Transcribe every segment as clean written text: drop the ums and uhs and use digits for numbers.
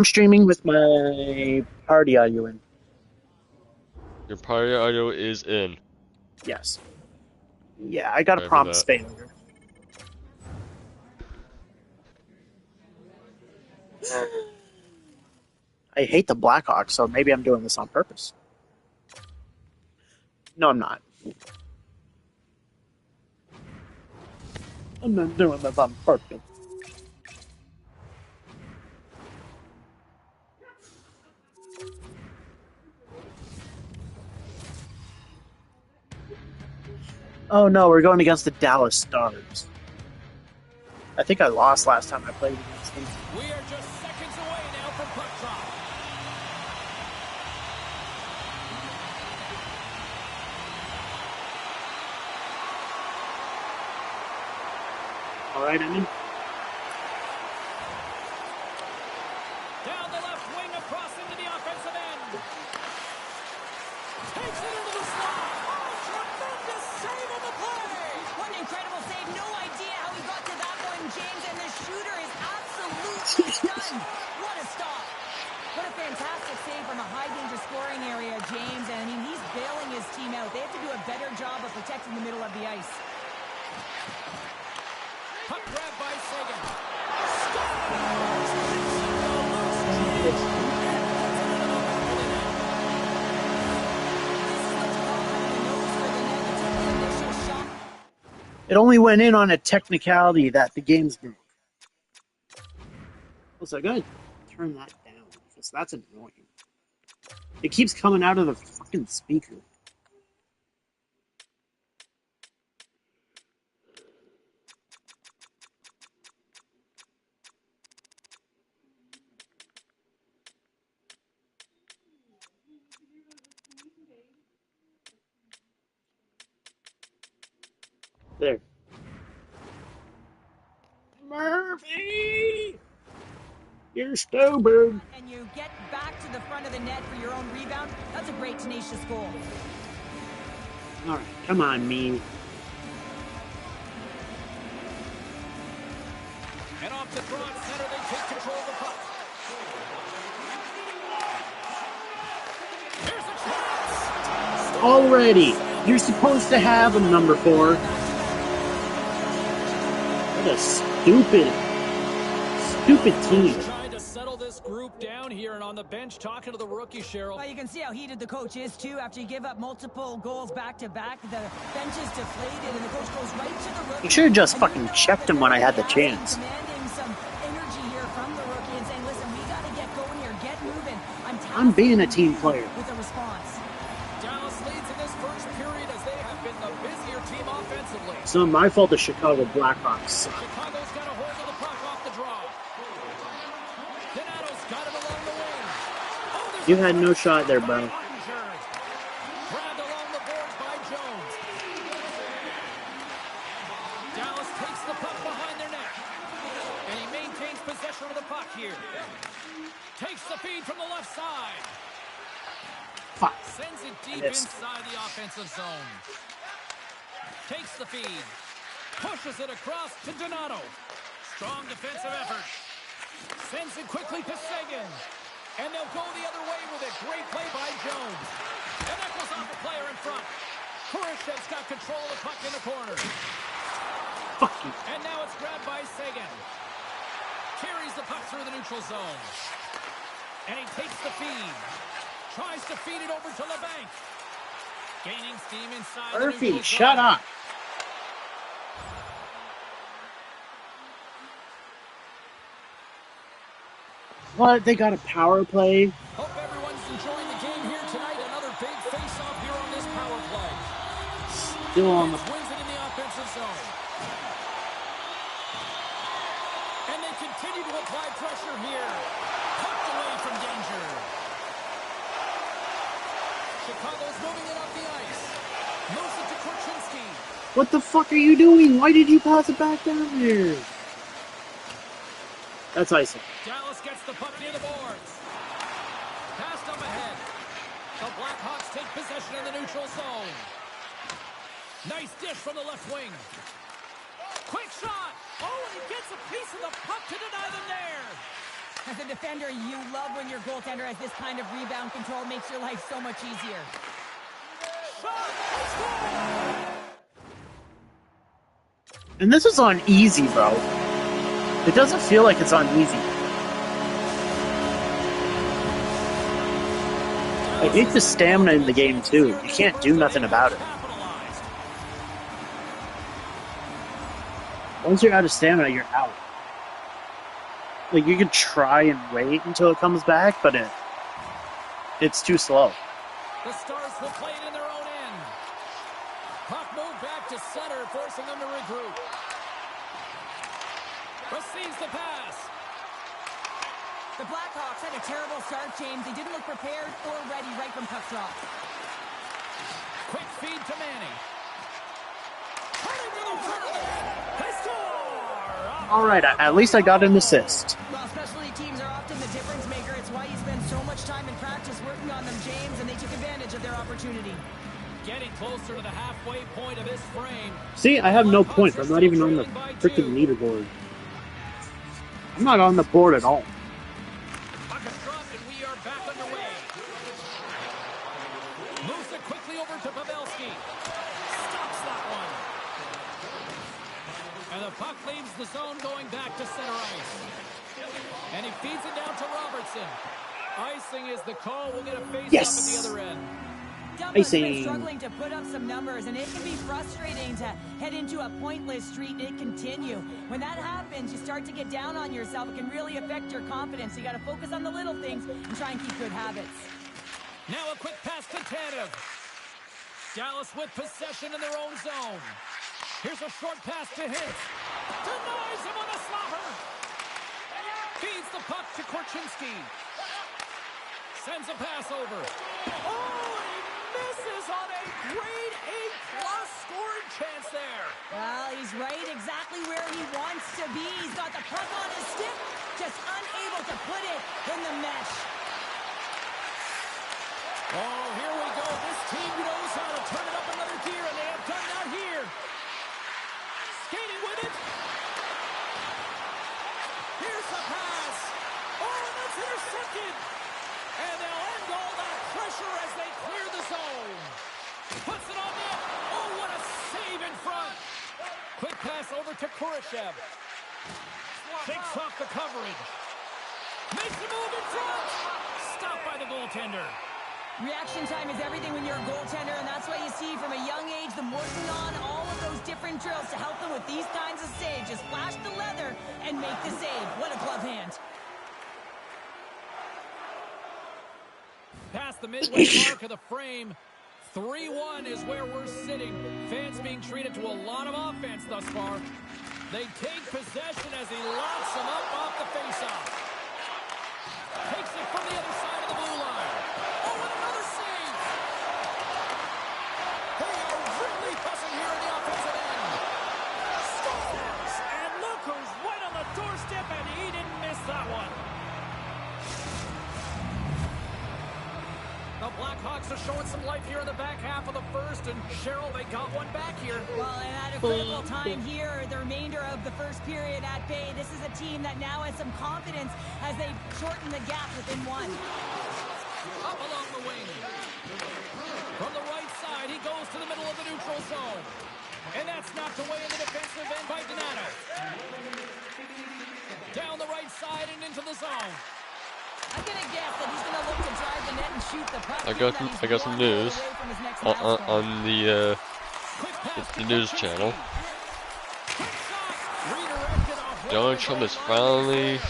I'm streaming with my party audio in. Your party audio is in. Yes. Yeah, I got a Sorry for promise that. failure. I hate the Blackhawks, so maybe I'm doing this on purpose. No, I'm not. I'm not doing this on purpose. Oh no, we're going against the Dallas Stars. I think I lost last time I played against them. We are just seconds away now from puck drop. All right, Emmy. Down the left wing across into the offensive end. Takes it into the slot. Oh, tremendous save on the play. What an incredible save. No idea how he got to that one, James, and the shooter is absolutely stunned. What a stop. What a fantastic save from a high-danger scoring area, James. And, I mean, he's bailing his team out. They have to do a better job of protecting the middle of the ice. Puck grab by Seguin. It only went in on a technicality that the game's broke. Was I good? Turn that down because that's annoying. It keeps coming out of the fucking speaker. There. Murphy! You're stupid. And you get back to the front of the net for your own rebound. That's a great, tenacious goal. All right, come on, me. And off the broad center, they take control of the puck. Here's a chance. Already, you're supposed to have a number 4. What a stupid team. Trying to settle this group down here and on the bench talking to the rookie, Cheryl. Well, you can see how heated the coach is, too. After you give up multiple goals back-to-back, the bench is deflated, and the coach goes right to the rookie. You should have just fucking checked him when I had the chance. Commanding some energy here from the rookie and saying, listen, we got to get going here, get moving. I'm being a team player. With a response. Dallas leads in this first period as they have been the busier team offensively. It's not my fault the Chicago Blackhawks suck. Chicago's got a hold of the puck off the draw. Donato's got it along the wing. Oh, You had no shot there, bro. Grabbed along the boards by Jones. Dallas takes the puck behind their net. And he maintains possession of the puck here. Takes the feed from the left side. Fuck. Sends it deep inside the offensive zone. Takes the feed. Pushes it across to Donato. Strong defensive effort. Sends it quickly to Seguin. And they'll go the other way with it. Great play by Jones. And that goes off the player in front. Kurashev's got control of the puck in the corner. Fuck you. And now it's grabbed by Seguin. Carries the puck through the neutral zone. And he takes the feed. Tries to feed it over to LeBanc. Gaining steam inside Murphy, the neutral shut zone. up. What? They got a power play? Hope everyone's enjoying the game here tonight. Another big face-off here on this power play. Still on the... Wins it in the offensive zone. And they continue to apply pressure here. Pucked away from danger. Chicago's moving it up the ice. Moves it to Korchinski. What the fuck are you doing? Why did you pass it back down there? That's icing. Dallas gets the puck near the boards. Passed up ahead. The Blackhawks take possession in the neutral zone. Nice dish from the left wing. Quick shot. Oh, and he gets a piece of the puck to deny them there. As a defender, you love when your goaltender has this kind of rebound control. Makes your life so much easier. And this is on easy, bro. It doesn't feel like it's on easy. I hate the stamina in the game, too. You can't do nothing about it. Once you're out of stamina, you're out. Like, you can try and wait until it comes back, but it's too slow. The Stars will play it in their own end. Puck moved back to center, forcing them to regroup. Receives the pass. The Blackhawks had a terrible start, James. They didn't look prepared or ready right from puck drop. Quick feed to Manny. They score! All right, at least I got an assist. Well, specialty teams are often the difference maker. It's why you spend so much time in practice working on them, James, and they took advantage of their opportunity. Getting closer to the halfway point of this frame. See, I have no points. I'm not even on the freaking leaderboard. I'm not on the board at all. Puck is dropped, and we are back underway. Moves it quickly over to Pavelski. Stops that one. And the puck leaves the zone going back to center ice. And he feeds it down to Robertson. Icing is the call. We'll get a face-off at the other end. Dublin's been struggling to put up some numbers, and it can be frustrating to head into a pointless streak and it continue. When that happens, you start to get down on yourself. It can really affect your confidence. You got to focus on the little things and try and keep good habits. Now a quick pass to Tanev. Dallas with possession in their own zone. Here's a short pass to Hintz. Denies him on the slapper. Feeds the puck to Korchinski. Sends a pass over. Oh, he misses on a grade A+ scoring chance there. Well, he's right exactly where he wants to be. He's got the puck on his stick, just unable to put it in the mesh. Oh, here we go. This team knows how to turn it up another gear, and they have done that here. Skating with it. Here's the pass. Oh, and that's intercepted. And they'll end all that pressure as they clear the zone. Puts it on net. Oh, what a save in front. Quick pass over to Kurashev. Shakes off the coverage. Makes a move in front. Stopped by the goaltender. Reaction time is everything when you're a goaltender, and that's why you see from a young age them working on all of those different drills to help them with these kinds of saves. Just flash the leather and make the save. What a glove hand. Past the midway mark of the frame, 3-1 is where we're sitting. Fans being treated to a lot of offense thus far. They take possession as he locks them up off the faceoff. Takes it from the other side of the blue line. Oh, and another save! They are really pressing here in the offensive end. Scores! And look who's right on the doorstep, and he didn't miss that one. The Blackhawks are showing some life here in the back half of the first, and Cheryl, they got one back here. Well, and at a critical time here, the remainder of the first period at bay, this is a team that now has some confidence as they shorten the gap within one. Up along the wing. From the right side, he goes to the middle of the neutral zone. And that's knocked away in the defensive end by Donato. Down the right side and into the zone. I'm going to guess that he's going to look to drive the net and shoot the puck. I got some news on the news channel. Donald Trump is finally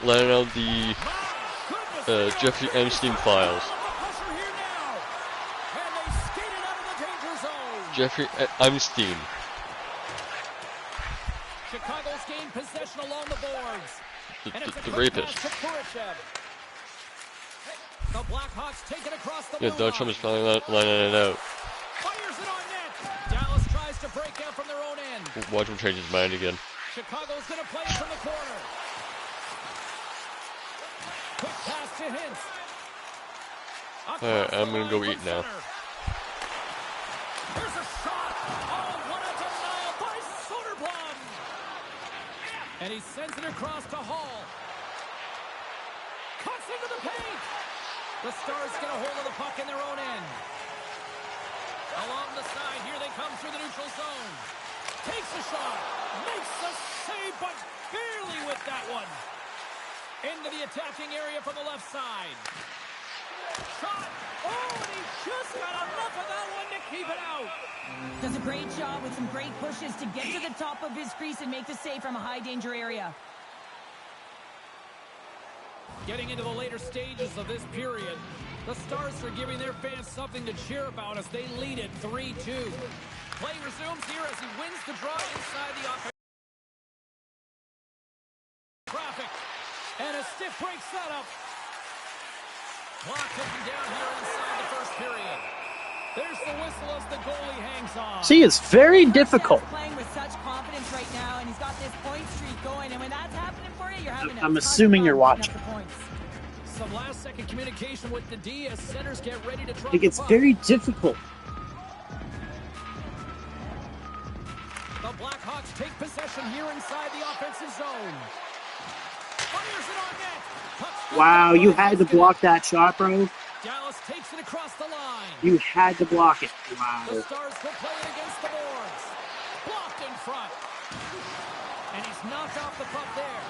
letting out the Jeffrey Epstein files. Jeffrey Epstein. Chicago's gained possession along the boards. The rapist. The Blackhawks take it across the Donald Trump is finally letting it out. Fires it on net. Dallas tries to break out from their own end. Watch him change his mind again. Chicago's going to play it from the corner. Quick pass to Hintz. Alright, I'm going to go eat now. There's a shot. Oh, what a denial by Soderblom. And he sends it across to Hall. into the paint. The Stars get a hold of the puck in their own end. Along the side, here they come through the neutral zone. Takes a shot, makes the save, but barely with that one. Into the attacking area from the left side. Shot! Oh, and he just got enough of that one to keep it out. Does a great job with some great pushes to get to the top of his crease and make the save from a high-danger area. Getting into the later stages of this period, the Stars are giving their fans something to cheer about as they lead it 3-2. Play resumes here as he wins the draw inside the offense. Traffic. And a stiff break setup. Clock ticking down here inside the first period. There's the whistle as the goalie hangs on. See, it's very difficult. He's playing with such confidence right now, and he's got this point streak going. And when that's happening for you, you're having I'm assuming you're watching. Some last-second communication with the D as centers get ready to drop Like, it's very difficult. The Blackhawks take possession here inside the offensive zone. Fires it on net. Wow, you had to block that shot, bro. Dallas takes it across the line. You had to block it. Wow. The Stars will play it against the boards. Blocked in front. And he's knocked off the puck there.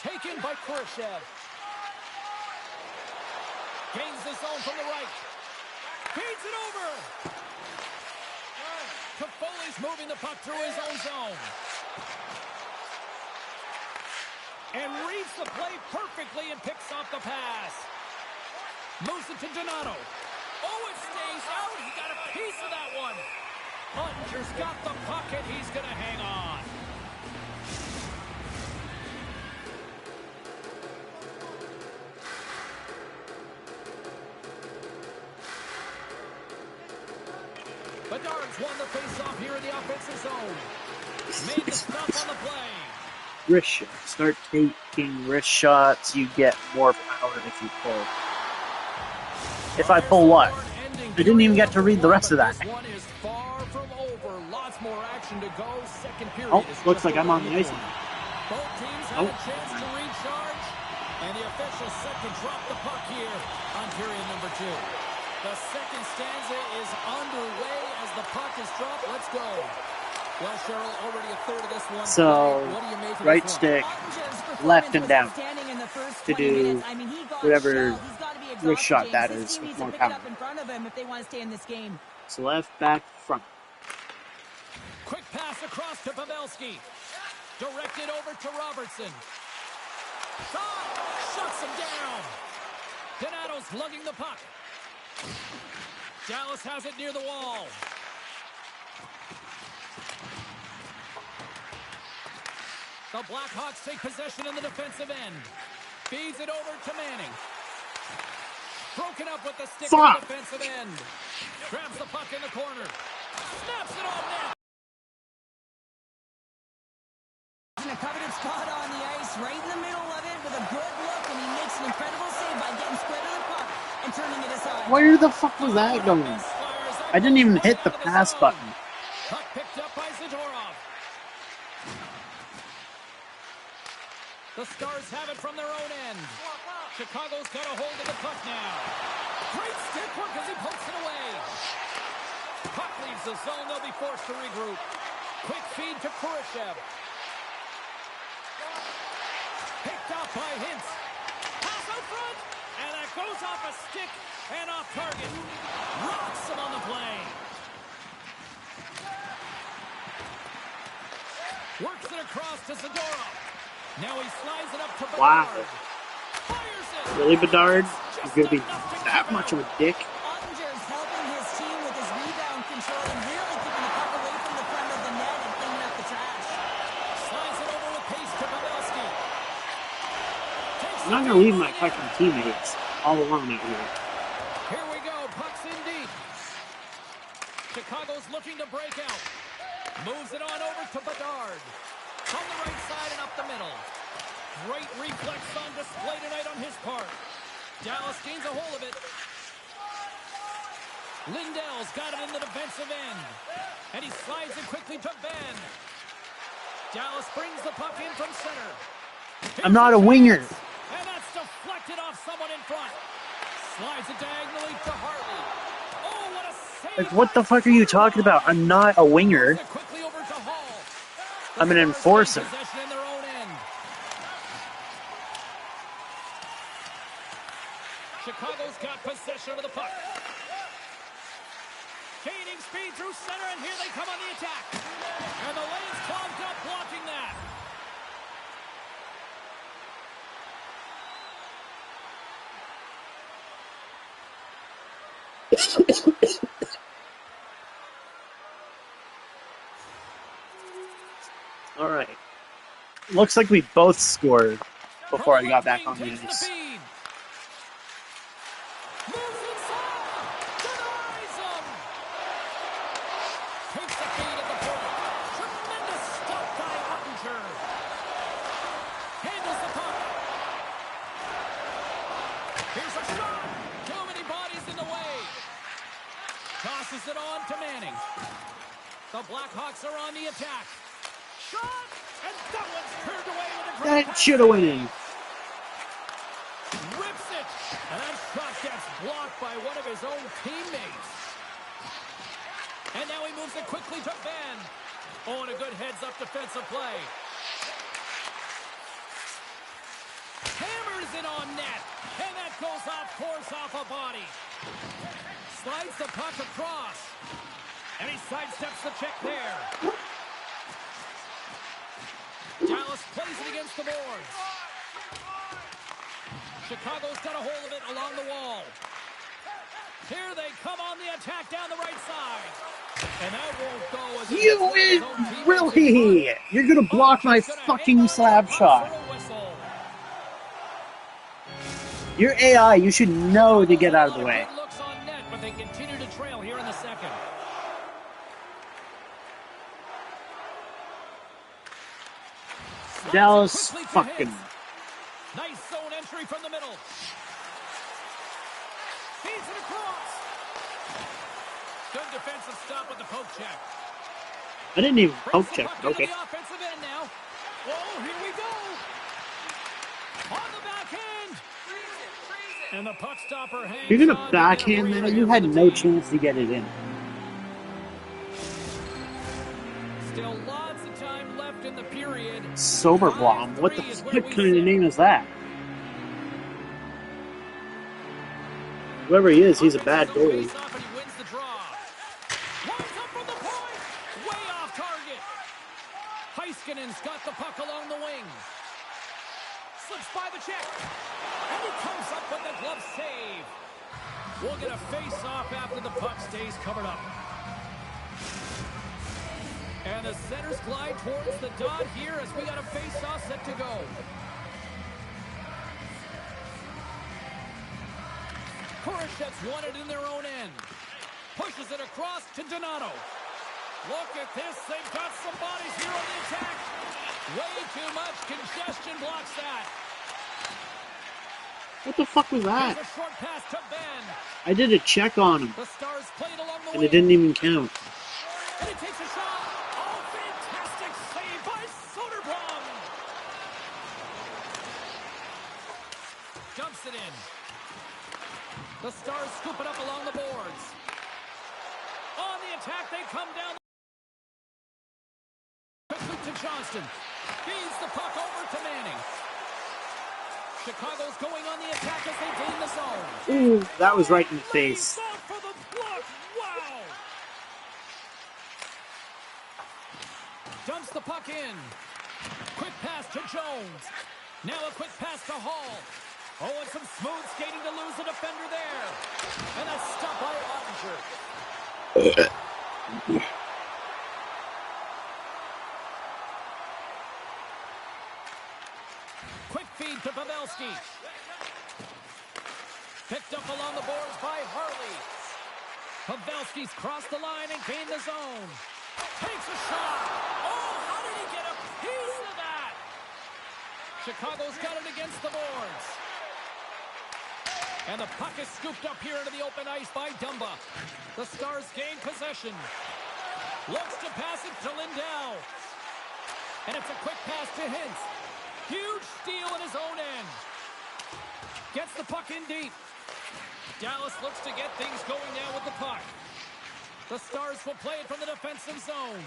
Taken by Khrushchev. Gains the zone from the right. Feeds it over. Toffoli's moving the puck through his own zone. And reads the play perfectly and picks off the pass. Moves it to Donato. Oh, it stays out. He got a piece of that one. Hunter's got the puck and he's going to hang on. Bedard's won the face-off here in the offensive zone. Made the stop on the play. Wrist shot. Start taking wrist shots. You get more power if you pull. If I pull what? I didn't even get to read the rest of that. This one is far from over. Lots more action to go. Second period. Oh, looks like I'm on the ice now. Both teams have a chance to recharge, and the officials set to drop the puck here on period number 2. The second stanza is underway as the puck is dropped. Let's go. Well, Cheryl, already a third of this one. So, What do you make of right this stick, Ottinger's left and down outstanding in the first to 20 do minutes. I mean, he got whatever shelled. He's got to be wrist exhausted, shot James. that This is team with needs more to pick it power. up in front of him if they want to stay in this game. So left, back, front. Quick pass across to Pavelski. Directed over to Robertson. Shot! Shuts him down. Donato's lugging the puck. Dallas has it near the wall. The Blackhawks take possession in the defensive end. Feeds it over to Manning. Broken up with the stick in the defensive end. Grabs the puck in the corner. Snaps it on net. In a coveted spot on the ice, right in the middle of it with a good look, and he makes an incredible save by getting spread of the puck and turning it aside. Where the fuck was that going? I didn't even hit the pass button. Puck picked up by Zadorov. The Stars have it from their own end. Chicago's got a hold of the puck now. Great stick work as he pokes it away. Puck leaves the zone. They'll be forced to regroup. Quick feed to Khrushchev. Picked up by Hintz. Pass out front. And that goes off a stick and off target. Rocks him on the play. Works it across to Zadorov. Now he slides it up to Bedard. Wow. Fires it. Really, Bedard? You're going to be that much of a dick? Ottinger's helping his team with his rebound control and really keeping the puck away from the front of the net and cleaning up the trash. Slides it over with pace to Pavelski. I'm not going to leave my fucking teammates all alone out here. Here we go. Puck's in deep. Chicago's looking to break out. Moves it on over to Bedard. From the right side and up the middle. Great reflex on display tonight on his part. Dallas gains a hold of it. Lindell's got it in the defensive end. And he slides it quickly to Ben. Dallas brings the puck in from center. I'm not a winger. And that's someone in front. Slides it diagonally to Hartley. Oh, what a save! Like, what the fuck are you talking about? I'm not a winger. Moves it quickly over to Hall. I'm an The Stars enforcer. gain possession in their own end. Chicago's got possession of the puck. Gaining speed through center, and here they come on the attack. And the lane's clogged up, blocking that. All right. Looks like we both scored before I got back on the Takes the ice. feed. Moves inside. Denies him. Takes the feed at the point. Tremendous stop by Ottinger. Handles the puck. Here's a shot. Too many bodies in the way. Tosses it on to Manning. The Blackhawks are on the attack. Shot! And that one's turned away with a great That should have went in. rips it. And that shot gets blocked by one of his own teammates. And now he moves it quickly to Ben. Oh, and a good heads-up defensive play. Hammers it on net. And that goes off course off a body. Slides the puck across. And he sidesteps the check there. Dallas plays it against the boards. Chicago's got a hold of it along the wall. Here they come on the attack down the right side. And that won't go as You win! Really? You're gonna block my fucking slap shot. You're AI. You should know to get out of the way. Looks on net, but they continue to trail here in the second. Dallas fucking. Nice zone entry from the middle. Feeds it across. Good defensive stop with the poke check. I didn't even Brings poke the check. puck into Okay. the offensive end now. Oh, here we go. On the back end. And the puck stopper hangs You're on gonna to backhand get a that? breather You for had the no team. chance to get it in. Still lots of time left in the period. Soberblom. What the 5-3 is where fuck we kind of sit. name is that? Whoever he is, he's a bad Offensive zone goalie. face-off, and he wins the draw. Lines up from the point. Way off target. Heiskanen's got the puck along the wing. Slips by the check. And he comes up with the glove save. We'll get a face-off after the puck stays covered up. And the centers glide towards the dot here as we got a face-off set to go. Kurashev's won it in their own end. Pushes it across to Donato. Look at this. They've got some bodies here on the attack. Way too much congestion blocks that. What the fuck was that? Here's a short pass to Ben. I did a check on him, The Stars played along the and wing. it didn't even count. And he takes a shot. Oh, fantastic save by Soderblom. Dumps it in. The Stars scoop it up along the boards. On the attack, they come down. Quickly to Johnston. Feeds the puck over to Manning. Chicago's going on the attack as they gain the zone. Ooh, that was right in the face. Fought for the block. Wow. Dumps the puck in. Quick pass to Jones. Now a quick pass to Hall. Oh, and some smooth skating to lose a defender there. And a stop by Ottinger. Quick feed to Pavelski. Picked up along the boards by Harley. Pavelski's crossed the line and gained the zone. Takes a shot. Oh, how did he get a piece of that? Chicago's got it against the boards. And the puck is scooped up here into the open ice by Dumba. The Stars gain possession. Looks to pass it to Lindell. And it's a quick pass to Hintz. Huge steal in his own end. Gets the puck in deep. Dallas looks to get things going now with the puck. The Stars will play it from the defensive zone.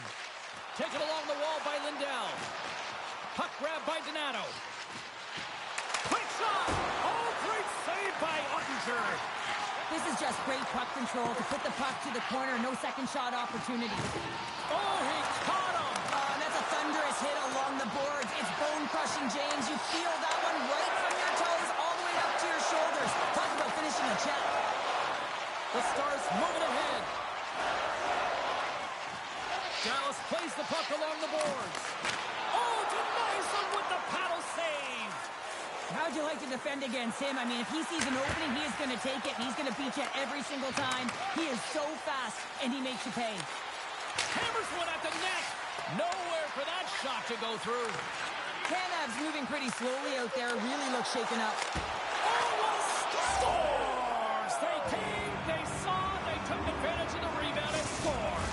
Taken along the wall by Lindell. Puck grab by Donato. Quick shot! Oh, great save by Ottinger. This is just great puck control to put the puck to the corner. No second shot opportunity. Oh, he caught him! That's a thunderous hit along the boards. It's bone-crushing, James. You feel that one right from your toes all the way up to your shoulders. Talk about finishing a check. The Stars moving ahead. Dallas plays the puck along the boards. Oh, denies him with the paddle save. How'd you like to defend against him? I mean, if he sees an opening, he is going to take it. He's going to beat you every single time. He is so fast, and he makes you pay. Hammers one at the net. Nowhere for that shot to go through. Canav's moving pretty slowly out there. Really looks shaken up. Oh, what a scores! They came, they saw, they took advantage of the rebound and scored.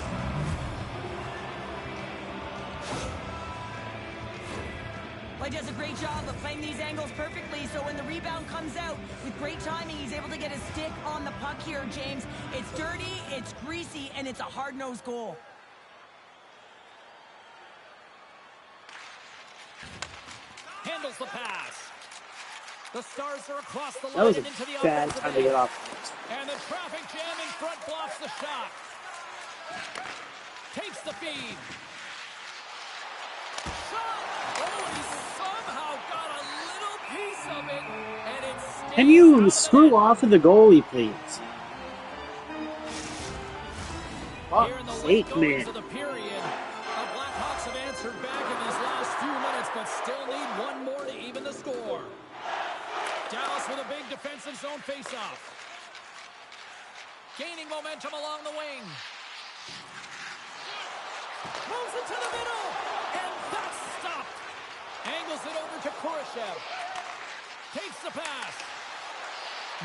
Well, he does a great job of playing these angles perfectly, so when the rebound comes out, with great timing, he's able to get his stick on the puck here, James. It's dirty, it's greasy, and it's a hard-nosed goal. Handles the pass. The Stars are across the That line was a and into the bad offensive time to get end. off. And the traffic jam in front blocks the shot. Takes the feed. Shot! Oh, he somehow got a little piece of it, and it's. Can you screw off of the goalie, please? Here in the late Fuck's sake, goings man. of the period, the Blackhawks have answered back in these last few minutes, but still need one more to even the score. Dallas with a big defensive zone faceoff. Gaining momentum along the wing. Moves it to the middle, and that's stopped. Angles it over to Kurashev. Takes the pass.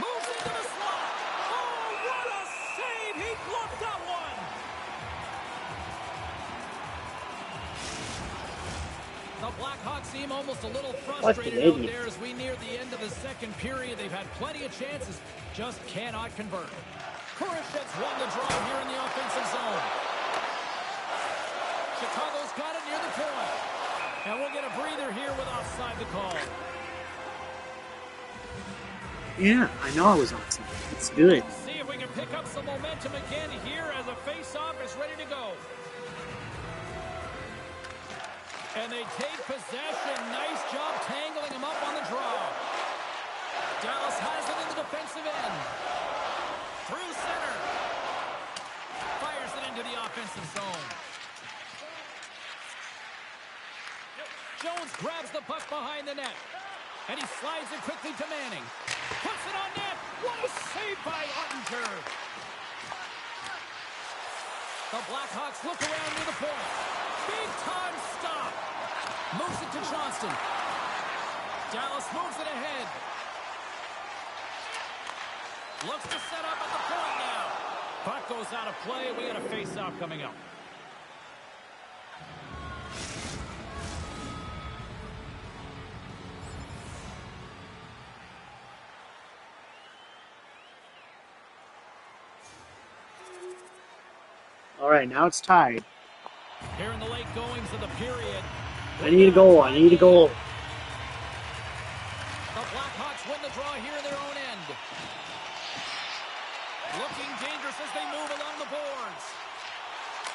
Moves into the slot. Oh, what a save! He gloved that one. The Blackhawks seem almost a little frustrated out idiot. there as we near the end of the second period. They've had plenty of chances, just cannot convert. Kurashev's won the draw here in the offensive zone. Chicago's got it near the point. And we'll get a breather here with offside the call. Yeah, I know I was offside. It's good. See if we can pick up some momentum again here as a face-off is ready to go. And they take possession. Nice job tangling him up on the draw. Dallas has it in the defensive end. Through center. Fires it into the offensive zone. Jones grabs the puck behind the net. And he slides it quickly to Manning. Puts it on net. What a save by Ottinger. The Blackhawks look around near the point. Big time stop. Moves it to Johnston. Dallas moves it ahead. Looks to set up at the point now. Puck goes out of play. We got a face-off coming up. All right, now it's tied. Here in the late goings of the period. I need a goal. I need a goal. The Blackhawks win the draw here in their own end. Looking dangerous as they move along the boards.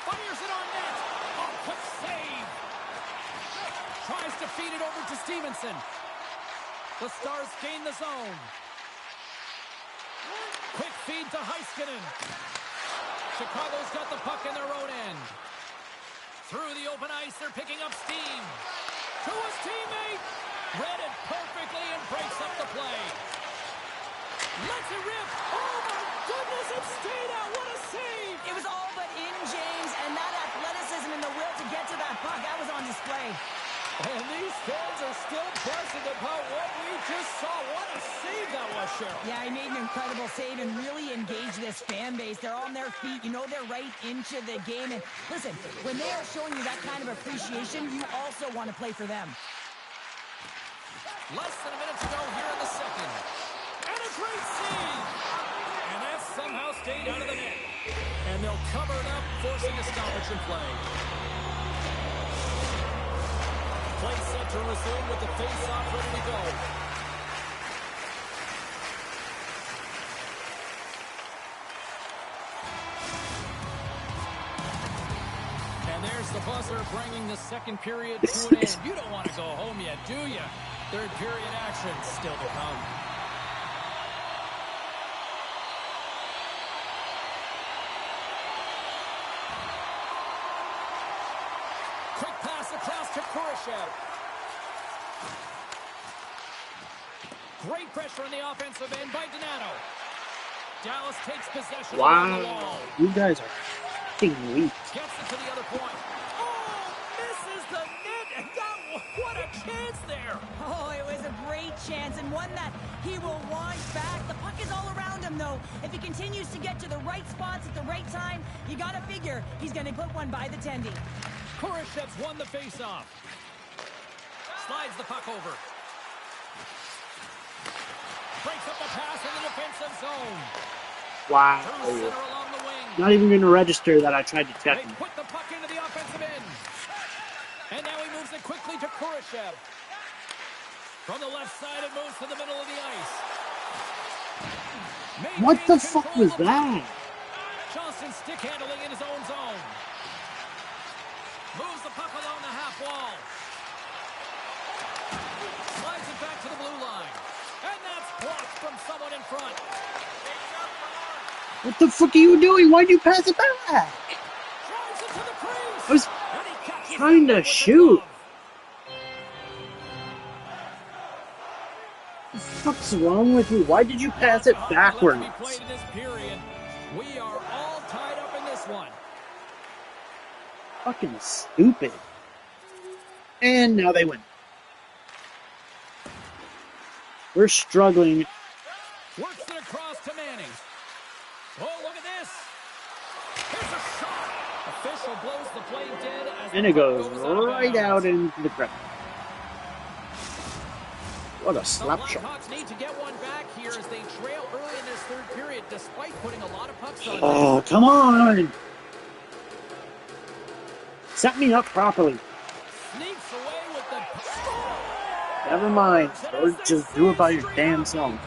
Fires it on net. Oh, quick save. Tries to feed it over to Stevenson. The Stars gain the zone. Quick feed to Heiskanen. Chicago's got the puck in their own end. Through the open ice, they're picking up steam. To his teammate. Read it perfectly and breaks up the play. Lets it rip. Oh, my goodness, it stayed out. What a save. It was all but in, James, and that athleticism and the will to get to that puck, that was on display. And these fans are still buzzing about what we just saw. What a save that was, Cheryl. Yeah, he made an incredible save and really engaged this fan base. They're on their feet. You know they're right into the game. And listen, when they are showing you that kind of appreciation, you also want to play for them. Less than a minute to go here in the second. covered up, forcing a stoppage in play. Play set to resume with the face-off ready to go. And there's the buzzer bringing the second period to an end. You don't want to go home yet, do you? Third period action still to come. Quick pass across to Kurashev. Great pressure on the offensive end by Donato. Dallas takes possession along the wall. You guys are fucking weak. Gets it to the other point. Oh, misses the net. And what a chance there. Oh, it was a great chance and one that he will want back. The puck is all around him, though. If he continues to get to the right spots at the right time, you got to figure he's going to put one by the tendy. Kurashev's won the faceoff. Slides the puck over. Breaks up the pass in the defensive zone. Wow. Through center along the wing. Not even going to register that I tried to check They him. put the puck into the offensive end. And now he moves it quickly to Kurashev. From the left side, it moves to the middle of the ice. What the Maintains fuck control was of the puck. that? Johnston stick handling in his own zone. Moves the puck along the half wall. Slides it back to the blue line. And that's blocked from someone in front. What the fuck are you doing? Why'd you pass it back? Drives it to the crease. I was And he catches trying it to with the shoot. glove. What the fuck's wrong with you? Why did you pass it backwards? Left to be played in this period. We are all tied up in this one. Fucking stupid. And now they win. We're struggling. Works it across to Manning. Oh, look at this. Here's a shot. Official blows the play dead as And the it puck goes of right bounds. out into the crowd. What a The slap shot. Blackhawks need to get one back here as they trail early in this third period, despite putting a lot of pucks on. Oh, come on. Set me up properly. Sneaks away with the score. Never mind. Or just do it by your damn self. And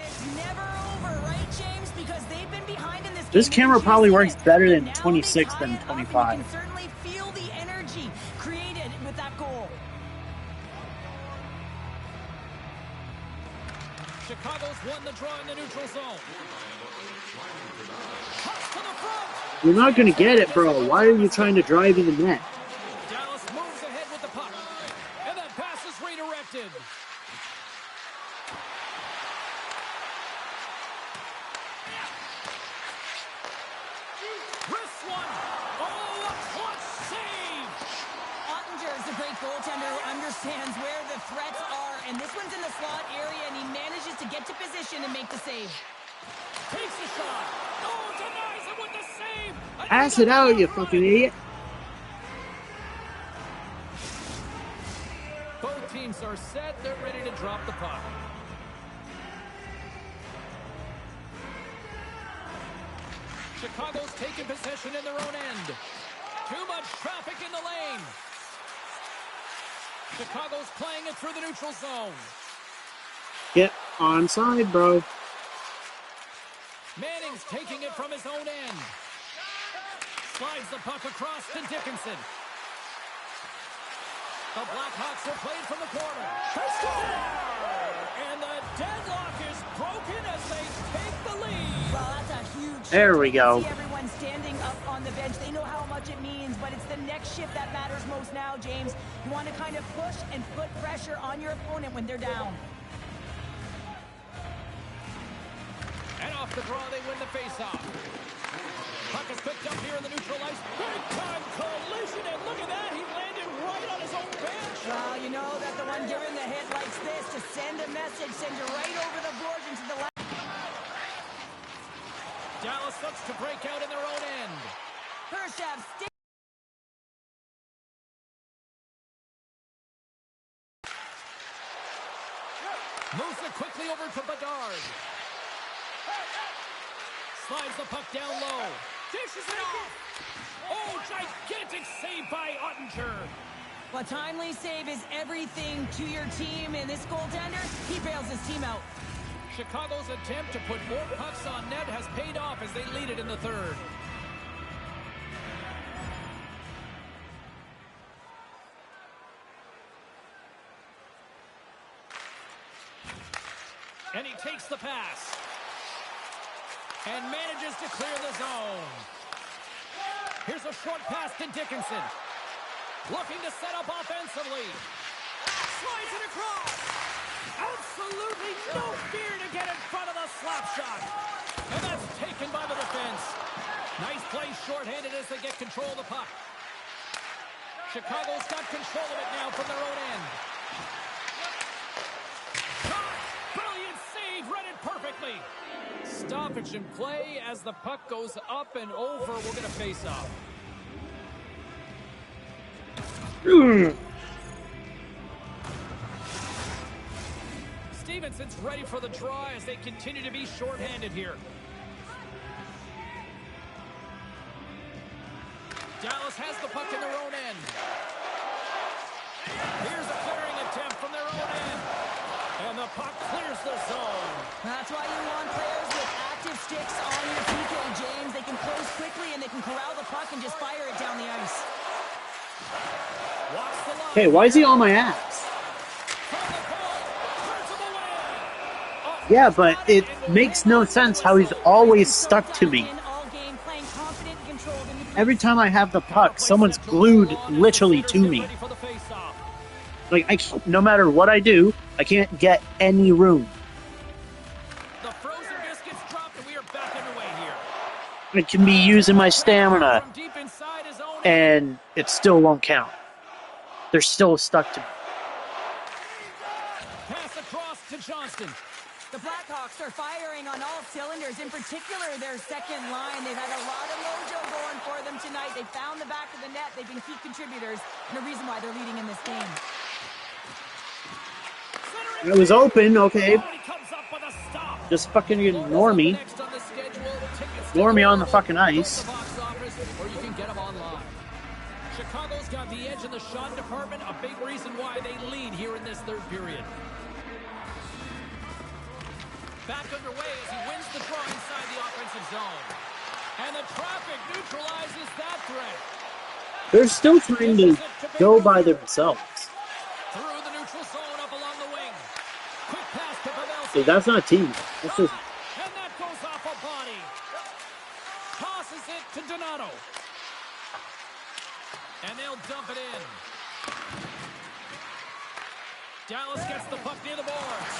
it's never over, right, James? Because they've been behind in this This game. camera They've been probably chasing works it, better but than now they 26 tie than it up, and 25. You can certainly feel the energy created with that goal. Chicago's won the draw in the neutral zone. Cuts to the front. You're not going to get it, bro. Why are you trying to drive in the net? Dallas moves ahead with the puck. And that pass is redirected. Wrist one. Oh, a clutch save. Ottinger is a great goaltender who understands where the threats are, and this one's in the slot area, and he manages to get to position and make the save. Takes the shot. Oh, denies it with the save. Pass it out, you fucking idiot. Both teams are set. They're ready to drop the puck. Chicago's taking possession in their own end. Too much traffic in the lane. Chicago's playing it through the neutral zone. Get onside, bro. Manning's taking it from his own end. Slides the puck across to Dickinson. The Blackhawks are played from the corner. They score! And the deadlock is broken as they take the lead. Well, that's a huge There shift. we You can go. see everyone standing up on the bench. They know how much it means, but it's the next shift that matters most now, James. You want to kind of push and put pressure on your opponent when they're down. And off the draw, they win the faceoff. Puck is picked up here in the neutral ice. Big time collision, and look at that. He landed right on his own bench. Well, you know that the one giving the hit likes this to send a message, send you right over the boards into the left. Dallas looks to break out in their own end. Kurashev stick. Moves it quickly over to Bedard. Slides the puck down low. Dishes it off. Oh, gigantic save by Ottinger. A timely save is everything to your team, and this goaltender, he bails his team out. Chicago's attempt to put more pucks on net has paid off as they lead it in the third. And he takes the pass. And manages to clear the zone. Here's a short pass to Dickinson. Looking to set up offensively. Slides it across. Absolutely no fear to get in front of the slap shot. And that's taken by the defense. Nice play shorthanded as they get control of the puck. Chicago's got control of it now from their own end. Brilliant save, read it perfectly. Stoppage in play as the puck goes up and over. We'll get a face-off. Stevenson's ready for the draw as they continue to be shorthanded here. Dallas has the puck in their own end. Here's a clearing attempt from their own end. And the puck clears the zone. That's why you want players with active sticks on your PK, James. They can close quickly and they can corral the puck and just fire it down the ice. Hey, why is he on my ass? Yeah, but it makes no sense how he's always stuck to me. Every time I have the puck, someone's glued literally to me. Like, no matter what I do, I can't get any room. The frozen biscuits dropped and we are back underway here. I can be using my stamina, From deep inside his own and it still won't count. They're still stuck to me. pass across to Johnston. The Blackhawks are firing on all cylinders, in particular their second line. They've had a lot of mojo going for them tonight. They found the back of the net. They've been key contributors and a reason why they're leading in this game. It was open, okay. Oh, he comes up with a stop. Just fucking ignore me. Next on the schedule, tickets Ignore me on the fucking to ice. the box office, or you can get them online. Chicago's got the edge in the shot department, a big reason why they lead here in this third period. Back underway as he wins the draw inside the offensive zone. And the traffic neutralizes that threat. They're still trying to go by themselves. Through the neutral zone up along the wing. Quick pass to Pavelski. See, that's not a team. That's just... And that goes off a body. Tosses it to Donato. And they'll dump it in. Dallas gets the puck near the boards.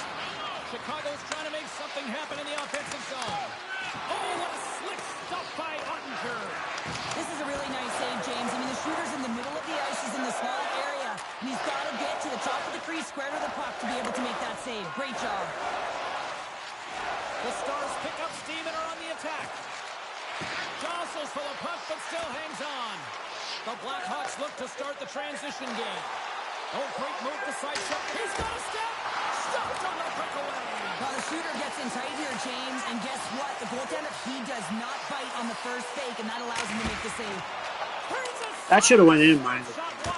Chicago's trying to make something happen in the offensive zone. Oh, what a slick stop by Ottinger. This is a really nice save, James. I mean, the shooter's in the middle of the ice. He's in the small area. And he's got to get to the top of the crease, square to the puck to be able to make that save. Great job. The Stars pick up steam and are on the attack. Jostles for the puck, but still hangs on. The Blackhawks look to start the transition game. Oh, great move to sidestep. He's got a step. Stopped on the breakaway. Well, the shooter gets in tight here, James. And guess what? The goaltender, he does not bite on the first fake, and that allows him to make the save. That should have went in, mind you. Shot, wow.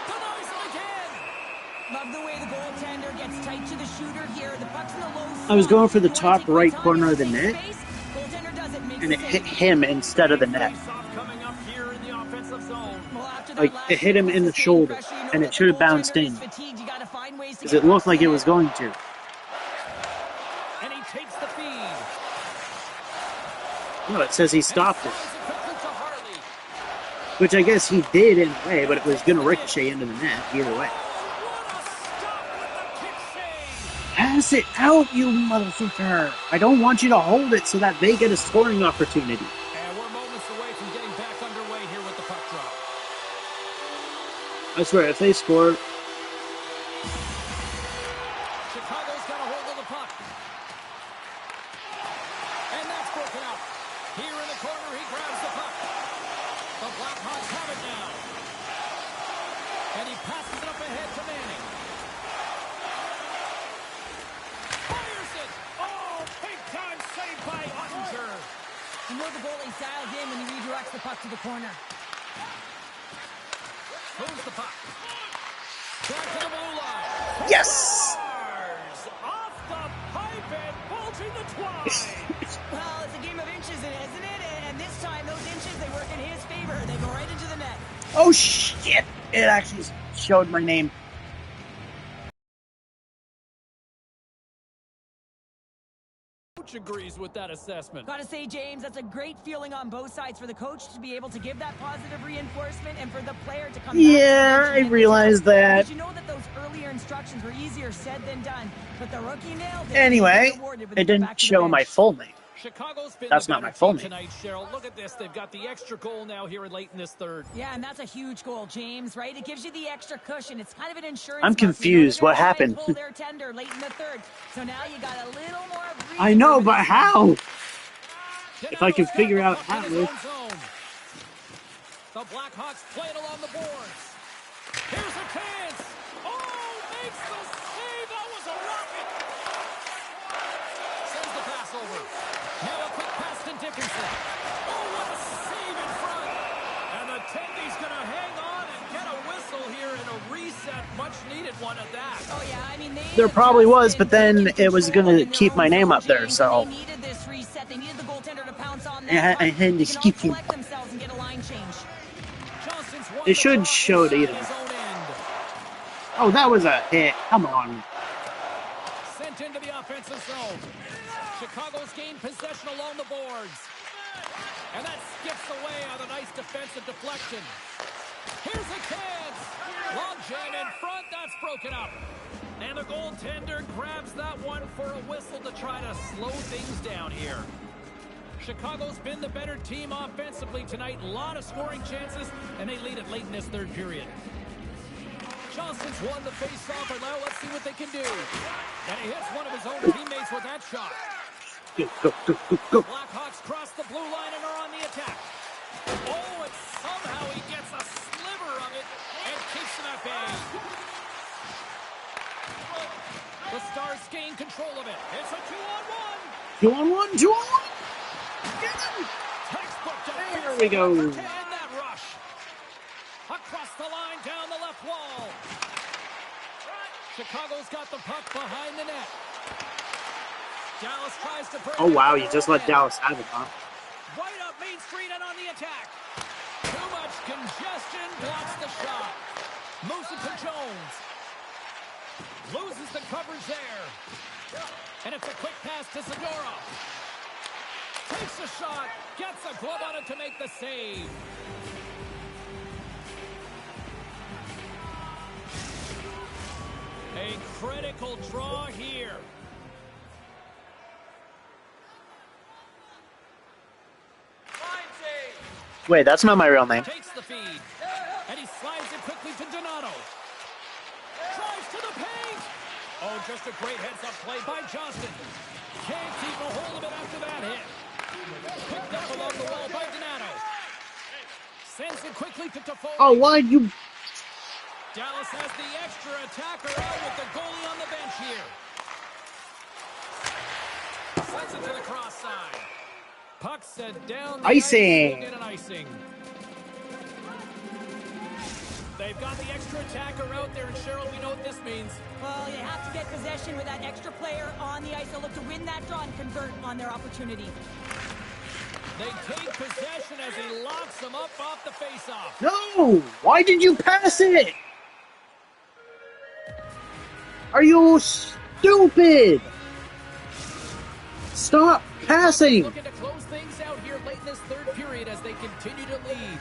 Denies it again. Love the way the goaltender gets tight to the shooter here. The puck's in the low slot. I was going for the You wanna top take right your time corner and of the save net, space? Goaltender does it, makes and the it hit save. him instead of the net. Face-off coming up here in the offensive zone. Well, after Like, that it hit him last in the sustained shoulder, pressure, you know and that it should have the bounced goaltender in. is fatigued. You gotta find ways to Because get it looked like it back was in. going to. And he takes the feed. No, it says he stopped it. Slides it quickly to Harley. Which I guess he did in a way, but it was going to ricochet into the net either way. What a stop with the kick save. Pass it out, you motherfucker! I don't want you to hold it so that they get a scoring opportunity. And we're moments away from getting back underway here with the puck drop. I swear, if they score, Chicago's got a hold of the puck. And that's broken up. Here in the corner, he grabs the puck. The Blackhawks have it now. And he passes it up ahead to Manning. Fires it. Oh, big time save by Ottinger. dialed in when he redirects the puck to the corner. Moves the puck. Back to the blue line. Yes! Scores! Off the pipe and bulging the twine. Well, it's a game of inches, isn't it? And this time, those inches, they work in his favor. They go right into the net. Oh shit! It actually showed my name. Coach agrees with that assessment. Gotta say, James, that's a great feeling on both sides for the coach to be able to give that positive reinforcement and for the player to come Yeah, back. I realized that. Did you know that those earlier instructions were easier said than done? But the rookie nailed it. Anyway, it didn't Back to the show my bench. full name. Chicago's been That's the not better my full team name. tonight, Cheryl. Look at this. They've got the extra goal now here late in this third. Yeah, and that's a huge goal, James, right? It gives you the extra cushion. It's kind of an insurance. I'm mark. You know confused. they're What gonna try and happened? pull their tender late in the third. So now you got a little more breathing I know, room. but how? If I could Donato's got figure the out puck in how. his own zone. The Blackhawks play it along the boards. Here's a chance. Oh, makes the save. That was a rocket. Sends the pass over. Now a quick pass to Dickinson. Oh, what a save in front. And the Tendy's going to hang on and get a whistle here in a reset. Much needed one at that. Oh yeah, I mean There probably was, but then it was gonna keep my name up there, so. They needed this reset. They needed the goaltender to pounce on Yeah, that. I had to They skip can you. all collect themselves and get a line change. Johnson's won It the should draw show inside data. his own end. Oh, that was a hit. Come on. Sent into the offensive zone. Chicago's gained possession along the boards. And that skips away on a nice defensive deflection. Here's a chance. Long jam in front. That's broken up. And the goaltender grabs that one for a whistle to try to slow things down here. Chicago's been the better team offensively tonight. A lot of scoring chances, and they lead it late in this third period. Johnson's won the face-off, and now let's see what they can do. And he hits one of his own teammates with that shot. Go, go, go, go, go. Blackhawks cross the blue line and are on the attack. Oh, and somehow he gets a sliver of it and keeps it at bay. The Stars gain control of it. It's a 2-on-1. 2-on-1, 2-on-1. Get him. Textbook There we go. defensive effort to end that rush. Across the line, down the left wall. Chicago's got the puck behind the net. Dallas tries to break. Oh, wow, it you to just the let end. Dallas have it, huh? Right up Main Street and on the attack. Too much congestion blocks the shot. Moves it to Jones. Loses the coverage there. And it's a quick pass to Zadorov. Takes a shot. Gets a glove on it to make the save. A critical draw here. Wait, that's not my real name. Takes the feed. And he slides it quickly to Donato. Drives to the paint. Oh, just a great heads-up play by Johnston. Can't keep a hold of it after that hit. Picked up along the wall by Donato. Sends it quickly to Toffoli. Oh, why'd you... Dallas has the extra attacker out with the goalie on the bench here. Sends it to the cross side. Puck set down. The Icing. Ice will get an icing. They've got the extra attacker out there, and Cheryl, we know what this means. Well, you have to get possession with that extra player on the ice. They'll look to win that draw and convert on their opportunity. They take possession as he locks them up off the faceoff. No! Why did you pass it? Are you stupid? Stop passing! Looking to close things out here late in this third period as they continue to lead.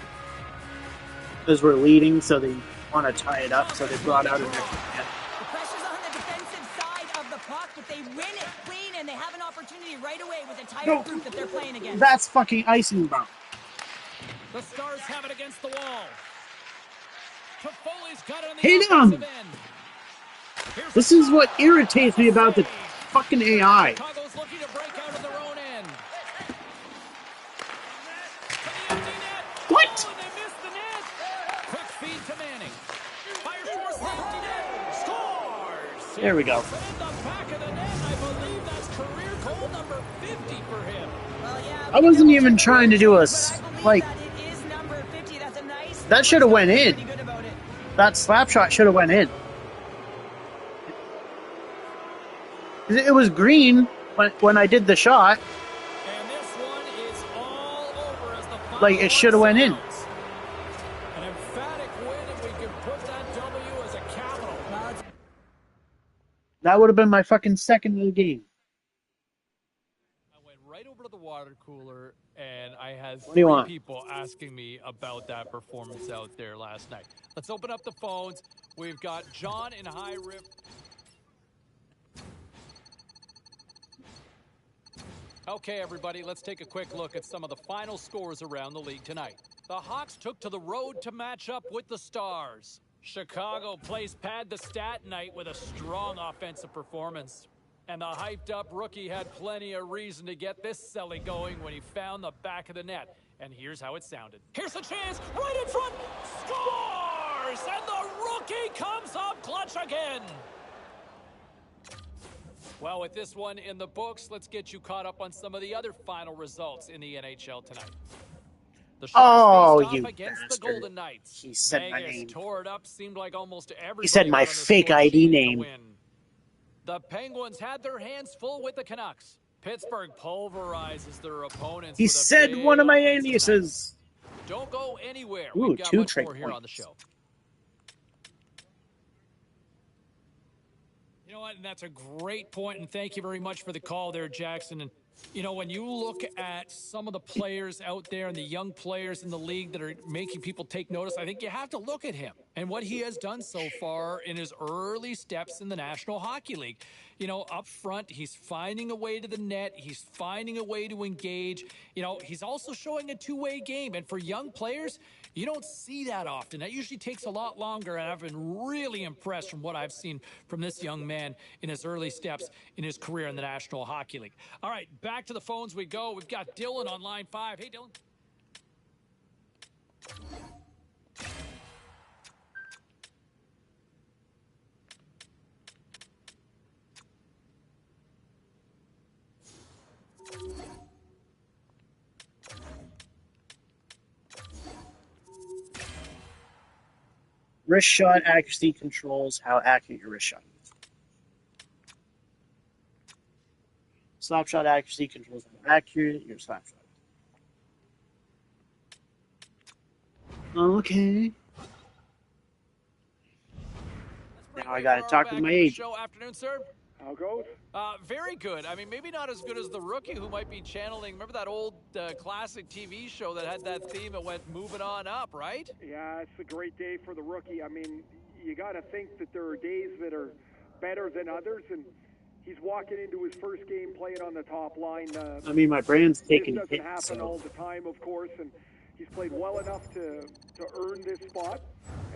Because we're leading, so they want to tie it up, so they brought out an extra man. The pressure's on the defensive side of the puck, but they win it clean, and they have an opportunity right away with the type of group that they're playing against. That's fucking icing, bro. The Stars have it against the wall. Toffoli's got it on the Hit offensive him! end. Here's This a is what shot. irritates me about the fucking AI. Chicago's looking to break out of their own end. To the empty net. What? Oh, and they missed the net. Quick feed to Manning. Fires towards the empty net. Scores! There we go. In the back of the net, I believe that's career goal Goal number 50 for him. Well, yeah, I wasn't even trying to do a like. that it is number 50. That's a nice. That should have went in. Pretty good about it. That slap shot should have went in. It was green when I did the shot. And this one is all over as the final Like, it should have went in. sounds. An emphatic win, and we can put that W as a capital. Well, it's That would have been my fucking second of the game. I went right over to the water cooler, and I had What do you three want? people asking me about that performance out there last night. Let's open up the phones. We've got John in High River. Okay, everybody, let's take a quick look at some of the final scores around the league tonight. The Hawks took to the road to match up with the Stars. Chicago plays pad the stat night with a strong offensive performance. And the hyped-up rookie had plenty of reason to get this celly going when he found the back of the net. And here's how it sounded. Here's a chance, right in front, scores! And the rookie comes up clutch again. Well, with this one in the books, let's get you caught up on some of the other final results in the NHL tonight. The Oh, Sharks faced you off against the bastard. Golden Knights. He said my Vegas name. tore it up. Seemed like almost everybody said my out on the fake score ID sheet to name. win. The Penguins had their hands full with the Canucks. Pittsburgh pulverizes their opponents. He with a said big one of my offense tonight. aliases. Don't go anywhere. Ooh, We've got 2 much trade more here on the points. show. You know what? And that's a great point, and thank you very much for the call there, Jackson. And you know, when you look at some of the players out there and the young players in the league that are making people take notice, I think you have to look at him and what he has done so far in his early steps in the National Hockey League. You know, up front, he's finding a way to the net. He's finding a way to engage. You know, he's also showing a two-way game. And for young players, you don't see that often. That usually takes a lot longer, and I've been really impressed from what I've seen from this young man in his early steps in his career in the National Hockey League. All right, back to the phones we go. We've got Dylan on line 5. Hey, Dylan. Wrist shot accuracy controls how accurate your wrist shot is. Slap shot accuracy controls how accurate your slap shot is. Okay. Now I gotta talk with my agent. Show afternoon, sir. How goes? Very good. I mean, maybe not as good as the rookie who might be channeling. Remember that old classic TV show that had that theme that went moving on up, right? Yeah, it's a great day for the rookie. I mean, you got to think that there are days that are better than others, and he's walking into his first game playing on the top line. I mean, my brand's taking this doesn't hits, happen all so the time, of course, and he's played well enough to earn this spot.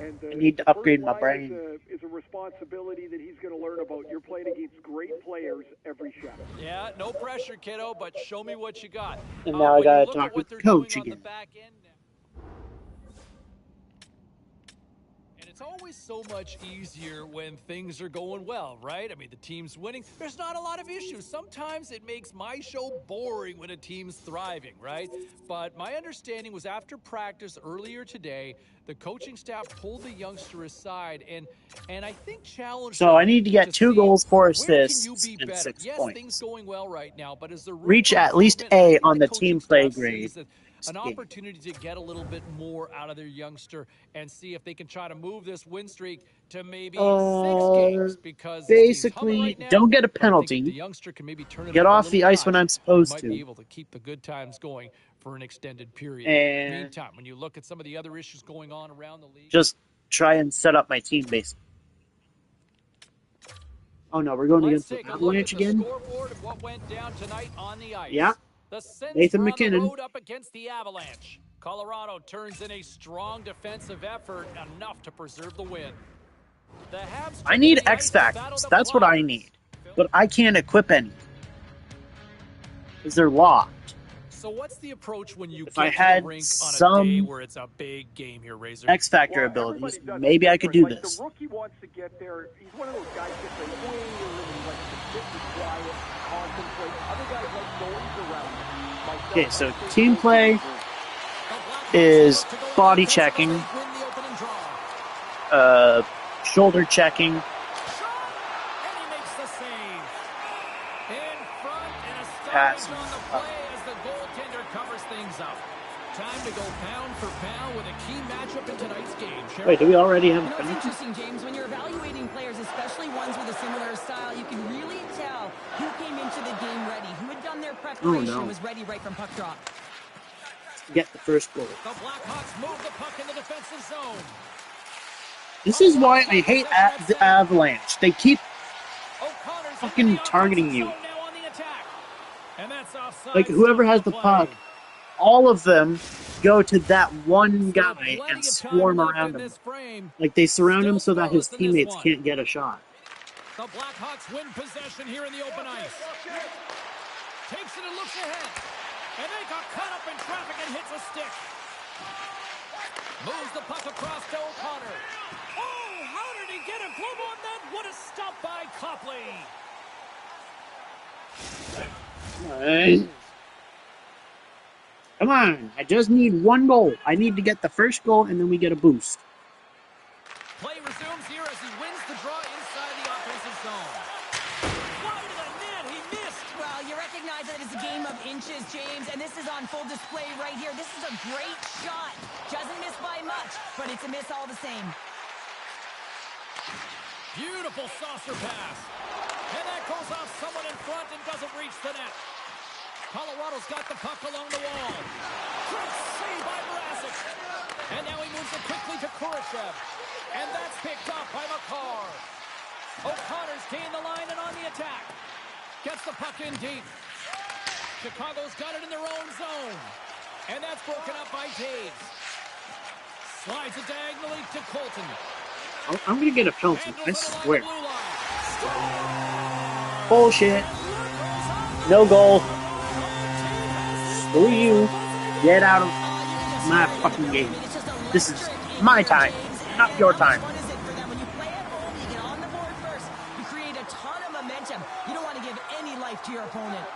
And I need to upgrade my first line brain. is a responsibility that he's going to learn about. You're playing against great players every shot. Yeah, no pressure, kiddo, but show me what you got. And now I when you gotta look talk at what with they're coach doing on again. the back end now. And it's always so much easier when things are going well, right? I mean, the team's winning. There's not a lot of issues. Sometimes it makes my show boring when a team's thriving, right? But my understanding was after practice earlier today, the coaching staff pulled the youngster aside and I think challenged So him I need to get 2 see goals, 4 where can you assists, be and better? 6 Yes, points. things going well right now, but is there room Reach for at least improvement? I A think on the coaching team play staff grade. sees an opportunity to get a little bit more out of their youngster and see if they can try to move this win streak to maybe 6 games because this team's humming Basically, right now, don't get a but I think if penalty. the youngster can maybe turn it Get up a off the little ice when notch, I'm supposed might to. be able to keep the good times going for an extended period. And Meantime, when you look at some of the other issues going on around the league, just try and set up my team base. Oh no, we're going let's against the take a look at Avalanche the again? scoreboard of what went down tonight on the ice. Yeah. The Sens Nathan were on the McKinnon. road up against the Avalanche. Colorado turns in a strong defensive effort, enough to preserve the win. The Habs I took need to the X ice to battle Factors. the That's what I Flyers. need. But I can't equip any. Because they're locked. So what's the approach when you If get I to had the rink on a some day where it's a big game here, Razor? X Factor Well, abilities, everybody does maybe it I could do different. this. Like the rookie wants to get there. He's one of those guys that gets way early. He likes to sit and quiet. Okay, so team play is body checking, shoulder checking. Pass. On the play as the goaltender covers things up. Time to go pound for pound with a key matchup in tonight's game. Wait, do we already have You know, it's penalty? interesting, James, when you're evaluating players, especially ones with a similar style, you can really tell who came into the game ready, who had done their preparation, and was ready right from puck drop. Get the first goal. The Blackhawks move the puck in the defensive zone. This is why I hate the Avalanche. They keep O'Connor's fucking targeting you. now on the attack. And that's offside. Like, whoever has the puck, all of them go to that one guy and swarm around him. Like, they surround him so that his teammates can't get a shot. The Blackhawks win possession here in the open ice. Takes it and looks ahead. And they got caught up in traffic and hits a stick. Moves the puck across to O'Connor. Oh, how did he get a glove on that? What a stop by Copley. Come on, I just need one goal. I need to get the first goal, and then we get a boost. Play resumes here as he wins the draw inside the offensive zone. Wide of the net, he missed. Well, you recognize that it's a game of inches, James, and this is on full display right here. This is a great shot. Doesn't miss by much, but it's a miss all the same. Beautiful saucer pass. And that goes off someone in front and doesn't reach the net. Colorado's got the puck along the wall. Great save by Mrazek. And now he moves it quickly to Kurashev. And that's picked up by Makar. O'Connor's gained the line and on the attack. Gets the puck in deep. Chicago's got it in their own zone. And that's broken up by Taves. Slides it diagonally to Colton. I'm gonna get a penalty, I swear. Bullshit. No goal. Screw you. Get out of my fucking game. This is my time, not your time. What is it for them? When you play at home, you get on the board first. You create a ton of momentum. You don't want to give any life to your opponent.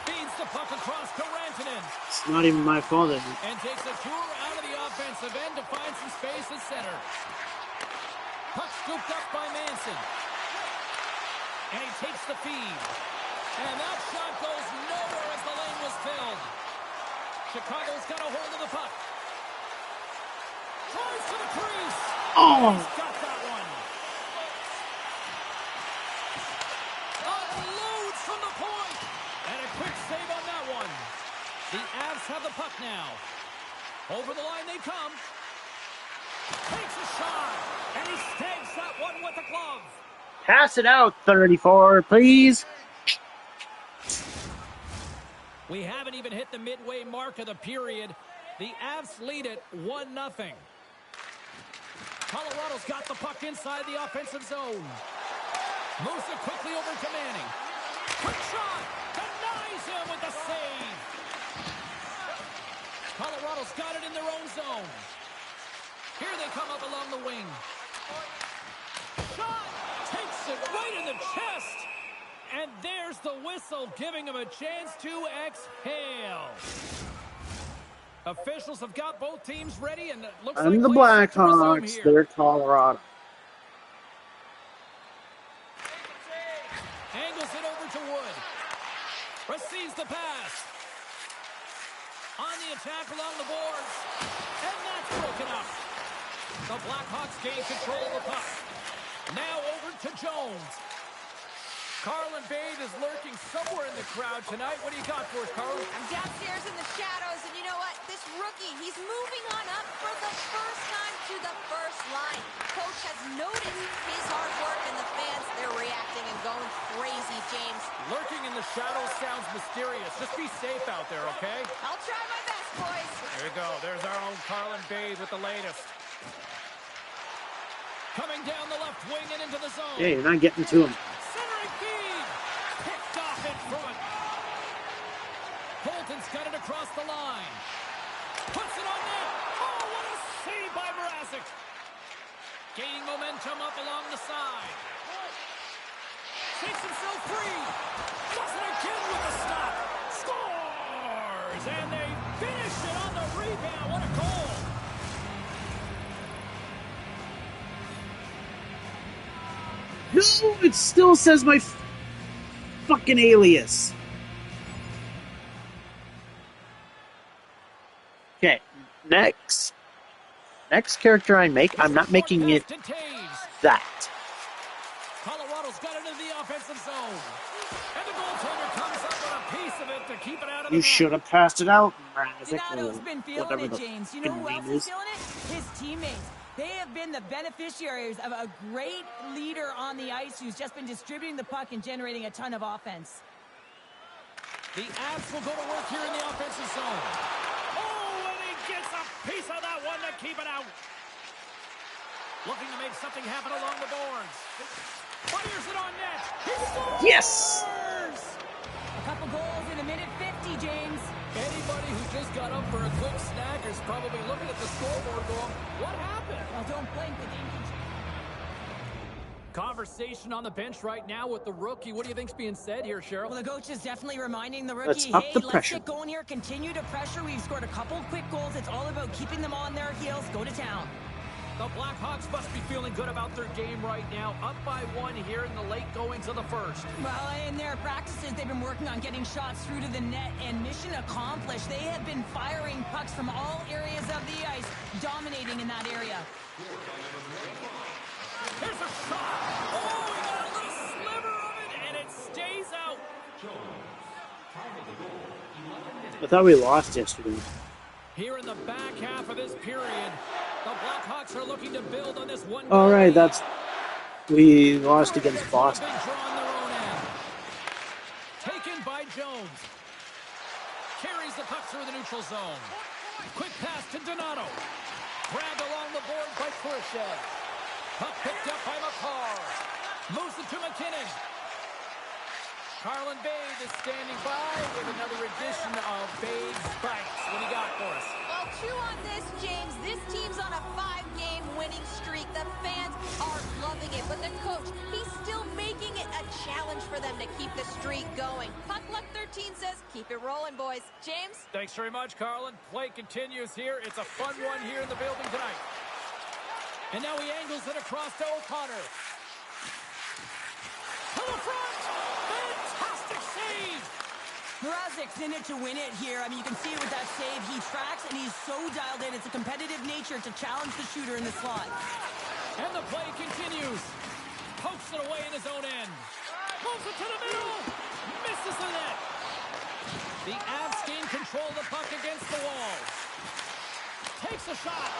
Feeds the puck across to Rantanen. It's not even my fault. And takes a tour out of the offensive end to find some space at center. Puck scooped up by Manson. And he takes the feed. And that shot goes nowhere as the lane was filled. Chicago's got a hold of the puck. Tries to the crease. Oh! He's got that one. Unloads from the point. And a quick save on that one. The Avs have the puck now. Over the line they come. Takes a shot. And he snags that one with the glove. Pass it out, 34, please. We haven't even hit the midway mark of the period. The Avs lead it 1-0. Colorado's got the puck inside the offensive zone. Moves it quickly over to Manning. Quick shot. Denies him with the save. Colorado's got it in their own zone. Here they come up along the wing. Shot. Takes it right in the chest. And there's the whistle, giving him a chance to exhale. Officials have got both teams ready, and it looks like The Blackhawks, they're Colorado. Angles it over to Wood. Receives the pass. On the attack along the boards. And that's broken up. The Blackhawks gain control of the puck. Now over to Jones. Carlin Bade is lurking somewhere in the crowd tonight. What do you got for us, Carl? I'm downstairs in the shadows, and you know what? This rookie, he's moving on up for the first time to the first line. Coach has noticed his hard work, and the fans, they're reacting and going crazy, James. Lurking in the shadows sounds mysterious. Just be safe out there, okay? I'll try my best, boys. There you go. There's our own Carlin Bade with the latest. Coming down the left wing and into the zone. Yeah, you're not getting to him. Centering feed. Picked off in front. Colton's got it across the line. Puts it on net. Oh, what a save by Mrazek. Gaining momentum up along the side. Shakes himself free. Does it again with the stop. Scores! And they finish it on the rebound. What a goal! No, it still says my fucking alias. Okay, next character I make, I'm not making it that. Colorado's got it in the offensive zone. And the goaltender comes up with a piece of it to keep it out of the You net. should have passed it out, Donato's been feeling whatever it, the James. You know who fucking else name is is. feeling it? His teammates. They have been the beneficiaries of a great leader on the ice who's just been distributing the puck and generating a ton of offense. The Avs will go to work here in the offensive zone. Oh, and he gets a piece of that one to keep it out. Looking to make something happen along the boards. Fires it on net. He scores! Yes! A couple goals in a minute 50, James. Anybody who just got up for a quick snack is probably looking at the scoreboard going, what happened? Well, don't blink. The game can change. Conversation on the bench right now with the rookie. What do you think's being said here, Cheryl? Well, the coach is definitely reminding the Let's rookie, up hey, the let's pressure. get going here. Continue to pressure. We've scored a couple quick goals. It's all about keeping them on their heels. Go to town. The Blackhawks must be feeling good about their game right now. Up by one here in the late goings of the first. Well, in their practices, they've been working on getting shots through to the net, and mission accomplished. They have been firing pucks from all areas of the ice, dominating in that area. Here's a shot. Oh, he got a little sliver of it, and it stays out. I thought we lost yesterday. Here in the back half of this period, the Blackhawks are looking to build on this one. All right, we lost against Boston. Big draw on their own end. Taken by Jones. Carries the puck through the neutral zone. Quick pass to Donato. Grabbed along the board by Khrushchev. Puck picked up by McCarr. Moves it to McKinnon. Carlin Bade is standing by with another edition of Bade's Spikes. What do you got for us? Well, chew on this, James. This team's on a 5-game winning streak. The fans are loving it, but the coach, he's still making it a challenge for them to keep the streak going. Puck Luck 13 says, keep it rolling, boys. James? Thanks very much, Carlin. Play continues here. It's a fun one here in the building tonight. And now he angles it across to O'Connor. To the front! Fantastic save! Mrazek's in it to win it here. I mean, you can see it with that save. He tracks, and he's so dialed in. It's a competitive nature to challenge the shooter in the slot. And the play continues. Pokes it away in his own end. Moves it to the middle. Misses the net. The Avs gain control of the puck against the wall. Takes a shot.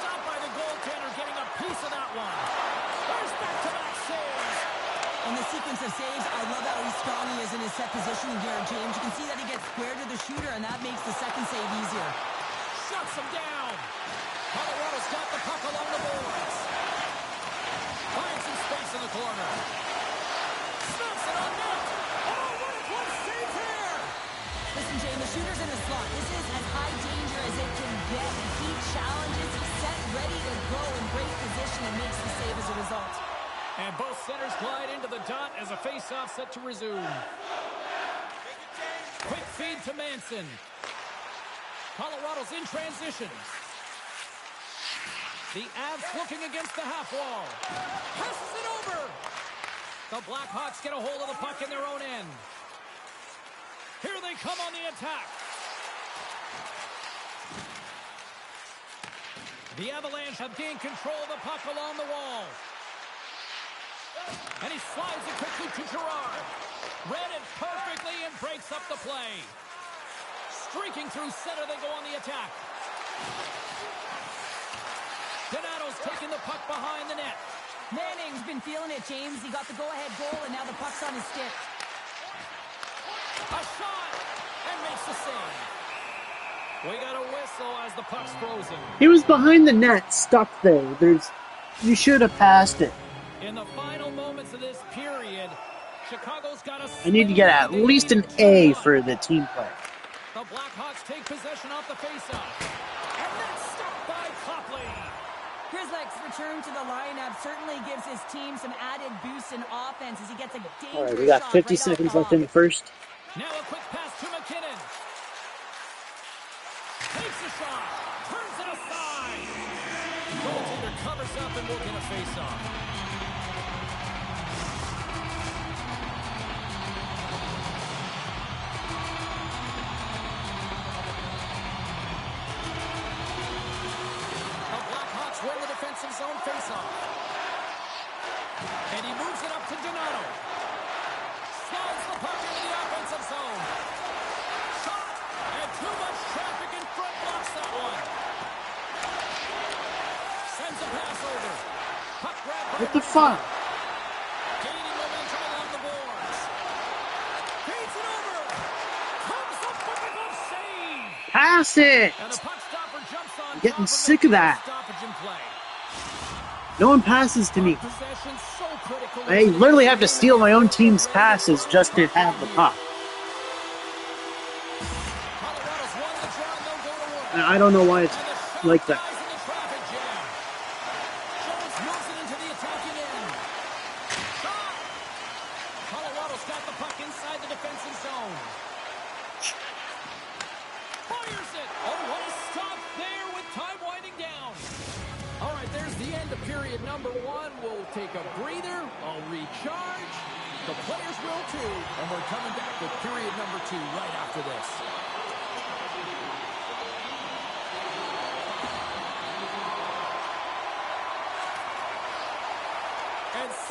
Stopped by the goaltender, getting a piece of that one. There's back-to-back saves. In the sequence of saves, I love how strong he is in his set positioning here, James. You can see that he gets square to the shooter, and that makes the second save easier. Shuts him down. Colorado's got the puck along the boards. Finds some space in the corner. Snaps it on net. Oh, what a close save here. Listen, James, the shooter's in the slot. This is as high danger as it can get. He challenges, he's set, ready to go in great position, and makes the save as a result. And both centers glide into the dot as a face-off set to resume. Quick feed to Manson. Colorado's in transition. The Avs looking against the half wall. Passes it over. The Blackhawks get a hold of the puck in their own end. Here they come on the attack. The Avalanche have gained control of the puck along the wall. And he slides it quickly to Gerard. Read it perfectly and breaks up the play. Streaking through center, they go on the attack. Donato's taking the puck behind the net. Manning's been feeling it, James. He got the go-ahead goal, and now the puck's on his stick. A shot! And makes the save. We got a whistle as the puck's frozen. He was behind the net, stuck there. You should have passed it. In the final moments of this period, Chicago's got a... I need to get at least an A for the team play. The Blackhawks take possession off the faceoff. And that's stopped by Copley. Grzelcyk's return to the lineup certainly gives his team some added boost in offense as he gets a dangerous All right, we got shot 50 right off seconds the left in the hop. first. Now a quick pass to McKinnon. Takes a shot. Turns it aside. Goaltender covers up and will get a face-off. The Blackhawks win the defensive zone face-off. And he moves it up to Donato. Slides the puck into the offensive zone. Shot! And too much traffic in front blocks that one. Sends a pass over. Puck grab by What the Rizzo. fuck? Gaining momentum along the boards. Feeds it over. Comes up with a good save. Pass it! And the puck stopper jumps on Getting top sick of that. Stoppage in play. No one passes to me. Possession so critical. I literally have to steal my own team's passes just to have the puck. Colorado's won the draw, no go to work. And I don't know why it's And the shot like that. flies in the traffic jam. Jones moves it into the attacking end. Shot! Colorado's got the puck inside the defensive zone. Fires it! Oh, what a stop there with time winding down. All right, there's the end of period number one. We'll take a breather. I'll recharge. The players will too. And we're coming back with period number two right after this.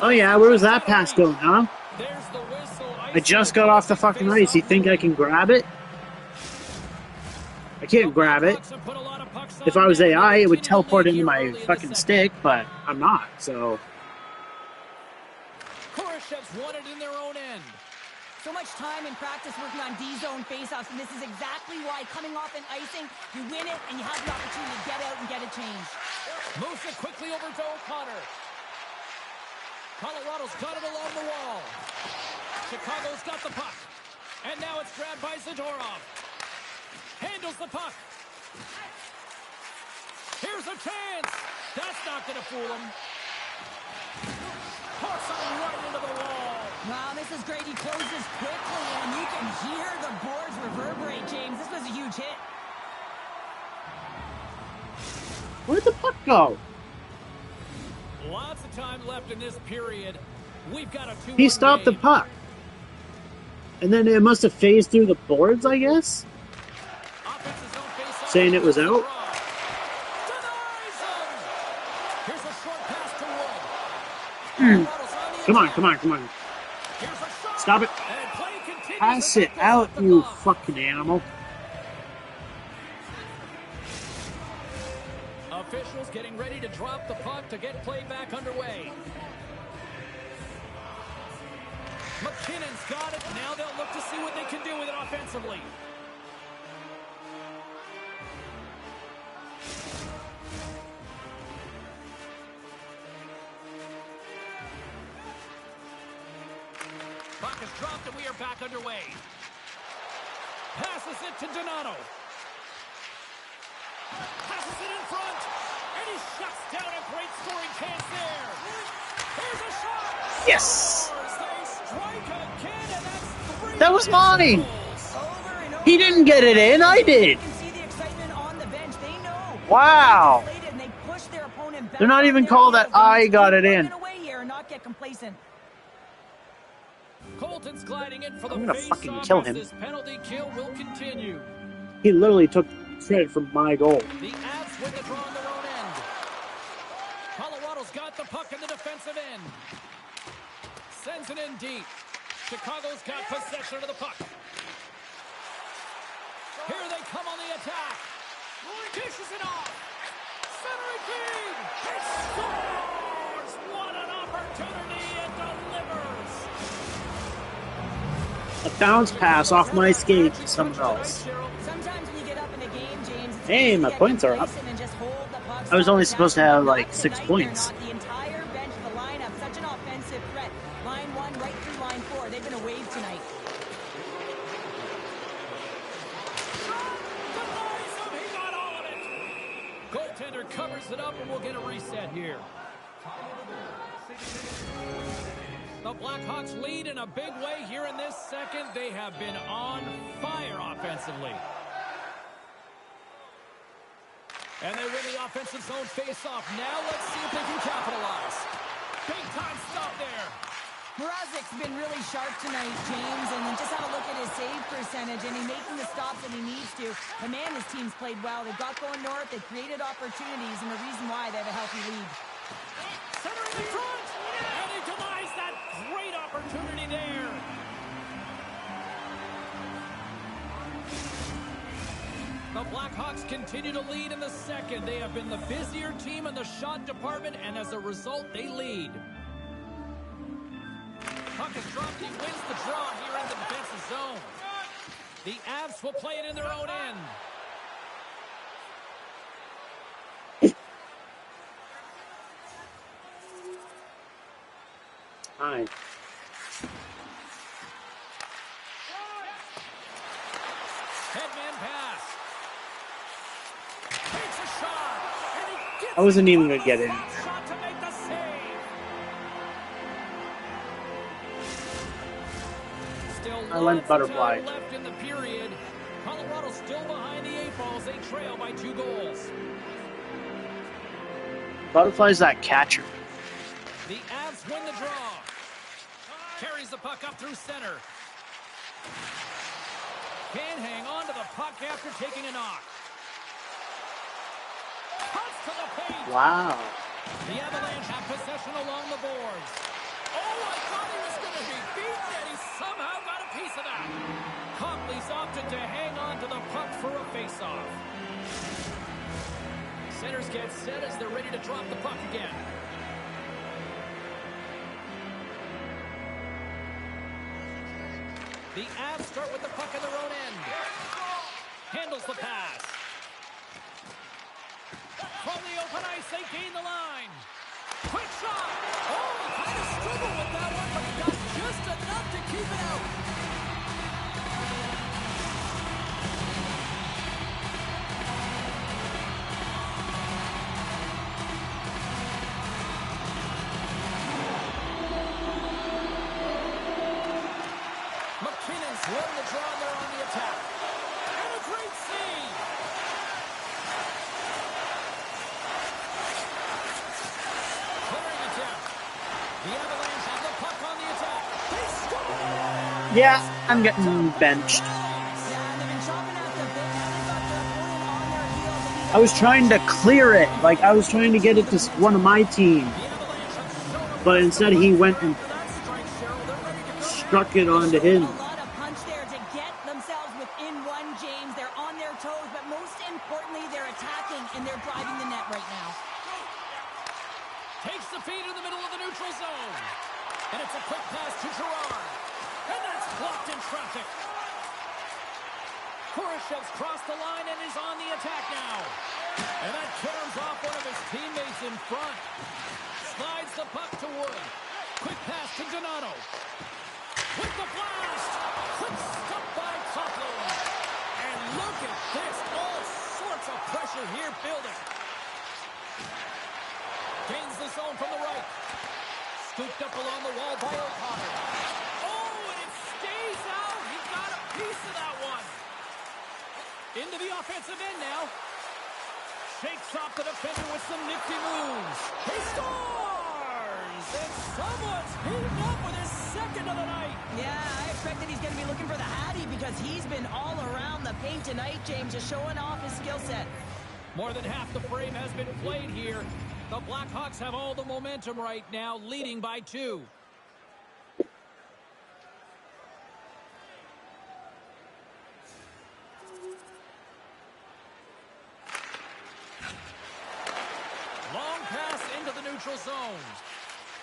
Oh yeah, where was that pass going, huh? There's the whistle. I just got off the fucking ice. You think I can grab it? I can't grab it. If I was AI, it would teleport into my fucking stick, but I'm not, so... Khrushchev's won it in their own end. So much time in practice working on D-zone faceoffs, and this is exactly why coming off an icing, you win it, and you have the opportunity to get out and get it changed. Moves it quickly over to O'Connor. Colorado's got it along the wall. Chicago's got the puck. And now it's grabbed by Zadorov. Handles the puck. Here's a chance. That's not going to fool him. Pucks on right into the wall. Wow, this is great. He closes quickly, and you can hear the boards reverberate, James. This was a huge hit. Where'd the puck go? Lots of time left in this period. We've got a 2-1 He stopped the game. puck. And then it must have phased through the boards, I guess? Offensive zone face-off. Saying it was out? Denies him. Here's a short pass to Wood. Colorado's on the Come on, attack. come on, come on. Here's a shot. Stop it. And play continues Pass as it that goes out, off the you glove. fucking animal. Officials getting ready to drop the puck to get play back underway. McKinnon's got it. Now they'll look to see what they can do with it offensively. Puck is dropped and we are back underway. Passes it to Donato. Passes it in front. And he shuts down a great scoring chance there. Here's a shot. Yes! They strike again, and that's 3 That was mine! goals. Over and over. He didn't get it in, I did! You can see the excitement on the bench. They know. Wow. And they push their opponent back They're not on even their called that heels. They I need to got keep it in. plugging away here and not get complacent. Colton's gliding in for the I'm gonna face-off fucking kill as him. This penalty kill will continue. He literally took credit for my goal. The Avs win the draw on their own end. Colorado's got the puck in the defensive end. Sends it in deep. Chicago's got possession of the puck. Here they come on the attack. Dishes it off. Centering feed. He scores! What an opportunity and delivers. A bounce pass off my skate to someone else. Sometimes when you get up in a game, James, it's Hey, easy to my get points are up. complacent and just hold the puck I was only down. supposed to have, Not like, 6 tonight, points. they're not. The entire bench of the lineup, such an offensive threat. Line 1 right through line 4. They've been a wave tonight. Denies him. He got all of it. Goaltender covers it up, and we'll get a reset here. The Blackhawks lead in a big way here in this second. They have been on fire offensively. And they win the offensive zone face-off. Now let's see if they can capitalize. Big-time stop there. Mrazek's been really sharp tonight, James, and then just have a look at his save percentage, and he's making the stops that he needs to. But man, his team's played well. They've got going north. They've created opportunities, and the reason why they have a healthy lead. Center in the front, and he denies that great opportunity there. The Blackhawks continue to lead in the second. They have been the busier team in the shot department, and as a result, they lead. Puck is dropped, he wins the draw here in the defensive zone. The Avs will play it in their own end. Hi. Headman pass. Takes a shot. And he gets I wasn't even going to get in. shot to make the save. Still I like lots of butterfly. time left in the period. Colorado still behind the 8 balls. They trail by 2 goals. Butterfly's that catcher. The Avs win the draw. Carries the puck up through center. Can hang on to the puck after taking a knock. Cuts to the paint. Wow. The Avalanche have possession along the boards. Oh, I thought he was going to be beaten, and he somehow got a piece of that. Copley's opted to hang on to the puck for a faceoff. Centers get set as they're ready to drop the puck again. The Avs start with the puck in their own end. Handles the pass. From the open ice, they gain the line. Quick shot. Oh, he kind of struggled with that one, but he got just enough to keep it out. McKinnon's won the draw, and they're on the attack. And a great save. Clearing attempt. The Avalanche have the puck on the attack. They score! Yeah, I'm getting benched. Yeah, they've been chopping at the bit. Now they've got their opponent on their heels. I was trying to clear it. Like, I was trying to get it to one of my team. The Avalanche have shown up But instead he went and that strike, Cheryl. They're ready to go. struck it onto him. A lot of punch there to get themselves within one, James. They're on their toes, but most importantly, they're attacking and they're driving the net right now. Takes the feed in the middle of the neutral zone. And it's a quick pass to Gerard. And that's blocked in traffic. Kurashev's crossed the line and is on the attack now. And that caroms off one of his teammates in front. Slides the puck to Wood. Quick pass to Donato. With the blast. Quick stop by Coughlin. And look at this. All sorts of pressure here building. Gains the zone from the right. Scooped up along the wall by O'Connor. Oh, and it stays out. He got a piece of that one. Into the offensive end now. Shakes off the defender with some nifty moves. He scores! And someone's heating up with his second of the night. Yeah, I expect that he's going to be looking for the Hattie because he's been all around the paint tonight, James, just showing off his skill set. More than half the frame has been played here. The Blackhawks have all the momentum right now, leading by 2. Long pass into the neutral zone.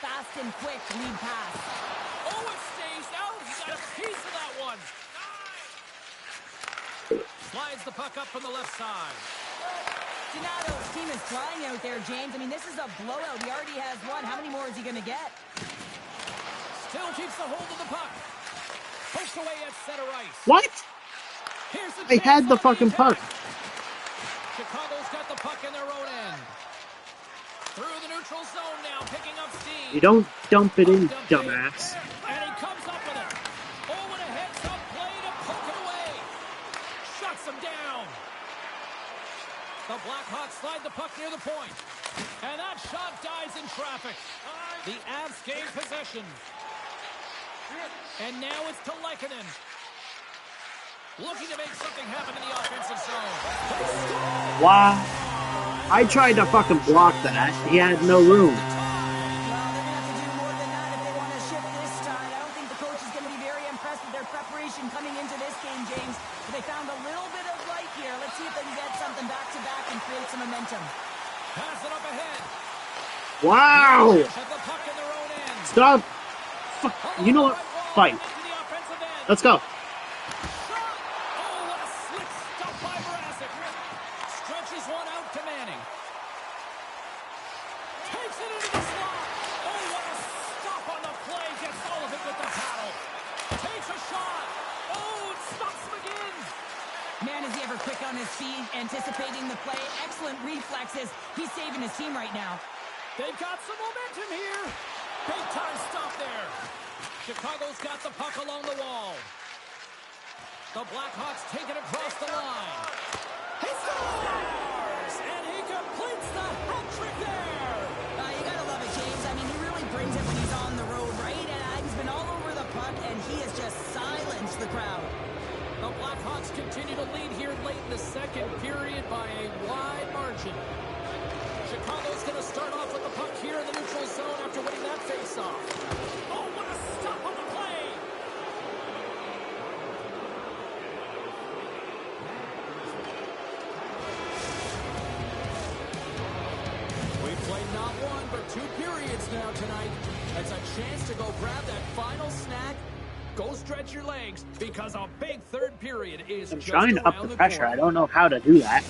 Fast and quick lead pass. Oh, it stays out. He got a piece of that one. Slides the puck up from the left side. Donato's team is trying out there, James. I mean, this is a blowout. He already has one. How many more is he going to get? Still keeps the hold of the puck. Pushed away at center ice. What? Here's the I chance had the on fucking attack. puck. Chicago's got the puck in their own end. Through the neutral zone now, picking up steam. You don't dump it in, dumbass. And he comes up with it. Oh, and a heads-up play to poke it away. Shuts him down. The Blackhawks slide the puck near the point. And that shot dies in traffic. The Avs gain possession. And now it's to Lehkonen. Looking to make something happen in the offensive zone. Wow. I tried to fucking block that. He had no room. Well, they're going to have to do more than that if they want to shift this tide. I don't think the coach is going to be very impressed with their preparation coming into this game, James. But they found a little bit of light here. Let's see if they can get something back-to-back and create some momentum. Pass it up ahead. Wow. Have the puck in their own end. Stop. Fuck. You know what? Fight. Into the offensive end. Let's go. Shot. Oh, what a slick stop by Mrazek. Stretches one out to Manning. Takes it into the slot. Oh, what a stop on the play. Gets all of it with the paddle. Takes a shot. Oh, it stops him again. Man, is he ever quick on his feet, anticipating the play. Excellent reflexes. He's saving his team right now. They've got some momentum here. Big time stop there. Chicago's got the puck along the wall. The Blackhawks take it across the line. He scores! And he completes the hat trick there. You gotta love it, James. I mean, he really brings it when he's on the road, right? And he's been all over the puck, and he has just silenced the crowd. The Blackhawks continue to lead here late in the second period by a wide margin. Chicago's going to start off with the puck here in the neutral zone after winning that faceoff. Oh, what a stop on the play! We've played not one, but 2 periods now tonight. It's a chance to go grab that final snack. Go stretch your legs, because a big third period is I'm just trying to up around the pressure. corner. I don't know how to do that.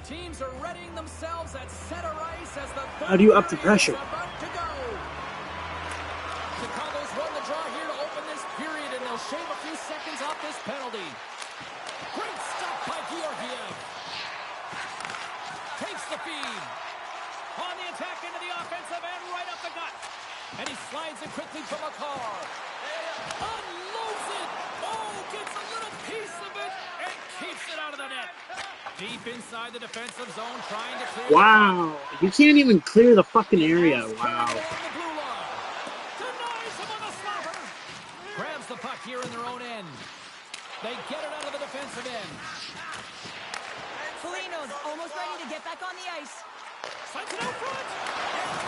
Teams are readying themselves at center ice as the How do you up the third pressure? period is about to go. Chicago's won the draw here to open this period, and they'll shave a few seconds off this penalty. Great stop by Georgiev. Takes the feed. On the attack into the offensive end, right up the gut. And he slides it quickly from a car. Unloads it. Oh, gets a little piece of it and keeps it out of the net. Deep inside the defensive zone, trying to clear. Wow. You can't even clear the fucking area. Wow. Denies him on the slapper. Grabs the puck here in their own end. They get it out of the defensive end. Foligno's almost ready to get back on the ice. Sends it out front.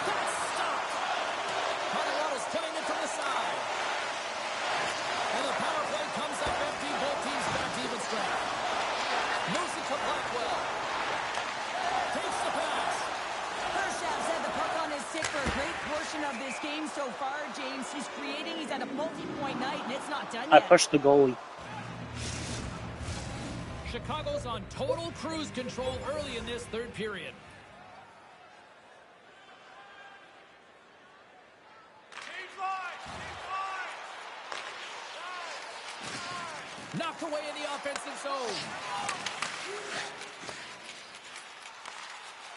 That's stopped. Colorado's putting it from the side. And the power play comes up empty. Both teams back to even strength. Moves it to Blackwell. Takes the pass. Kershav's had the puck on his stick for a great portion of this game so far, James. He's creating. He's at a multi-point night, and it's not done I yet. pushed the goalie. Chicago's on total cruise control early in this third period. Knocked away in the offensive zone.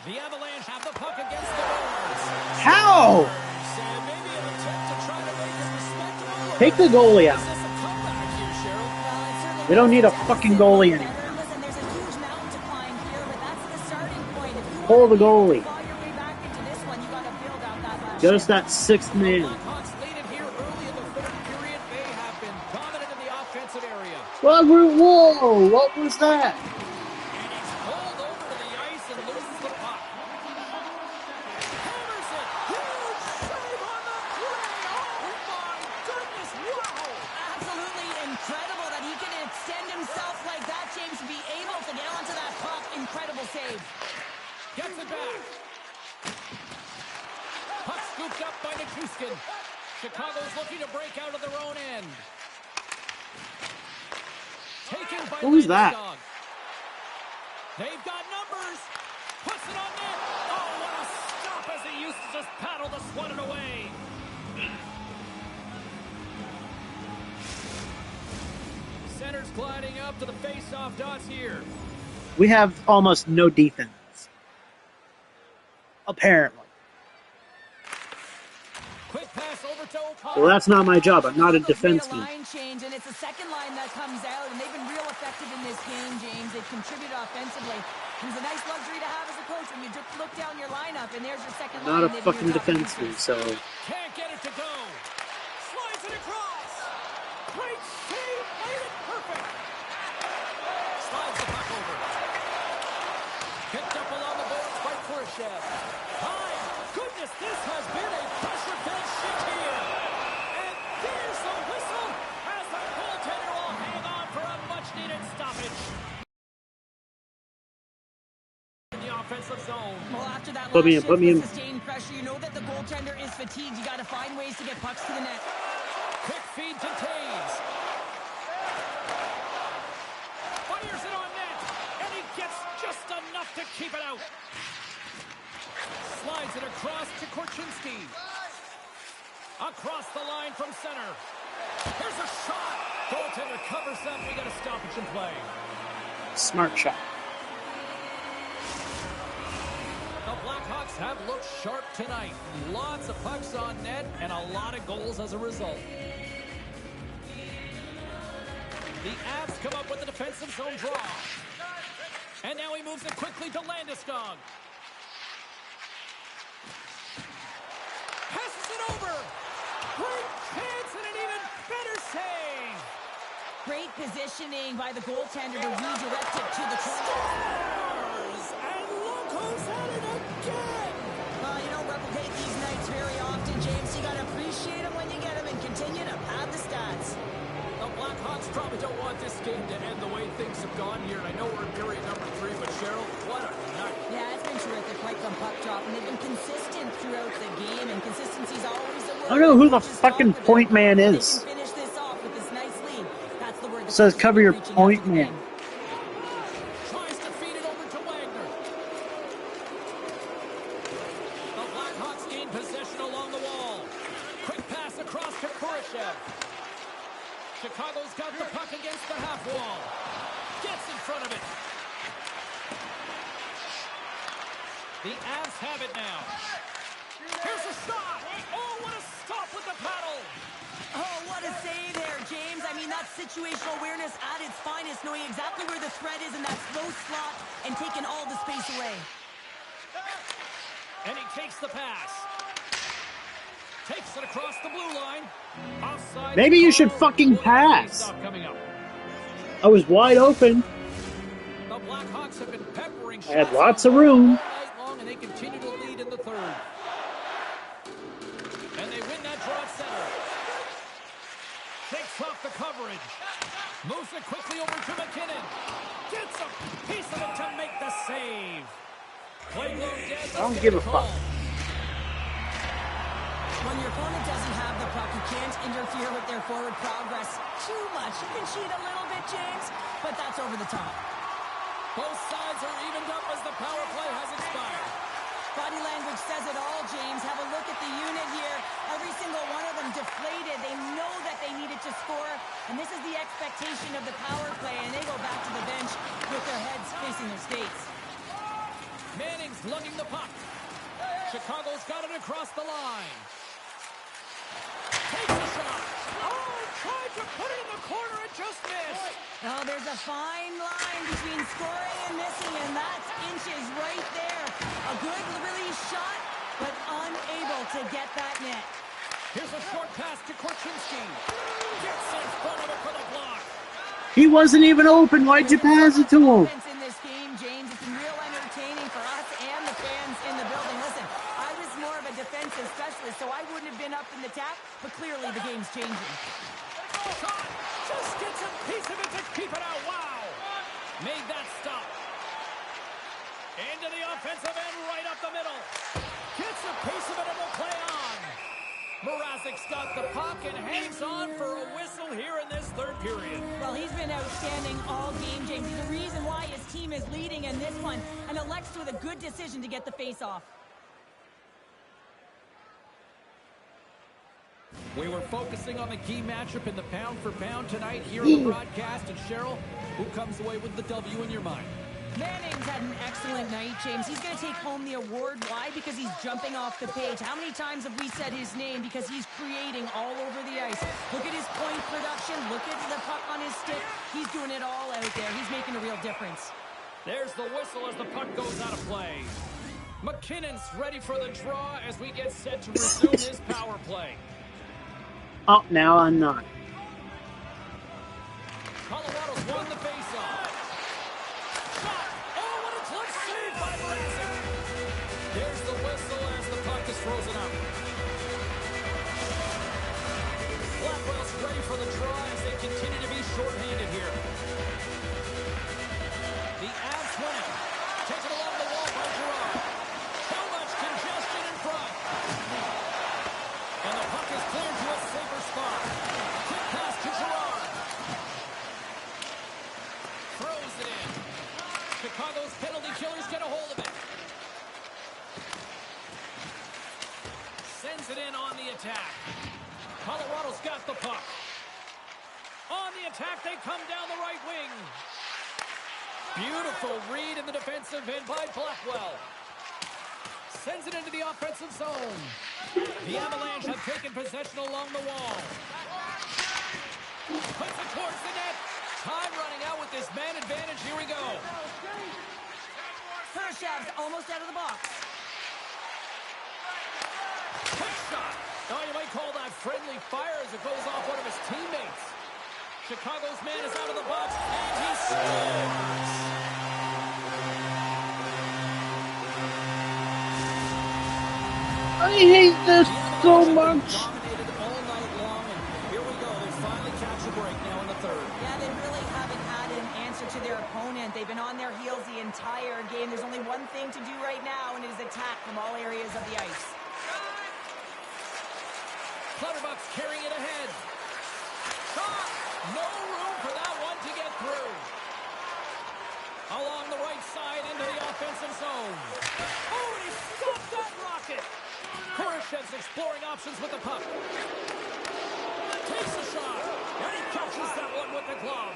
The Avalanche have the puck against the boards. How? And maybe an attempt to try to make it respectable. Take the goalie out. Is this a comeback here, Cheryl? It certainly We don't need a makes fucking sense. goalie anymore. Listen, there's a huge mountain to climb here, but that's the starting point. If you Pull want the to goalie. claw your way back into this one, you got to build out that last Get us shift. that sixth man. Blackhawks lead it here early in the third period. They have been dominant in the offensive area. Whoa, what was that? And he's pulled over to the ice and loses the puck. Hammers it. Huge save on the play. Oh, my goodness. Wow. Absolutely incredible that he can extend himself like that, James, to be able to get onto that puck. Incredible save. Gets it back. Puck scooped up by Nichushkin. Chicago's looking to break out of their own end. Taken by Who's that? Landeskog. They've got numbers. Puts it on net. Oh, what a stop as he used to just paddle to swat it away. Center's gliding up to the face-off dots here. We have almost no defense. Apparently. Quick pass over to O'Connor. Well, that's not my job. I'm not a Chicago's made defenseman. line change, and it's the second line that comes out, and they've been real effective in this game, James. They've contributed offensively. It was a nice luxury to have as a coach when you just look down your lineup, and there's your second Not line. a fucking defenseman, so Can't get it to go. Slides it across. Great save. Made it perfect. Slides the puck over. Picked up along the boards by Khrushchev. My goodness, this has been a pressure-filled shift here. And there's the whistle as the goaltender will hang on for a much-needed stoppage. In the offensive zone. Well, after that Put me last in, put me shift in. with sustained pressure, you know that the goaltender is fatigued. You got to find ways to get pucks to the net. Quick feed to Taves. Fires it on net, and he gets just enough to keep it out. Slides it across to Korchinski. Across the line from center. Here's a shot. Goaltender covers up. We got a stoppage in play. smart shot. The Blackhawks have looked sharp tonight. Lots of pucks on net and a lot of goals as a result. The Avs come up with the defensive zone draw. And now he moves it quickly to Landeskog. Passes it over. Great chance and an even better save. Great positioning by the goaltender to redirect it to the corner. Scores! And look who's at it again! Well, you don't replicate these nights very often, James. You got to appreciate them when you get them and continue to pad the stats. The Blackhawks probably don't want this game to end the way things have gone here. I know we're in period number 3, but Cheryl, what a night. Yeah, it's been terrific right from puck drop, and they've been consistent throughout the game, and consistency's always the word. I don't know who the fucking point man They is. can finish this off with this nice lead. That's the word. It says cover your Reaching point after the man. game. Tries to feed it over to Wagner. The Blackhawks gain possession along the wall. Quick pass across to Khrushchev. Chicago's got the puck against the half wall. Gets in front of it. The Avs have it now. Here's a shot. Oh, what a stop with the paddle. Oh, what a save there, James. I mean, that's situational awareness at its finest, knowing exactly where the threat is in that slow slot and taking all the space away. And he takes the pass. Takes it across the blue line. Offside. Maybe you should fucking pass. Coming up. I was wide open. The Blackhawks have been peppering I had shots lots on of room. all night long, and they continue to lead in the third. And they win that draw at center. Shakes off the coverage. Moves it quickly over to McKinnon. Gets a piece of it to make the save. Play low dead. I don't give a fuck. When your opponent doesn't have the puck, you can't interfere with their forward progress too much. You can cheat a little bit, James, but that's over the top. Both sides are evened up as the power play has expired. Body language says it all, James. Have a look at the unit here. Every single one of them deflated. They know that they needed to score, and this is the expectation of the power play, and they go back to the bench with their heads facing their skates. Manning's lugging the puck. Chicago's got it across the line. Takes a shot. Oh, tried to put it in the corner and just missed. Oh, there's a fine line between scoring and missing, and that's inches right there. A good release shot, but unable to get that net. Here's a short pass to Korchinski. Gets in front of it for the block. He wasn't even open. Why'd you pass it to him? Offense in this game, James. It's been real entertaining for us and the fans in the building. Listen, I was more of a defensive specialist, so I wouldn't have been up in the tap, but clearly the game's changing. Shot. Just gets a piece of it to keep it out. Wow. Made that stop. Into the offensive end, right up the middle. Gets a piece of it and will play on. Mrazek's got the puck and hangs on for a whistle here in this third period. Well, he's been outstanding all game, James. He's the reason why his team is leading in this one, and elects with a good decision to get the face-off. We were focusing on the key matchup in the pound for pound tonight here on the broadcast. And Cheryl, who comes away with the W in your mind? Manning's had an excellent night, James. He's going to take home the award. Why? Because he's jumping off the page. How many times have we said his name? Because he's creating all over the ice. Look at his point production. Look at the puck on his stick. He's doing it all out there. He's making a real difference. There's the whistle as the puck goes out of play. McKinnon's ready for the draw as we get set to resume his power play. Oh, now I'm not. Colorado's won the faceoff. Shot! Oh, what a clutch save by Mrazek! There's the whistle as the puck is frozen up. Blackwell's ready for the draw as they continue to be shorthanded here. The Avs win it. Taken along the wall by Gerard. Too much congestion in front. And the puck is cleared to a safer spot. Quick pass to Gerard. Throws it in. Chicago's penalty killers get a hold of it. Sends it in on the attack. Colorado's got the puck. On the attack, they come down the right wing. Beautiful read in the defensive end by Blackwell. Sends it into the offensive zone. The Avalanche have taken possession along the wall. Puts it towards the net. Time running out with this man advantage. Here we go. Kurasev's almost out of the box. Quick shot. Oh, you might call that friendly fire as it goes off one of his teammates. Chicago's man is out of the box, and he scores! I hate this so much. Dominated all night long, and here we go. They finally catch a break now in the third. Yeah, they really haven't had an answer to their opponent. They've been on their heels the entire game. There's only one thing to do right now, and it is attack from all areas of the ice. Clutterbuck's carrying it ahead. Shot! No room for that one to get through. Along the right side into the offensive zone. Oh, and he stopped that rocket! Kurashev's exploring options with the puck. Takes a shot, and he catches that one with the glove.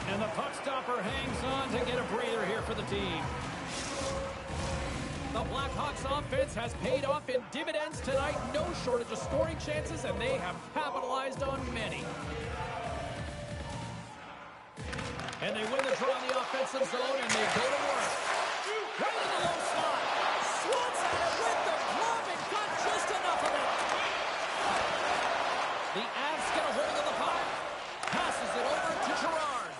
And the puck stopper hangs on to get a breather here for the team. The Blackhawks offense has paid off in dividends tonight. No shortage of scoring chances, and they have capitalized on many. And they win the draw in the offensive zone, and they go to work. Right in the low slot. Swats at it with the glove and got just enough of it. The Avs get a hold of the puck. Passes it over to Gerard.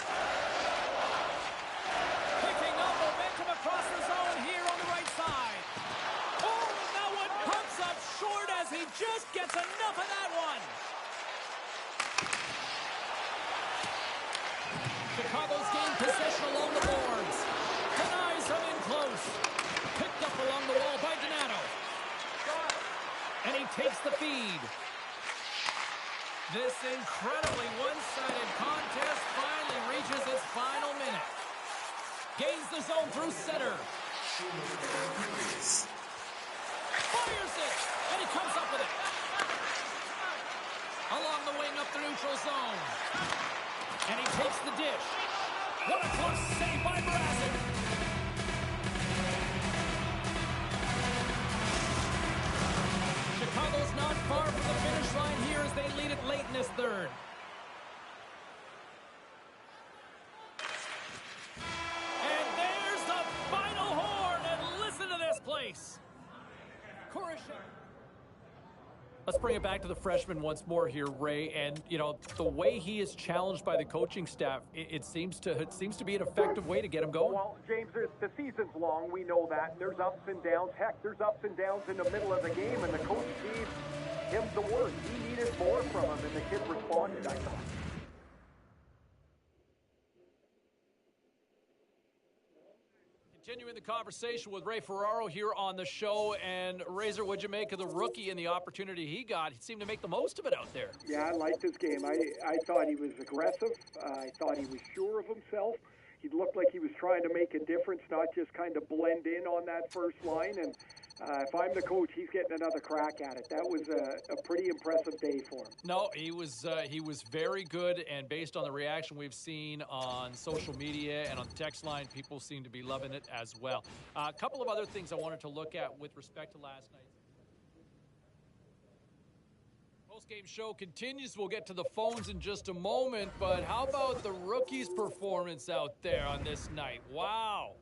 Picking up momentum across the zone here on the right side. Oh, and that one comes up short as he just gets enough of that one. Chicago's gained possession along the boards. Denies him in close. Picked up along the wall by Donato. And he takes the feed. This incredibly one-sided contest finally reaches its final minute. Gains the zone through center. Fires it! And he comes up with it. Along the wing up the neutral zone. And he takes the dish. What a close save by Mrazek. Chicago's not far from the finish line here as they lead it late in this third. And there's the final horn, and listen to this place. Kurashev. Let's bring it back to the freshman once more here, Ray. And, you know, the way he is challenged by the coaching staff, it seems to be an effective way to get him going. Well, James, the season's long. We know that. There's ups and downs. Heck, there's ups and downs in the middle of the game, and the coach gave him the word. He needed more from him, and the kid responded, I thought. Continuing the conversation with Ray Ferraro here on the show. And Razor, what'd you make of the rookie and the opportunity he got? He seemed to make the most of it out there. Yeah, I liked his game. I thought he was aggressive. I thought he was sure of himself. He looked like he was trying to make a difference, not just kind of blend in on that first line. And If I'm the coach, he's getting another crack at it. That was a pretty impressive day for him. No, he was very good, and based on the reaction we've seen on social media and on the text line, people seem to be loving it as well. A couple of other things I wanted to look at with respect to last night. Post-game show continues. We'll get to the phones in just a moment, but how about the rookies' performance out there on this night? Wow.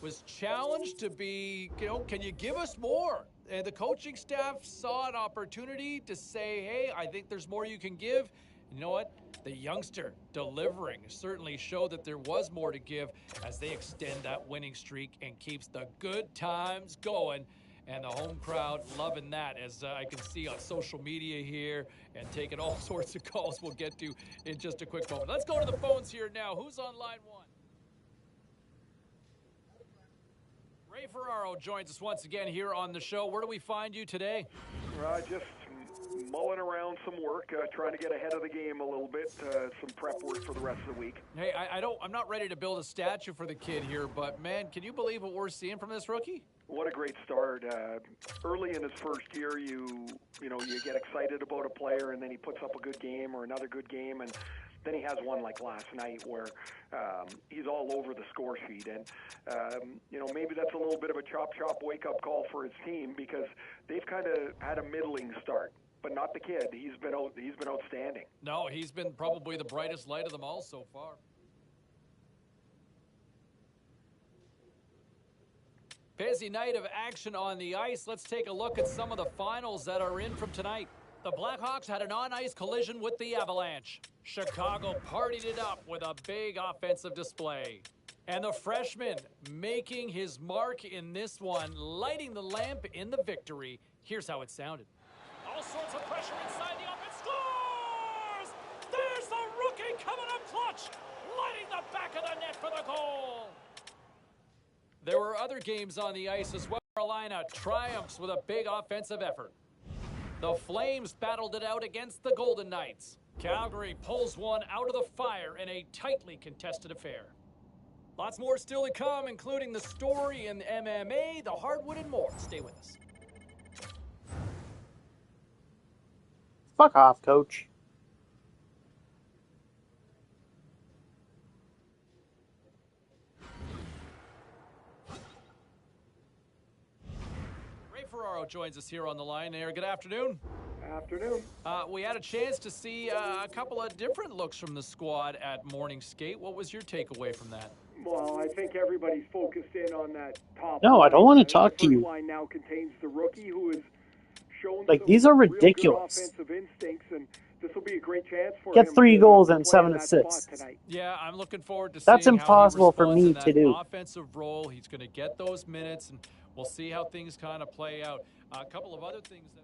Was challenged to be, can you give us more? And the coaching staff saw an opportunity to say, hey, I think there's more you can give. And you know what? The youngster delivering certainly showed that there was more to give as they extend that winning streak and keeps the good times going. And the home crowd loving that, as I can see on social media here and taking all sorts of calls we'll get to in just a quick moment. Let's go to the phones here now. Who's on line one? Ray Ferraro joins us once again here on the show. Where do we find you today? Just mulling around some work, trying to get ahead of the game a little bit, some prep work for the rest of the week. Hey, I'm not ready to build a statue for the kid here, but man, can you believe what we're seeing from this rookie? What a great start. Early in his first year, you get excited about a player, and then he puts up a good game or another good game, and then he has one like last night where he's all over the score sheet. And, maybe that's a little bit of a chop wake-up call for his team because they've kind of had a middling start. But not the kid. He's been outstanding. No, he's been probably the brightest light of them all so far. Busy night of action on the ice. Let's take a look at some of the finals that are in from tonight. The Blackhawks had an on-ice collision with the Avalanche. Chicago partied it up with a big offensive display. And the freshman making his mark in this one, lighting the lamp in the victory. Here's how it sounded. All sorts of pressure inside the offense. Scores! There's the rookie coming up clutch, lighting the back of the net for the goal. There were other games on the ice as well. Carolina triumphs with a big offensive effort. The Flames battled it out against the Golden Knights. Calgary pulls one out of the fire in a tightly contested affair. Lots more still to come, including the story in MMA, the hardwood, and more. Stay with us. Fuck off, coach. Ray Ferraro joins us here on the line there. Good afternoon. Afternoon. We had a chance to see a couple of different looks from the squad at morning skate. What was your takeaway from that? Well, I think everybody's focused in on that top No, line. I don't want to talk The to first you. line now contains the rookie who has shown Like, some these are real good ridiculous. offensive instincts, and this will be a great chance for Get him 3 to goals play and in 7 that spot assists. tonight. Yeah, I'm looking forward to That's seeing impossible how for he responds me in to that do. offensive role. He's going to get those minutes, and we'll see how things kind of play out. A couple of other things that...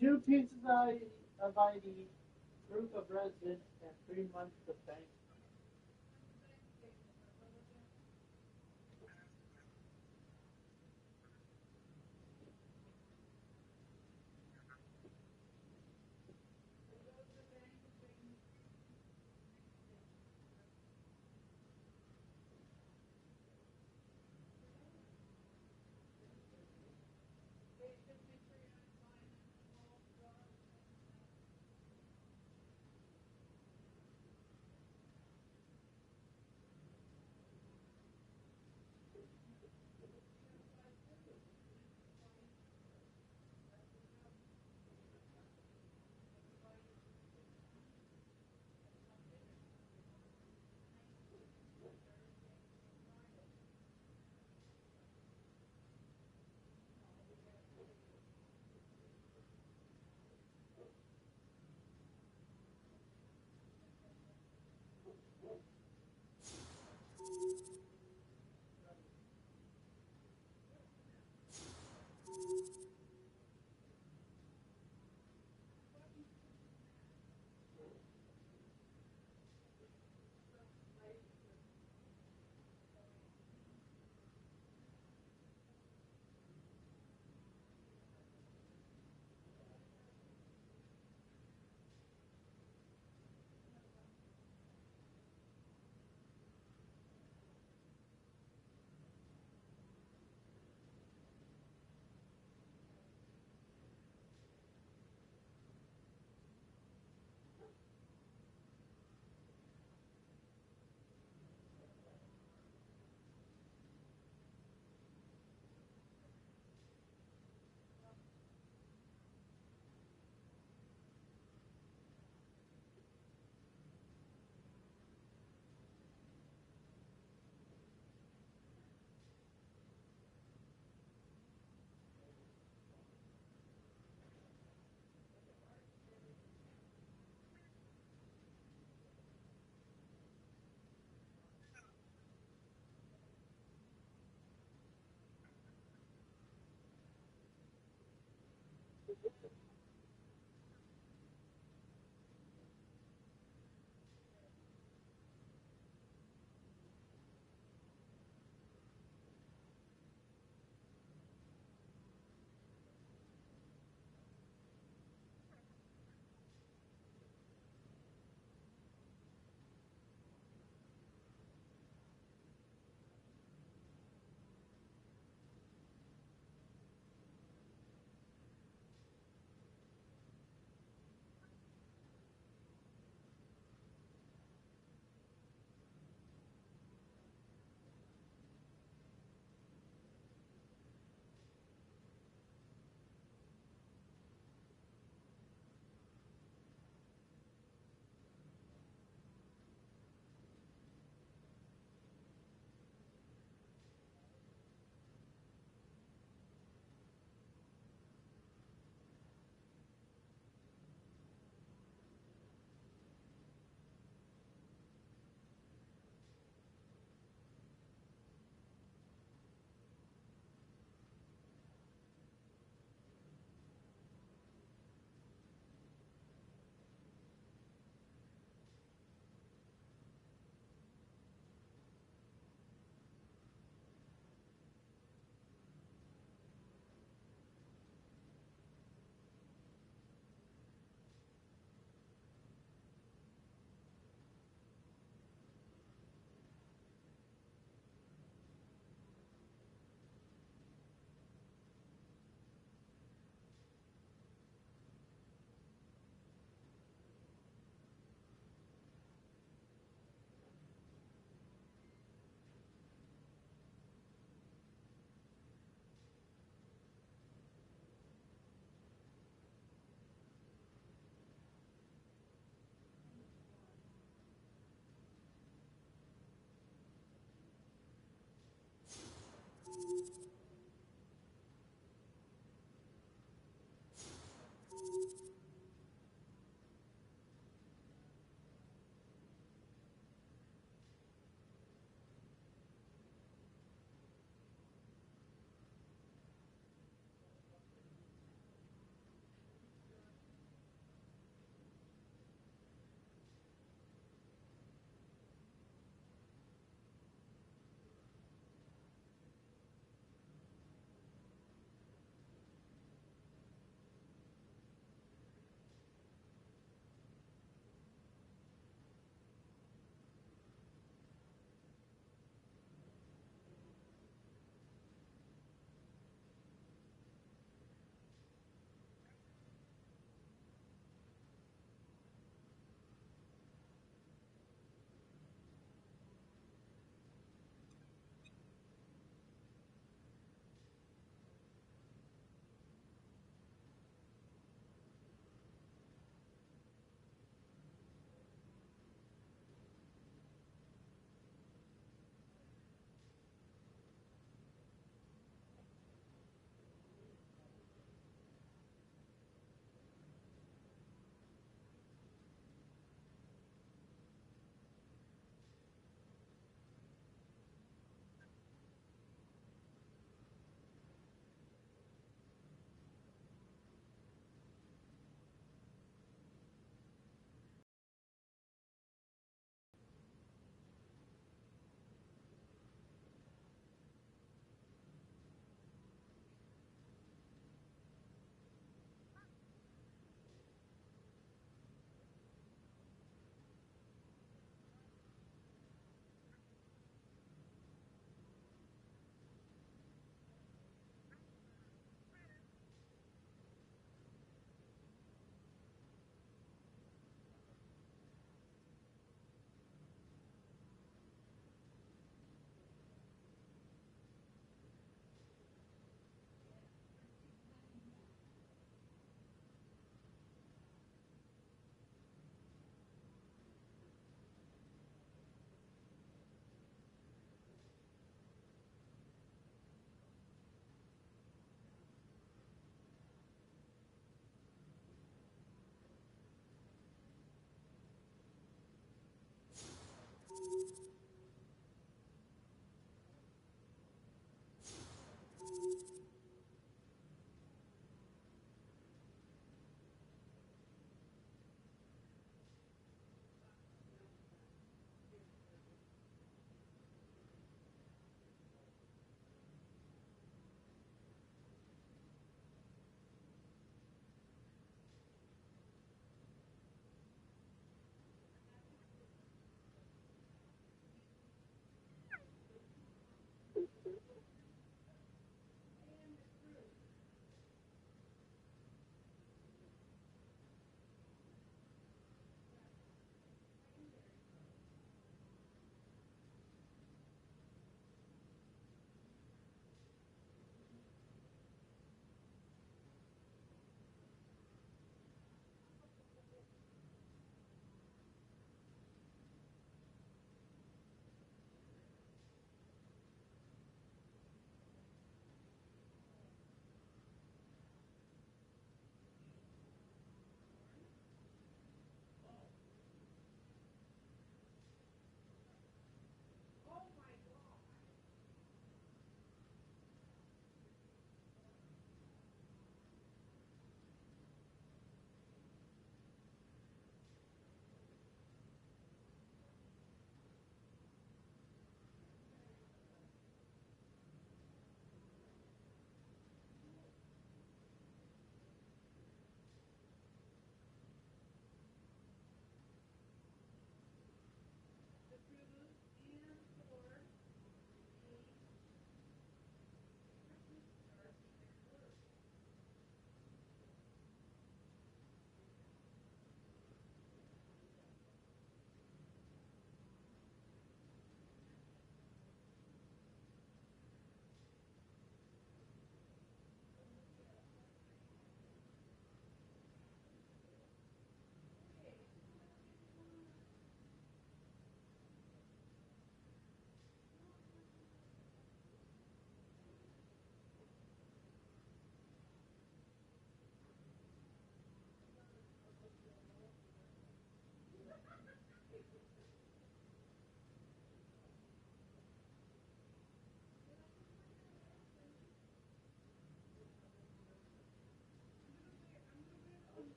2 pieces of ID, proof of residence, and 3 months of bank.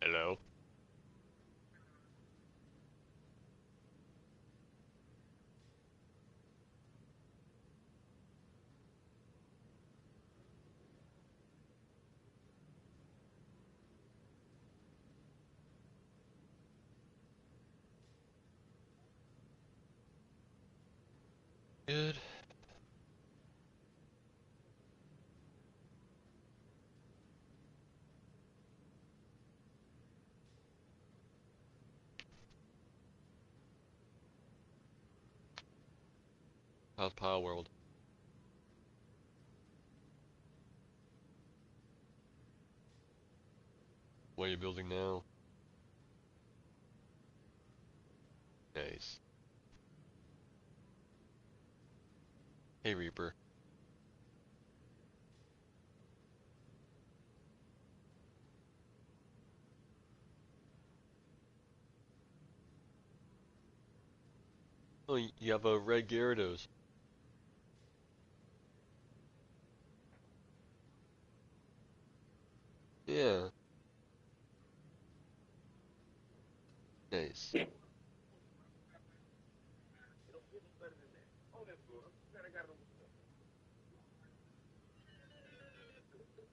Hello. Good. How's Pile World? What are you building now? Nice. Hey Reaper. Oh, you have a red Gyarados. Yeah. Nice.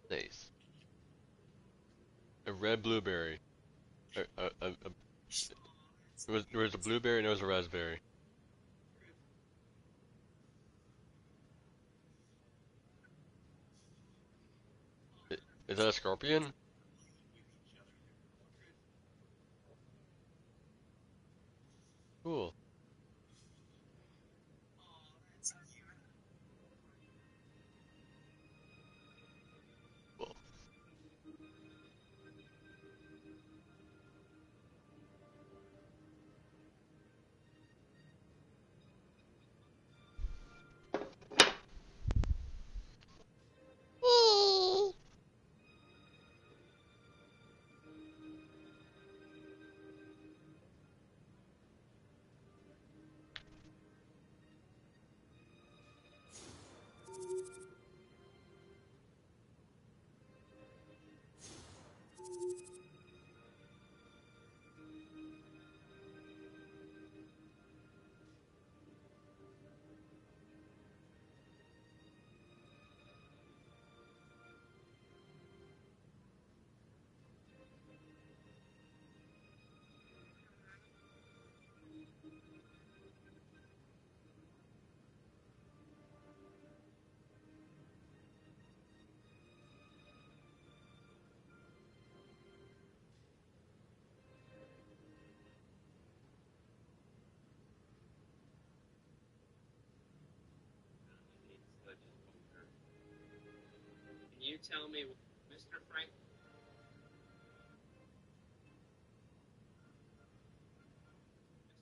Nice. A red blueberry. There was a blueberry and there was a raspberry. Is that a scorpion? Cool. Cool. Can you tell me, Mr. Frank?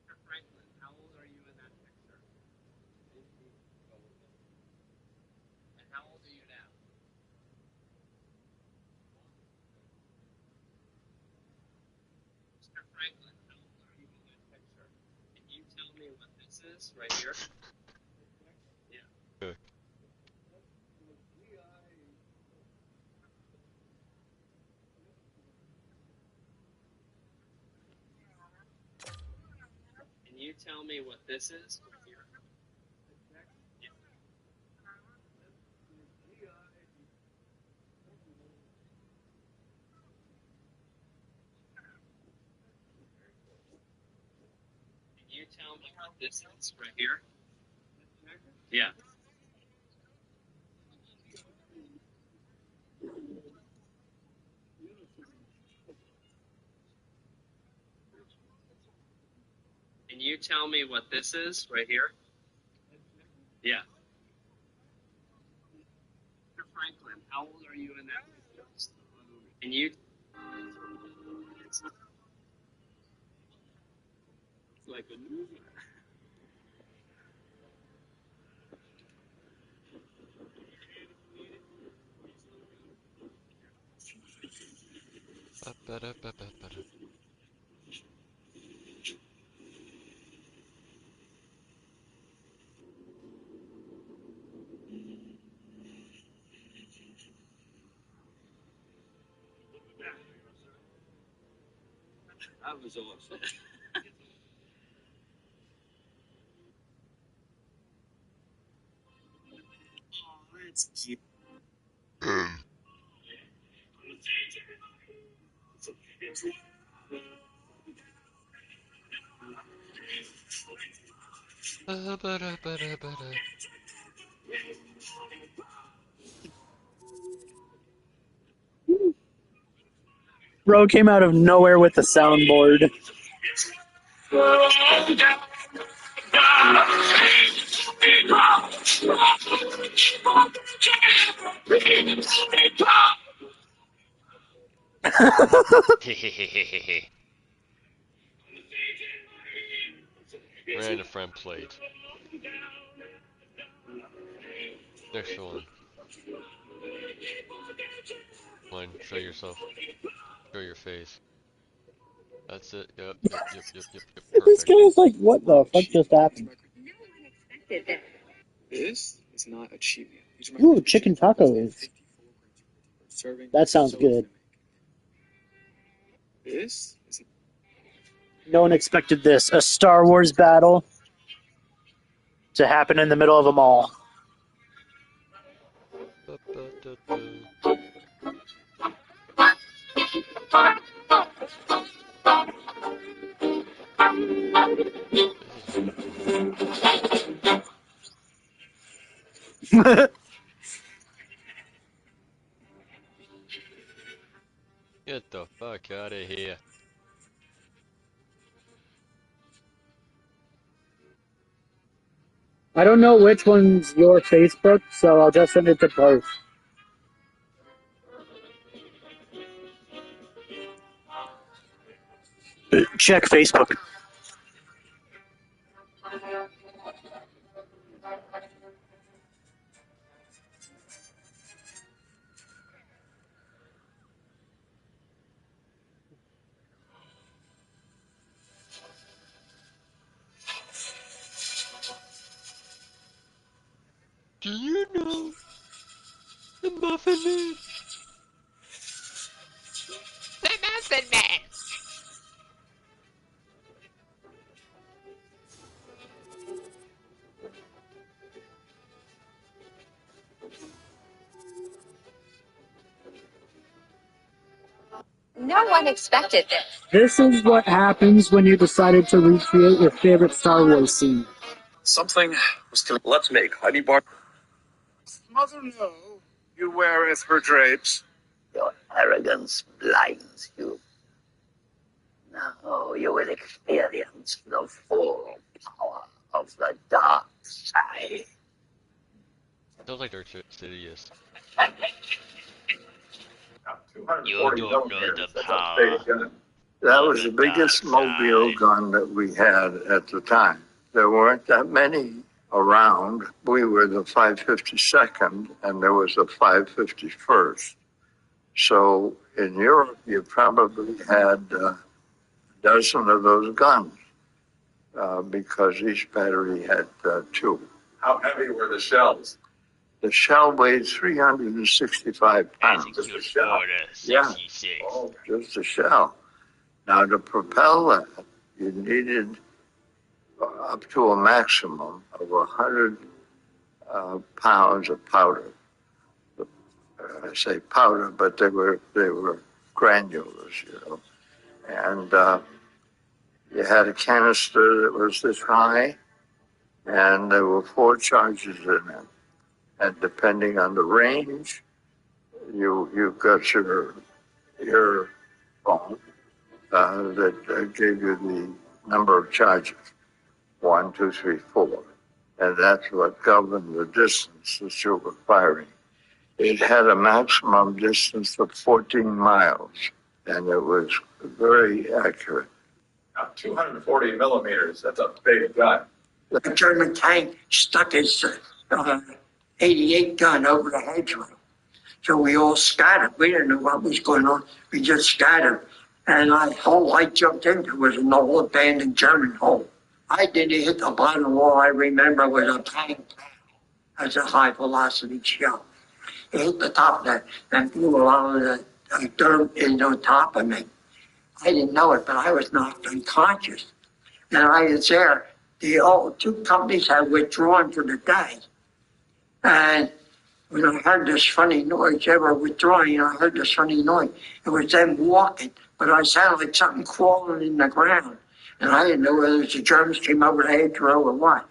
Mr. Franklin, how old are you in that picture? And how old are you now? Mr. Franklin, how old are you in that picture? Can you tell me what this is right here? Yeah. Okay. Can you tell me what this is? Yeah. tell me what this is right here? Yeah. Can you tell me what this is right here? Yeah. Mr. Franklin, how old are you in that picture? Can you? It's like a movie. Ba-ba-da-ba-ba-ba-da. I was awesome. Oh, that's cute. Ba-ba-da-ba-da-ba-da. Bro came out of nowhere with the soundboard. Hehehehe. Random friend plate. Next one. One, show yourself. Show your face. That's it. Yep. This guy Perfect. is like, what the fuck just happened? This is not a cheat meal. These are my Ooh, favorite chicken chicken tacos. breasts. 54 grams per serving. That sounds So good. This is No one expected this. A Star Wars battle to happen in the middle of a mall. Ba-ba-da-da. This is get the fuck out of here. I don't know which one's your Facebook, so I'll just send it to both. Check Facebook. Do you know the Muffin Man? The Muffin Man! No one expected this. This is what happens when you decided to recreate your favorite Star Wars scene. Something was killing. Let's make honey bar. Mother know you weareth her drapes. Your arrogance blinds you. Now you will experience the full power of the dark side. Sounds like Dark Sidious. You don't know the power. That was the biggest mobile gun that we had at the time. There weren't that many around. We were the 552nd, and there was a 551st. So in Europe, you probably had a dozen of those guns because each battery had two. How heavy were the shells? The shell weighed 365 pounds. Just a shell. Yeah. Oh, just a shell. Now, to propel that, you needed up to a maximum of 100 pounds of powder. I say powder, but they were granulars, you know. And You had a canister that was this high, and there were 4 charges in it. And depending on the range, you got your phone that gave you the number of charges, 1, 2, 3, 4. And that's what governed the distance that you were firing. It had a maximum distance of 14 miles, and it was very accurate. Now, 240 millimeters, that's a big gun. The German tank stuck his 88 gun over the hedgerow. So we all scattered. We didn't know what was going on. We just scattered. And the hole I jumped into was an old abandoned German hole. I didn't hit the bottom wall. I remember was a tank. That's a high velocity shell. It hit the top of that and blew a lot of the dirt in on top of me. I didn't know it, but I was knocked unconscious. And I was there. The 2 companies had withdrawn for the day. And when I heard this funny noise, they were withdrawing, and I heard this funny noise. It was them walking, but I sounded like something crawling in the ground. And I didn't know whether the Germans came over the hedgerow or what.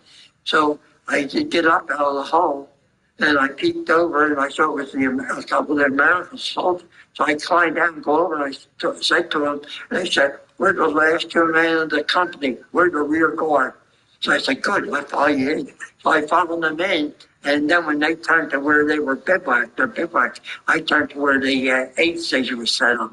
So I did get up out of the hole, and I peeked over, and I saw it was a couple of the American soldiers. So I climbed down and go over, and I said to them, and they said, "We're the last 2 men of the company. We're the rear guard." So I said, "Good, let's follow you in." So I followed them in, and then when they turned to where they were bivouacs, I turned to where the aid station was set up.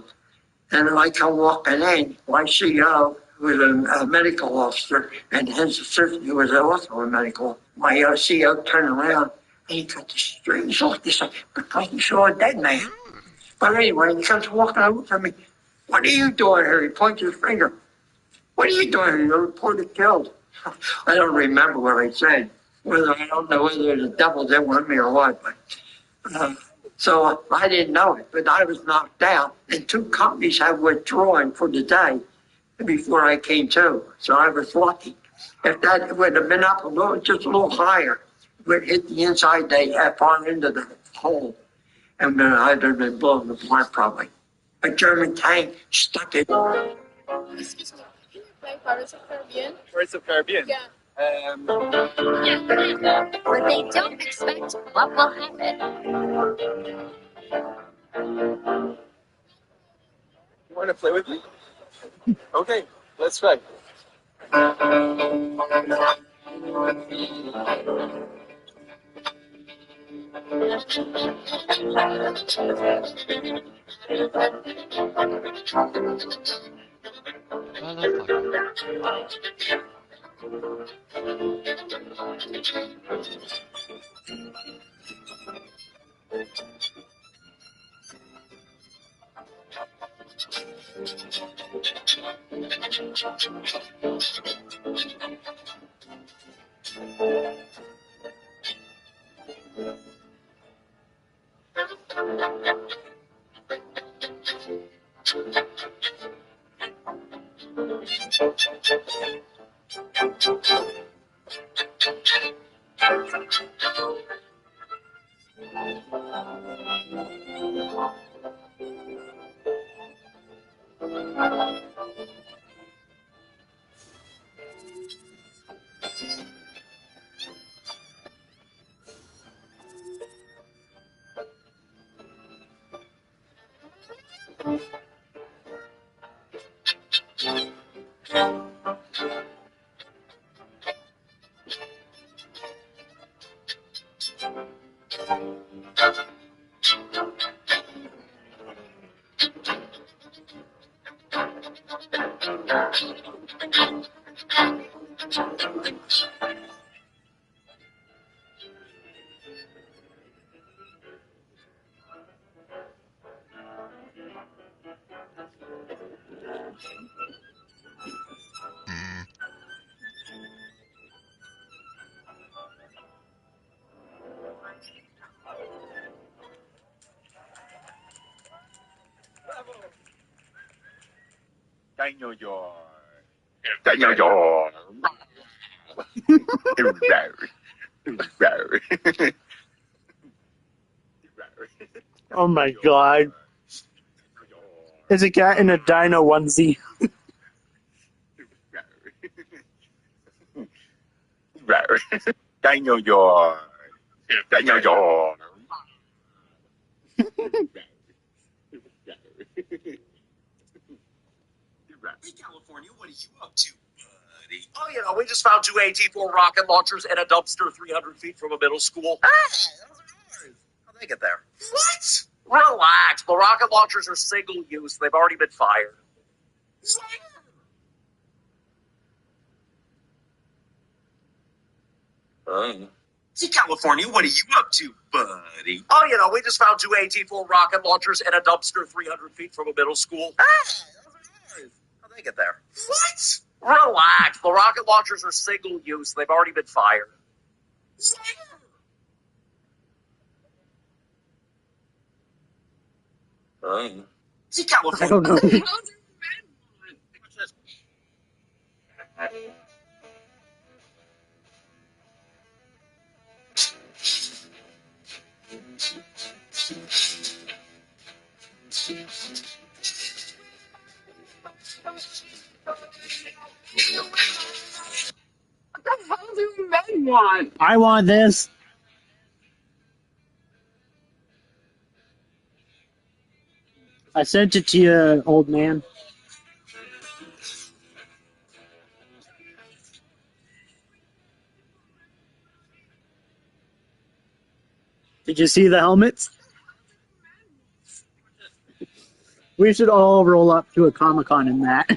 And then I come walking in, my CO, who was a medical officer, and his assistant, who was also a medical. My CO turned around, and he got the strange look. He said, "Because he saw a dead man." But anyway, he comes walking over to me. "What are you doing here?" He points his finger. "What are you doing here? You're reported killed." I don't remember what I said. I don't know whether the devil did with me or what. But, so I didn't know it, but I was knocked out. And 2 companies had withdrawn for the day before I came to. So I was lucky. If that would have been up a little, just a little higher, it would hit the inside, they far into the hole. And then I'd have been blown apart probably. A German tank stuck it. Excuse me, can you play Pirates of the Caribbean? Pirates of the Caribbean? Yeah. Where they don't expect what will happen. You want to play with me? Okay, let's try. Dinosaur. Dinosaur. Oh my god. It's a cat in a dino onesie. Daniel York. Daniel York. Hey, California, what are you up to, buddy? Oh, you know, we just found 2 AT-4 rocket launchers in a dumpster 300 feet from a middle school. Hey, those are ours. How'd they get there? What? Relax. The rocket launchers are single-use. They've already been fired. Hey, California, what are you up to, buddy? Oh, you know, we just found 2 AT-4 rocket launchers in a dumpster 300 feet from a middle school. Hey, those are ours. How'd they get there? What? Relax. The rocket launchers are single-use. They've already been fired. Hey, California. I don't know. What the hell do men want? I want this. I sent it to you, old man. Did you see the helmets? We should all roll up to a Comic-Con in that.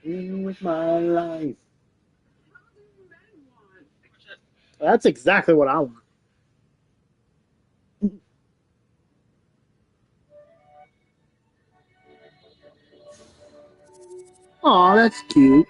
With my life. That's exactly what I want. Aw, that's cute.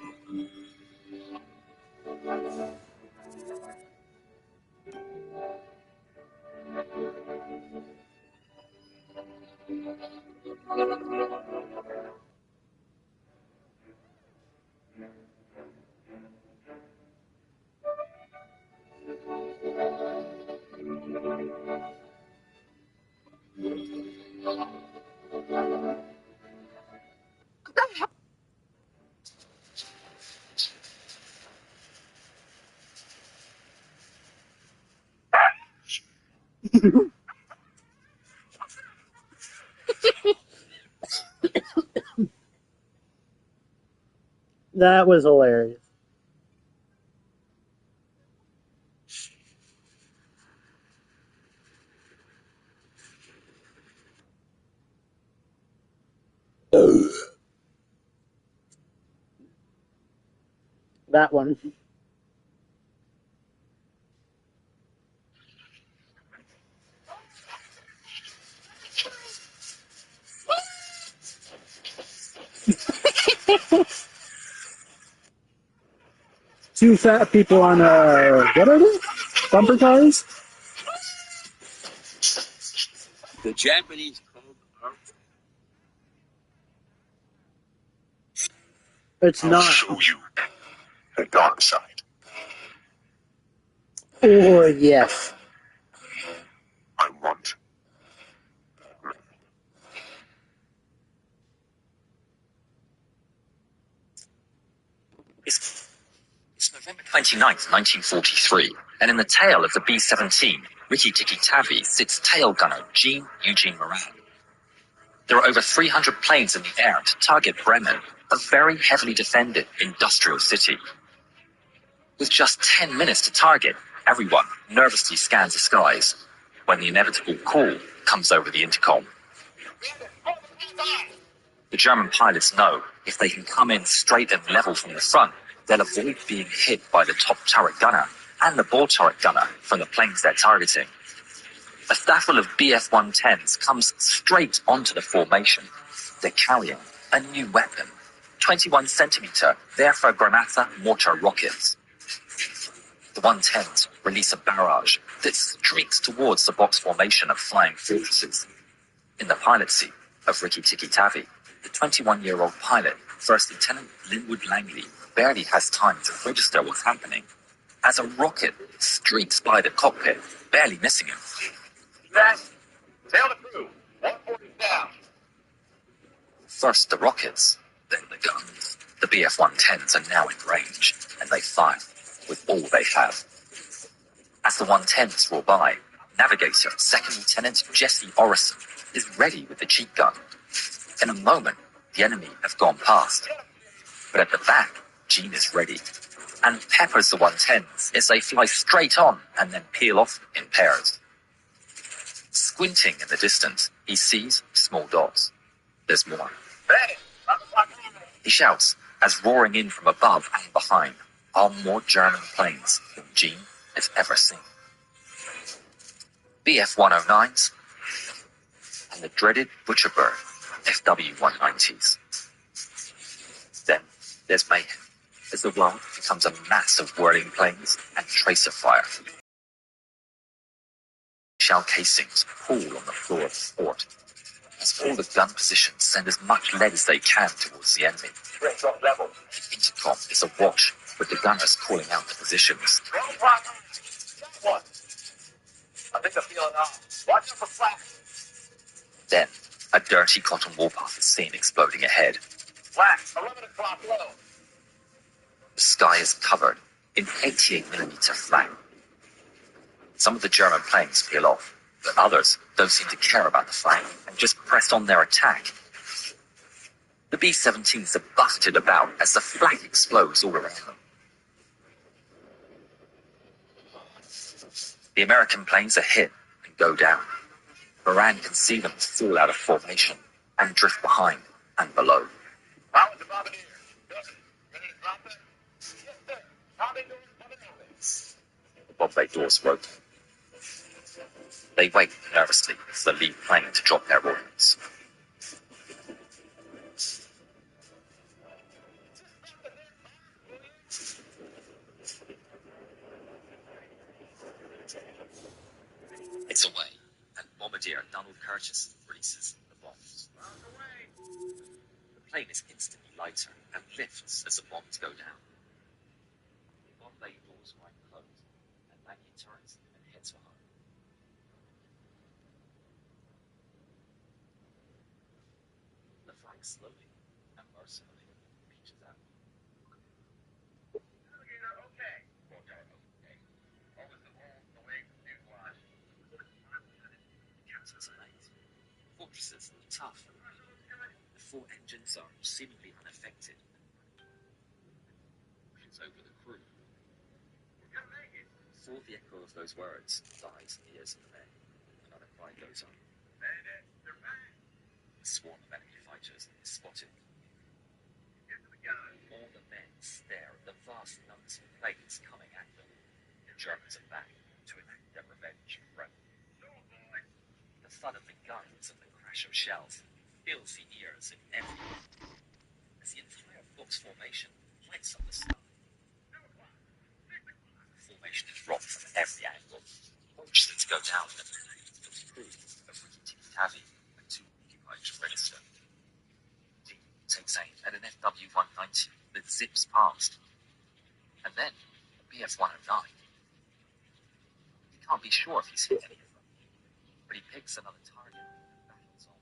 That was hilarious. That one. Two fat people on what are they? Bumper cars? The Japanese called It's I'll not. show you the dark side. Oh, yes. I want. It's November 29th, 1943, and in the tail of the B-17, Rikki Tikki Tavi sits tail gunner Jean Eugene Moran. There are over 300 planes in the air to target Bremen, a very heavily defended industrial city. With just 10 minutes to target, everyone nervously scans the skies when the inevitable call comes over the intercom. The German pilots know if they can come in straight and level from the front, they'll avoid being hit by the top turret gunner and the ball turret gunner from the planes they're targeting. A staffel of Bf-110s comes straight onto the formation. They're carrying a new weapon, 21-centimeter Werfer-Granate mortar rockets. The 110s release a barrage that streaks towards the box formation of flying fortresses. In the pilot seat of Rikki Tikki Tavi, the 21-year-old pilot, First Lieutenant Linwood Langley, barely has time to register what's happening. as a rocket streaks by the cockpit, barely missing him. Tail to crew. 140 down. First the rockets, then the guns. The BF-110s are now in range, and they fire with all they have. As the 110s roar by, Navigator Second Lieutenant Jesse Orison is ready with the cheat gun. In a moment, the enemy have gone past. But at the back, Gene is ready, and peppers the 110s as they fly straight on and then peel off in pairs. Squinting in the distance, he sees small dots. There's more. He shouts as roaring in from above and behind are more German planes than Gene has ever seen. BF-109s and the dreaded Butcherbird FW-190s. Then there's mayhem as the world becomes a mass of whirling planes and tracer fire. Shell casings pool on the floor of the fort as all the gun positions send as much lead as they can towards the enemy. Level. The intercom is awash with the gunners calling out the positions. One. I think I feel it now. Watch out for flash. Then a dirty cotton warpath is seen exploding ahead. Flash. 11 o'clock low. The sky is covered in 88mm flak. Some of the German planes peel off, but others don't seem to care about the flak and just press on their attack. The B-17s are buffeted about as the flak explodes all around them. The American planes are hit and go down. Moran can see them fall out of formation and drift behind and below. Power the bombardier. Good. Ready to drop it? Yes, sir. Bombay doors coming open. The bomb bay doors are open. They wait nervously for the lead plane to drop their ordnance. It's away, and Bombardier Donald Curtis releases the bombs. The plane is instantly lighter and lifts as the bombs go down. The bomb bay doors wide closed, and Lanyon turns and heads for home. The flag slowly and mercifully reaches out. Navigator, okay. Okay. What was the hole in the wing of the fuselage? Captain's amazed. Fortresses look tough. The four engines are seemingly unaffected. Pushes over the crew. Before the echo of those words dies in the ears of the men, another cry goes on. A swarm of enemy fighters is spotted. All the men stare at the vast numbers of planes coming at them. The Germans are back to enact their revenge front. The thud of the guns and the crash of shells fills the ears of everyone as the entire book's formation lights up the sky. The formation is rocked from every angle. Fortresses go down and the crew of Ricky Tikitavi and two occupied register. Dean takes aim at an FW-190 that zips past. And then a BF-109. He can't be sure if he's hit any of them, but he picks another target and battles on.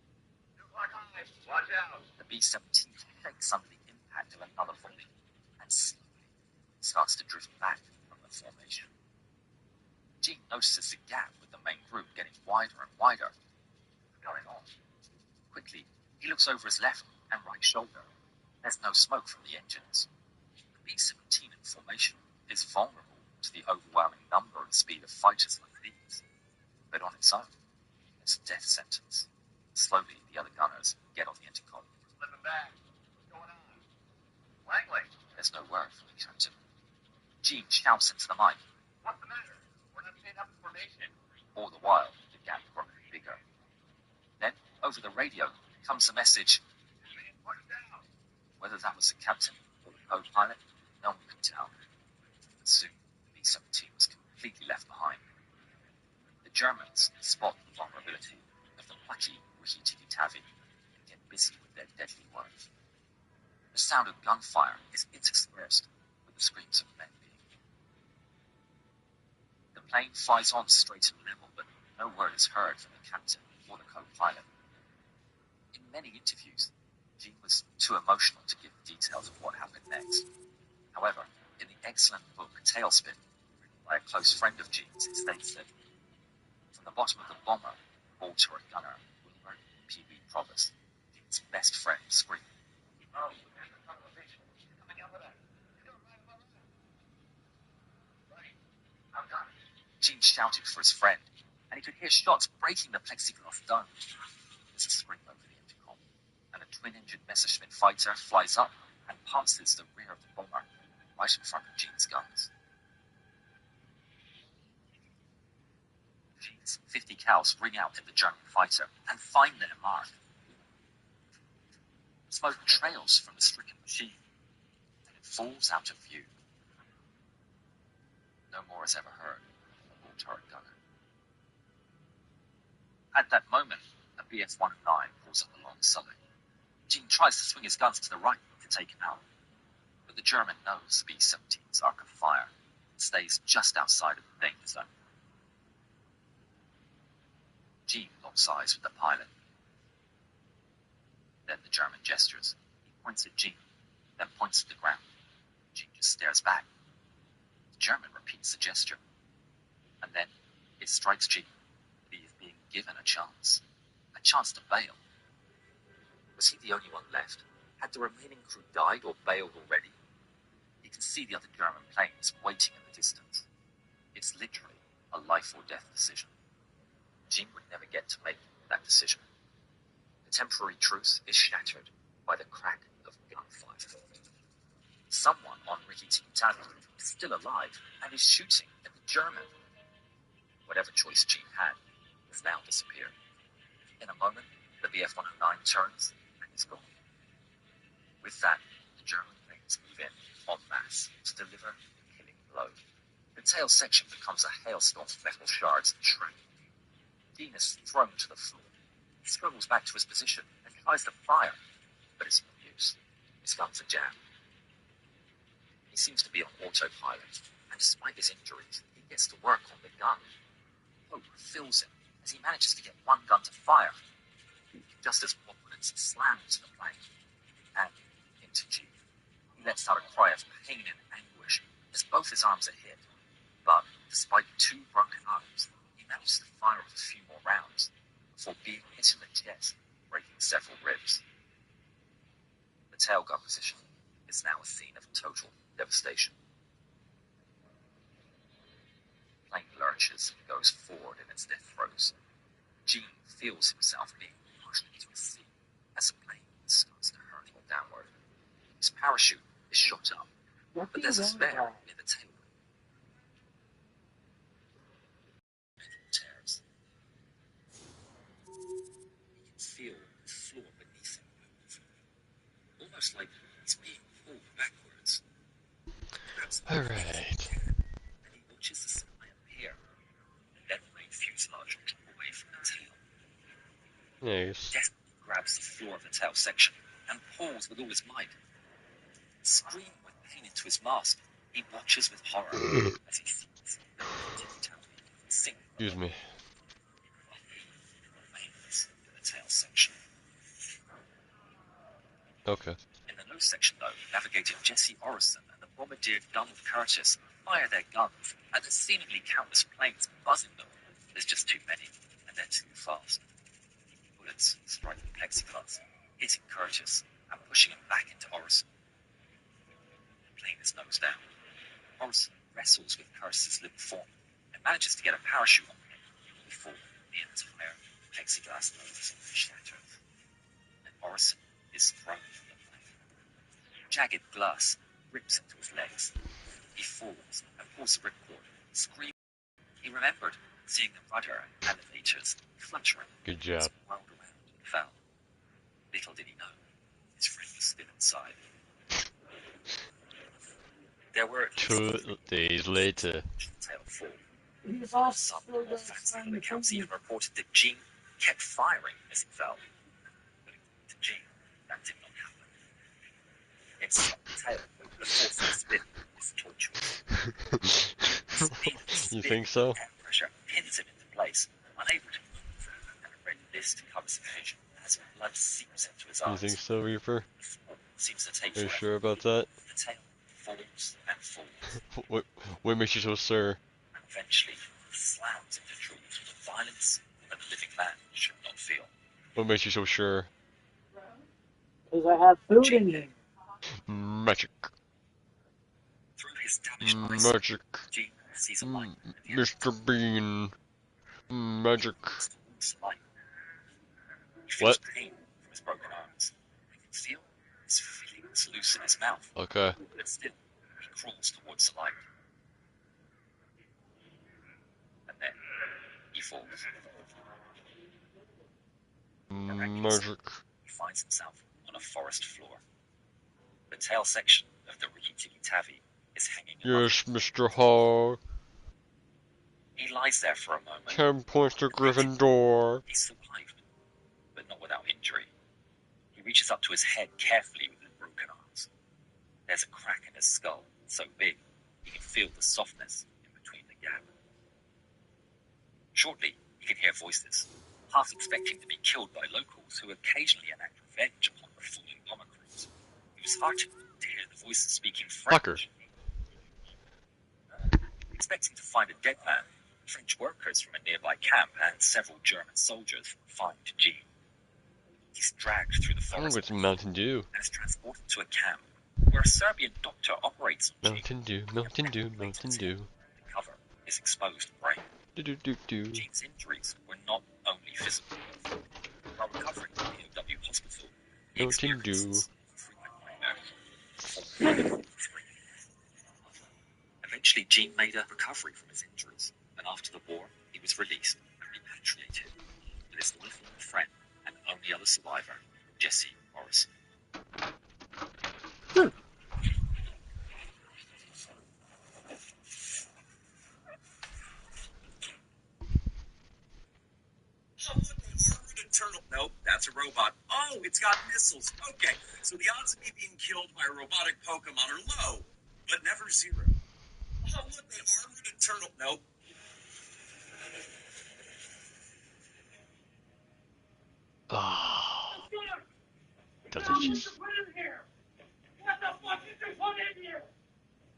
Watch out. The B-17 shakes under the impact of another volley and slowly starts to drift back from the formation. Gene notices the gap with the main group getting wider and wider. What's going on? Quickly, he looks over his left and right shoulder. There's no smoke from the engines. The B-17 in formation is vulnerable to the overwhelming number and speed of fighters like these. But on its own, it's a death sentence. Slowly, the other gunners get on the intercom. Slipping back. What's going on? Langley. There's no word from the captain. Gene shouts into the mic. What's the matter? We're not seeing up formation. All the while, the gap grows bigger. Then, over the radio, comes a message. Whether that was the captain or the co-pilot, no one could tell. But soon, the B-17 was completely left behind. The Germans spot the vulnerability of the plucky Ricky Tikitavi and get busy with their deadly work. The sound of gunfire is interspersed with the screams of men being. plane flies on straight and level, but no word is heard from the captain or the co-pilot. In many interviews, Gene was too emotional to give details of what happened next. However, in the excellent book Tailspin, written by a close friend of Gene's, it states that from the bottom of the bomber, ball turret gunner Wilbur Pee Wee Provost, Gene's best friend, screamed, "Oh, there's a conversation coming over there. Gene shouted for his friend, and he could hear shots breaking the plexiglass dome. There's a spring over the intercom, and a twin-engine Messerschmitt fighter flies up and passes the rear of the bomber, right in front of Gene's guns. Gene's 50 cals ring out at the German fighter and find their mark. Smoke trails from the stricken machine, and it falls out of view. No more is ever heard of the ball turret gunner. At that moment, a BF-109 pulls up alongside. Gene tries to swing his guns to the right to take him out, but the German knows B-17's arc of fire and stays just outside of the danger zone. Gene locks eyes with the pilot. Then the German gestures. He points at Gene, then points at the ground. Gene just stares back. The German repeats the gesture, and then it strikes Gene that he is being given a chance to bail. Was he the only one left? Had the remaining crew died or bailed already? He can see the other German planes waiting in the distance. It's literally a life or death decision. Gene would never get to make that decision. The temporary truce is shattered by the crack of gunfire. Someone on Ricky Tikitano is still alive and is shooting at the German. Whatever choice Gene had has now disappeared. In a moment, the BF-109 turns and is gone. With that, the German planes move in en masse to deliver the killing blow. The tail section becomes a hailstorm of metal shards and shred. Dean is thrown to the floor. He struggles back to his position and tries to fire, but it's no use. His guns are jammed. He seems to be on autopilot, and despite his injuries, he gets to work on the gun. Hope fills him as he manages to get one gun to fire, just as more bullets slam into the plane and into Gene. He lets out a cry of pain and anguish as both his arms are hit, but despite 2 broken arms, he manages to fire off a few more rounds before being hit in the chest, breaking several ribs. The tail gun position is now a scene of total devastation. The plane lurches and goes forward in its death throes. Gene feels himself being pushed into a sea as the plane starts to hurtle downward. His parachute is shot up, but there's a spare near the tail. Tears. He can feel the floor beneath him move, almost like he's being pulled backwards. All right. And he watches the sky appear, and then the fuselage will drop away from the tail. Nice. Desperately grabs the floor of the tail section and pulls with all his might. Screaming with pain into his mask, he watches with horror as he sees the sink. Excuse me. Remains in the tail section. Okay. In the nose section, though, Navigator Jesse Orison and the bombardier Donald Curtis fire their guns at the seemingly countless planes buzzing them. There's just too many, and they're too fast. Bullets strike the plexiglass, hitting Curtis and pushing him back into Orison. The plane is nose down. Orison wrestles with Curtis's limp form and manages to get a parachute on him before the entire plexiglass nose shatters, and Orison is thrown from the plane. Jagged glass rips into his legs. He falls and pulls the ripcord, screaming. He remembered seeing the rudder and elevators fluttering. Good job. As he whirled around and fell. Little did he know, his friend was still inside. There were 2 days later. Tail fall. He's off Some more fanciful accounts even reported that Gene kept firing as he fell. But according to Gene, that did not happen. It's the tail, the force of spin is torturous. Speed You think so? Air pressure pins him into place, unable to move, and a red mist covers his vision as blood seeps into his You eyes. think so, Reaper? The fall seems to take Are you forever. sure about that? The tail falls and falls, What makes you so sure? and eventually slams into Jules with a violence that a living man should not feel. What makes you so sure? Because I have food in here. Magic. Through his damaged eyes, Magic. Gene sees a light at the end Mr. Bean. Magic. towards the light. He feels What? pain from his broken arms. He can feel his feelings loose in his mouth. Okay. But still, he crawls towards the light. And then he falls. Magic. He finds himself on a forest floor. The tail section of the Rikki-Tikki Tavi is hanging above Yes, Mr. Hogg. He lies there for a moment. 10 points to Gryffindor. He survived, but not without injury. He reaches up to his head carefully with his broken arms. There's a crack in his skull, so big he can feel the softness in between the gap. Shortly, he can hear voices, half expecting to be killed by locals who occasionally enact revenge upon the fallen bomber crews. He was heartened to hear the voices speaking French. Fucker. Expecting to find a dead man, French workers from a nearby camp and several German soldiers find Gene. He's dragged through the I'm forest with some Mountain Dew. and is transported to a camp where a Serbian doctor operates on Gene. Mountain Dew, Mountain Dew, Mountain Dew. The cover is exposed brain. Do. Gene's injuries were not only physical. While recovering from the POW hospital, he Mountain Dew. experiences frequent nightmares. Eventually, Gene made a recovery from his injuries, and after the war, he was released and repatriated with his lifelong friend and only other survivor, Jesse Morrison. Turtle. Nope, that's a robot. Oh, it's got missiles. Okay, so the odds of me being killed by a robotic Pokemon are low, but never zero. Oh, look, they armored a turtle. Nope. Ah. Delicious. What in here? What the fuck did they put in here?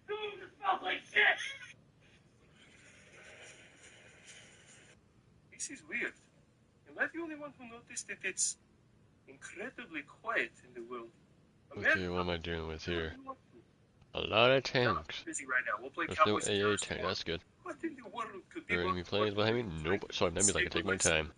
Dude, it smells like shit! This is weird. Am I the only one who noticed that it's incredibly quiet in the world? Okay, what am I dealing with here? A lot of tanks. Busy right now. We'll play There's no Cowboys AA first. tank, that's good. What in the world could be Are enemy planes behind me? Nope. Sorry, that means I can take my time.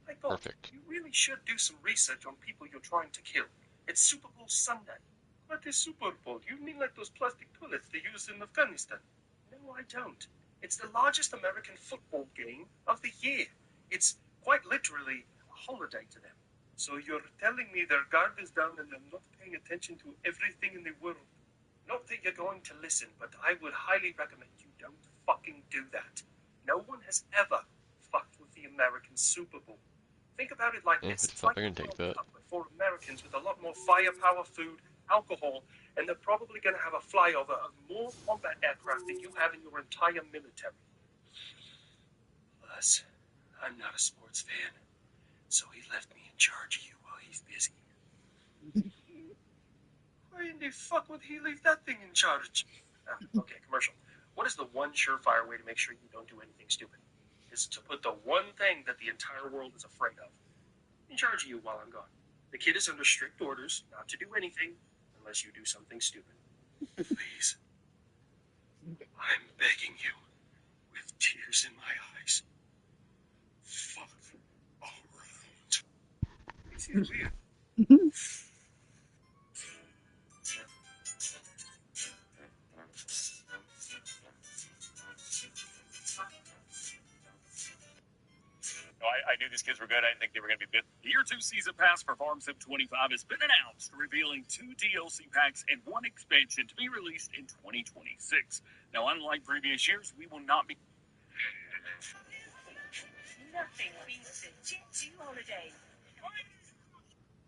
I thought Perfect. you really should do some research on people you're trying to kill. It's Super Bowl Sunday. What is Super Bowl? You mean like those plastic toilets they use in Afghanistan? No, I don't. It's the largest American football game of the year. It's quite literally a holiday to them. So you're telling me their guard is down and they're not paying attention to everything in the world? Not that you're going to listen, but I would highly recommend you don't fucking do that. No one has ever fucked with the American Super Bowl. Think about it like this. It's like I can take that. for Americans with a lot more firepower, food, alcohol, and they're probably going to have a flyover of more combat aircraft than you have in your entire military. Plus, I'm not a sports fan, so he left me in charge of you while he's busy. Why in the fuck would he leave that thing in charge? Okay, commercial. What is the one surefire way to make sure you don't do anything stupid? Is to put the one thing that the entire world is afraid of in charge of you while I'm gone. The kid is under strict orders not to do anything unless you do something stupid. Please. I'm begging you with tears in my eyes. Fuck around. This is weird. No, I knew these kids were good. I didn't think they were going to be good. The Year 2 Season Pass for Farm Sim 25 has been announced, revealing 2 DLC packs and 1 expansion to be released in 2026. Now, unlike previous years, we will not be... Nothing beats a Jet 2 holiday.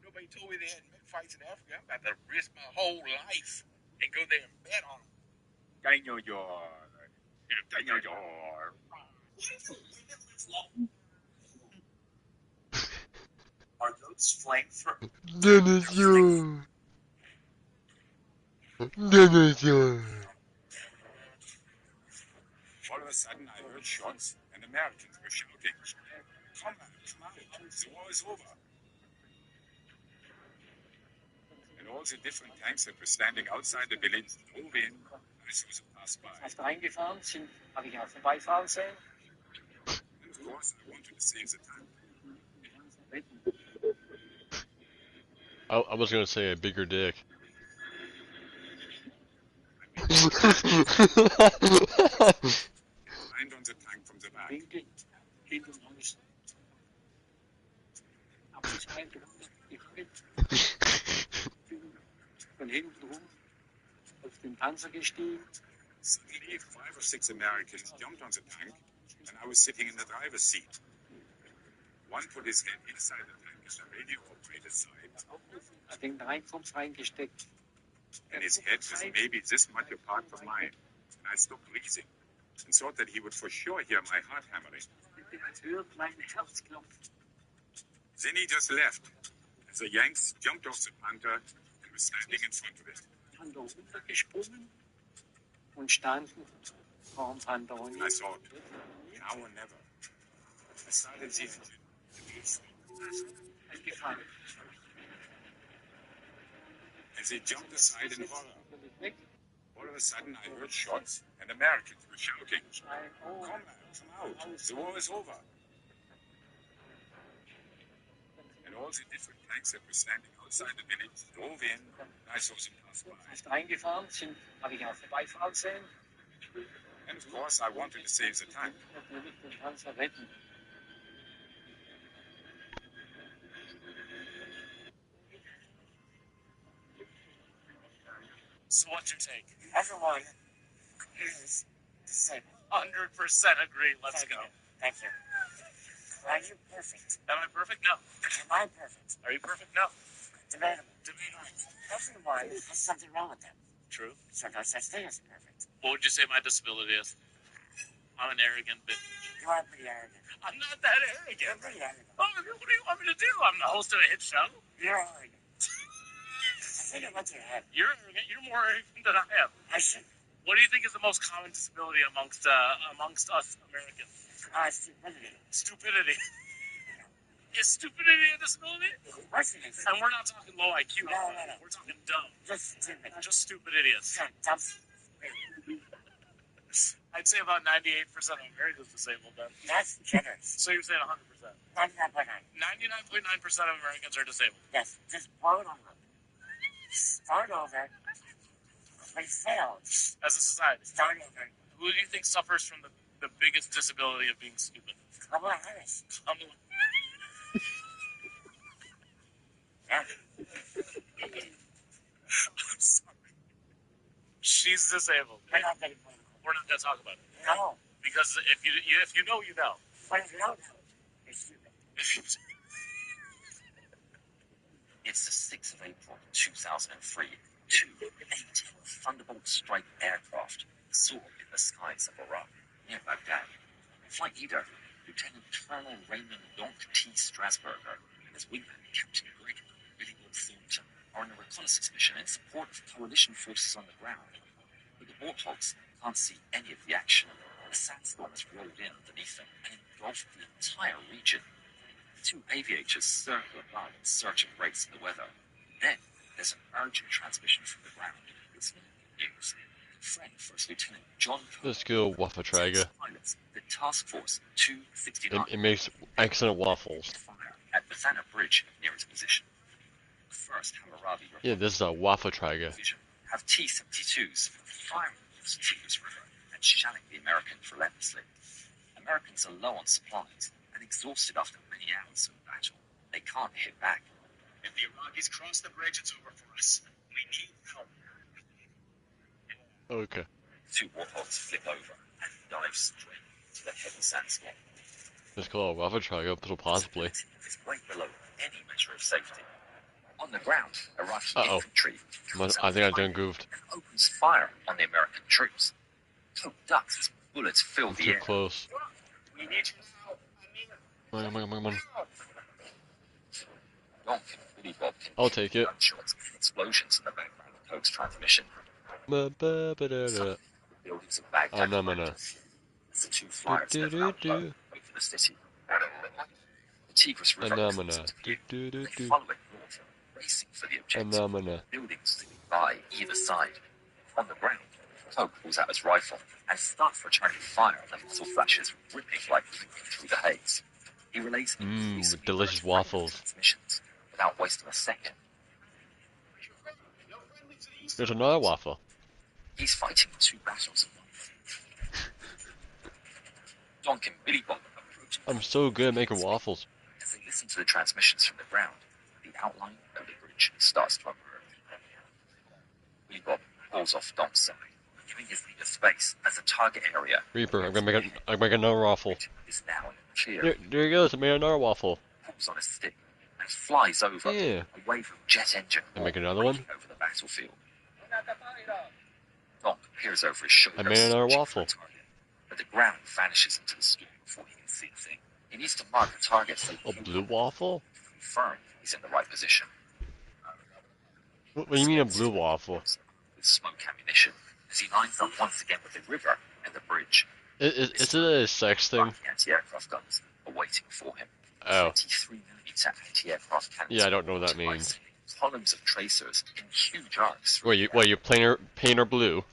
Nobody told me they had met fights in Africa. I'm about to risk my whole life and go there and bet on them. I know you're... Are those flamethrowers? Dinosaur. Dinosaur. All of a sudden, I heard shots, and Americans were shouting, "Come out, come out, the war is over." And all the different tanks that were standing outside the village drove in. I saw them pass by. Als wir reingefahren sind, habe ich auch vorbeifahren sehen. And of course, I wanted to save the tank. I was gonna say a bigger dick. Lined on the tank from the back. Winkel, hinten uns. Abgeschneit, von hinten rum auf den Panzer gestiegen. Suddenly, 5 or 6 Americans jumped on the tank, and I was sitting in the driver's seat. One put his head inside the tank as the radio operator's side, Hat den Reinkopf reingesteckt. and his head was maybe this much apart from mine. And I stopped breathing and thought that he would for sure hear my heart hammering. Er hört mein Herz klopft. Then he just left, as the Yanks jumped off the Panther and were standing in front of it. Dann da runtergesprungen und standen vor dem Panther. I thought, now or never. I started the engine. Gefahren. As they jumped aside in horror. All of a sudden, I heard shots, and Americans were shouting, "Come out, the war is over." And all the different tanks that were standing outside the village drove in, and I saw them pass by. Als wir reingefahren sind, habe ich auch vorbeifahren sehen. And of course, I wanted to save the tank. Natürlich den Panzer retten. So what's your take? Everyone is disabled. 100% agree. Let's go. Thank you. Are you perfect? Am I perfect? No. Am I perfect? Are you perfect? No. Debatable. Everyone has something wrong with them. True. So no such thing as perfect. What would you say my disability is? I'm an arrogant bitch. You are pretty arrogant. I'm not that arrogant. You're pretty arrogant. Oh, what do you want me to do? I'm the host of a hit show. You're arrogant. I think it went to your head. You're arrogant. You're more arrogant than I am. I should. What do you think is the most common disability amongst us Americans? Stupidity. Stupidity. Is stupidity a disability? Of course it is. And we're not talking low IQ. No. We're talking dumb. Just stupid. Just stupid idiots. Dumb. I'd say about 98% of Americans disabled then. That's generous. So you're saying 100%? 99.9. 99.9% of Americans are disabled. Yes. Just blow it over. Start over. We failed. As a society. Start over. Who do you think suffers from the biggest disability of being stupid? Kamala Harris. Kamala. Yeah. I'm sorry. She's disabled. We're not getting political. We're not going to talk about it. No. Because if you know, you know. But if you don't know, you're stupid. It's the 6th of April, 2003. 2 A-10 Thunderbolt strike aircraft soared in the skies of Iraq, near Baghdad. Flight leader, Lieutenant Colonel Raymond Donk T. Strasburger, and his wingman, Captain Greg Billy Ward Thornton, are on a reconnaissance mission in support of coalition forces on the ground. But the Warthogs can't see any of the action. The sandstorm has rolled in underneath them and engulfed the entire region. The 2 aviators circle above in search of breaks in the weather. Then there's an urgent transmission from the ground. It's news. Friend First Lieutenant John Let's go Waffle Trager. pilots the Task Force 269 It makes excellent waffles. fire at Bethana Bridge near its position. The first Hammurabi Yeah, this is a Waffle Trager. division have T-72s firing the Tigris River and shelling the Americans relentlessly. Americans are low on supplies and exhausted after many hours of battle. They can't hit back. If the Iraqis cross the bridge, it's over for us. We need help. Okay. 2 Warthogs flip over and dive straight into the heavy sandstorm. Let's call it a Waffle Trager, so possibly. It's way below any measure of safety. On the ground, Iraqi Uh-oh. infantry comes I out think I behind done goofed. and opens fire on the American troops. Coke ducks as bullets fill the Too air. close. We need you now. Come on. Donk and Billy Bob can I'll hear take it. gunshots and explosions in the background of Coke's transmission. Ba-ba-ba-da-da. Buildings of Baghdad as the two flyers let out low over the city. The Tigris River Phenomena. they follow it north, racing for the objective. Phenomena. Buildings slipping by either side. On the ground, Coke pulls out his rifle and starts returning fire. The muzzle flashes ripping like lightning through the haze. He relays Mmm, delicious waffles. transmissions without wasting a second. There's another waffle. He's fighting two battles at once. Donk and Billy Bob approach I'm so good at making waffles. as they listen to the transmissions from the ground. The outline of the bridge starts to emerge. Billy Bob pulls off Donk's side, giving his leader space as the target area Reaper, I'm gonna make another waffle. is now in the clear. There he goes, I made another waffle. Pulls on a stick and flies over Yeah. a wave of jet engine I make another one. over the battlefield. Donk peers over his shoulder. I made another searching waffle. for a target, but the ground vanishes into the storm before he can see a thing. He needs to mark the target so he A can blue waffle? confirm he's in the right position. What do you mean a blue waffle? With smoke ammunition, as he lines up once again with the river and the bridge. Is it a sex thing? The anti-aircraft guns are waiting for him. Oh. 23mm anti-aircraft cannons. Yeah, I don't know what that means. Columns of tracers in huge arcs. Wait, you paint her blue?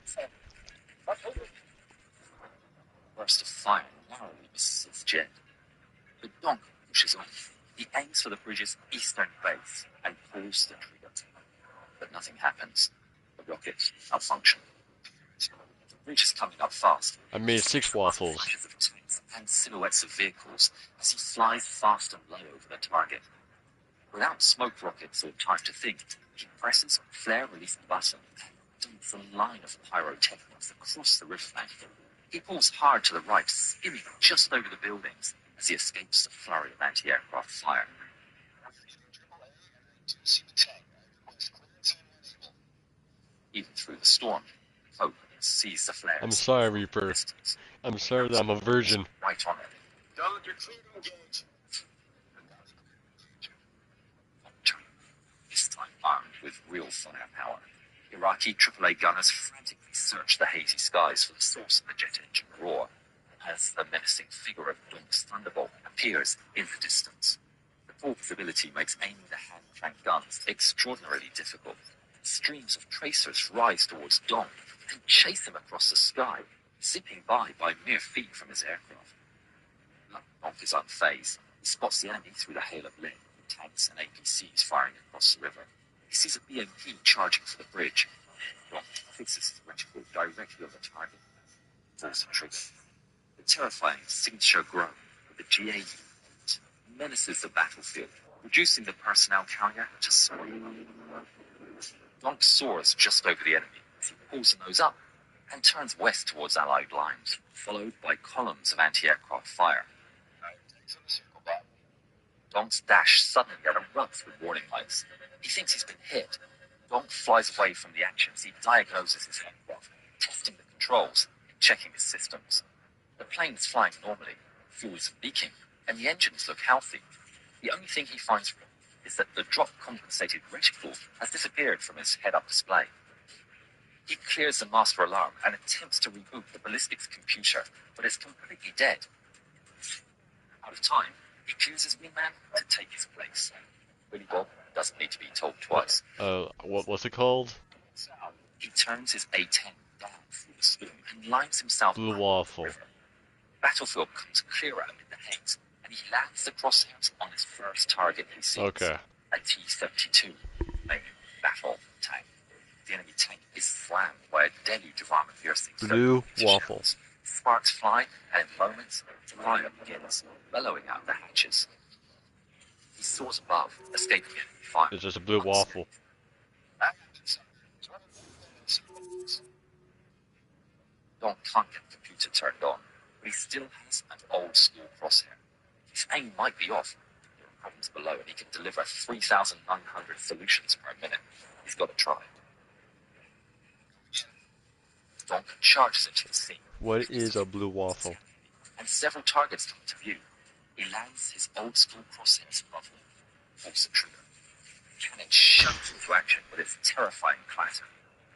Burst of fire narrowly misses his jet. But Donk pushes on. He aims for the bridge's eastern base and pulls the trigger. But nothing happens. The rockets malfunction. The bridge is coming up fast. I made 6 waffles. Flashes of tanks and silhouettes of vehicles as he flies fast and low over the target. Without smoke rockets or time to think, he presses a flare release button and dumps a line of pyrotechnics across the riverbank. He pulls hard to the right, skimming just over the buildings as he escapes the flurry of anti-aircraft fire. Even through the storm, Pope sees the flares. I'm sorry, Reaper. I'm sorry that I'm a virgin. Right on it. Donald, you're clear to engage. This time armed with real firepower. Iraqi AAA gunners frantically search the hazy skies for the source of the jet engine roar as the menacing figure of Donk's Thunderbolt appears in the distance. The poor visibility makes aiming the hand-crank guns extraordinarily difficult. Streams of tracers rise towards Donk and chase him across the sky, zipping by mere feet from his aircraft. Donk is unfazed. He spots the enemy through the hail of lead, tanks and APCs firing across the river. He sees a BMP charging for the bridge. Donk fixes his reticle directly on the target. Pulls the trigger. The terrifying signature groan of the GA menaces the battlefield, reducing the personnel carrier to soaring. Donk soars just over the enemy as he pulls the nose up and turns west towards Allied lines, followed by columns of anti-aircraft fire. Donk's dash suddenly erupts with warning lights. He thinks he's been hit. Donk flies away from the action as he diagnoses his aircraft, testing the controls, checking his systems. The plane is flying normally, fuel is leaking, and the engines look healthy. The only thing he finds wrong is that the drop-compensated reticle has disappeared from his head-up display. He clears the master alarm and attempts to reboot the ballistics computer, but it's completely dead. Out of time, he cues his wingman to take his place. Willie Bob doesn't need to be told twice. What's it called? He turns his A-10 down through the storm and lines himself Blue waffle. Battlefield comes clearer amid the haze, and he lands the crosshairs on his first target he sees. Okay. A T-72, a battle tank. The enemy tank is slammed by a deluge of armor-piercing Blue waffle. Sparks fly, and in moments, the fire begins, bellowing out the hatches. He soars above, escaping enemy fire. It's just a blue waffle. Donk can't get the computer turned on, but he still has an old-school crosshair. His aim might be off. There are problems below, and he can deliver 3,900 solutions per minute. He's got to try. Donk charges into the scene, What is a blue waffle? And several targets come to view. He lands his old-school crosshairs above them, pulls the trigger. Cannon shoots into action with its terrifying clatter.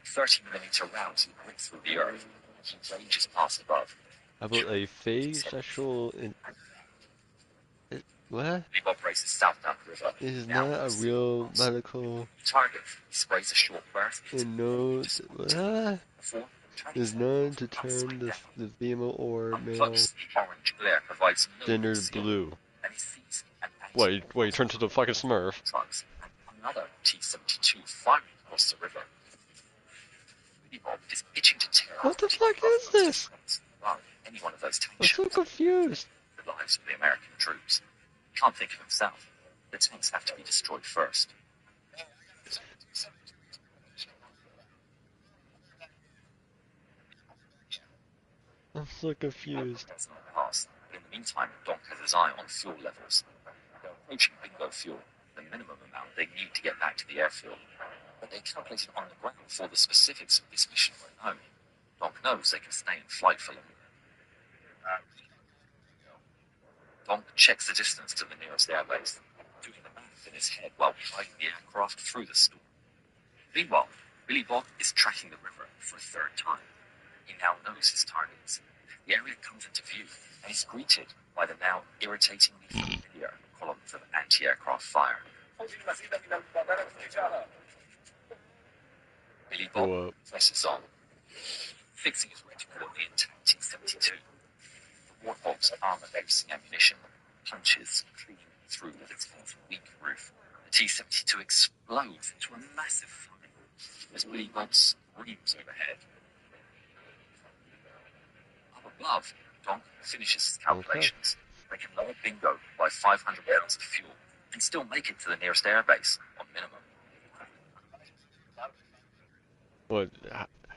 30mm rounds rip through the earth. He rages past above. How about a phase sexual what? Billy Bob races south down the river. Is not a real medical Target sprays a short burst. and no is known to turn the female or male Close, orange glare provides no gender concealment. blue. And he sees an Wait, you turn to the fucking Smurf. trucks and another T-72 firing across the river. Billy Bob is itching to tear What the fuck is this? Well, any one of those tanks I'm so confused. the lives of the American troops. He can't think of himself. The tanks have to be destroyed first. I'm so confused. In the meantime, Donk has his eye on fuel levels. They're approaching bingo fuel, the minimum amount they need to get back to the airfield. But they calculated on the ground before the specifics of this mission were known. Donk knows they can stay in flight for longer. Donk checks the distance to the nearest airbase, doing the math in his head while guiding the aircraft through the storm. Meanwhile, Billy Bob is tracking the river for a third time. He now knows his targets. The area comes into view, and he's greeted by the now irritatingly familiar columns of anti-aircraft fire. Billy Bob presses on, fixing his reticle on the intact T-72. The Warthog's armor-piercing ammunition punches clean through with its weak roof. The T-72 explodes into a massive fire as Billy Bob screams overhead. Up above, Donk finishes his calculations. They can lower Bingo by 500 pounds of fuel and still make it to the nearest airbase on minimum. What?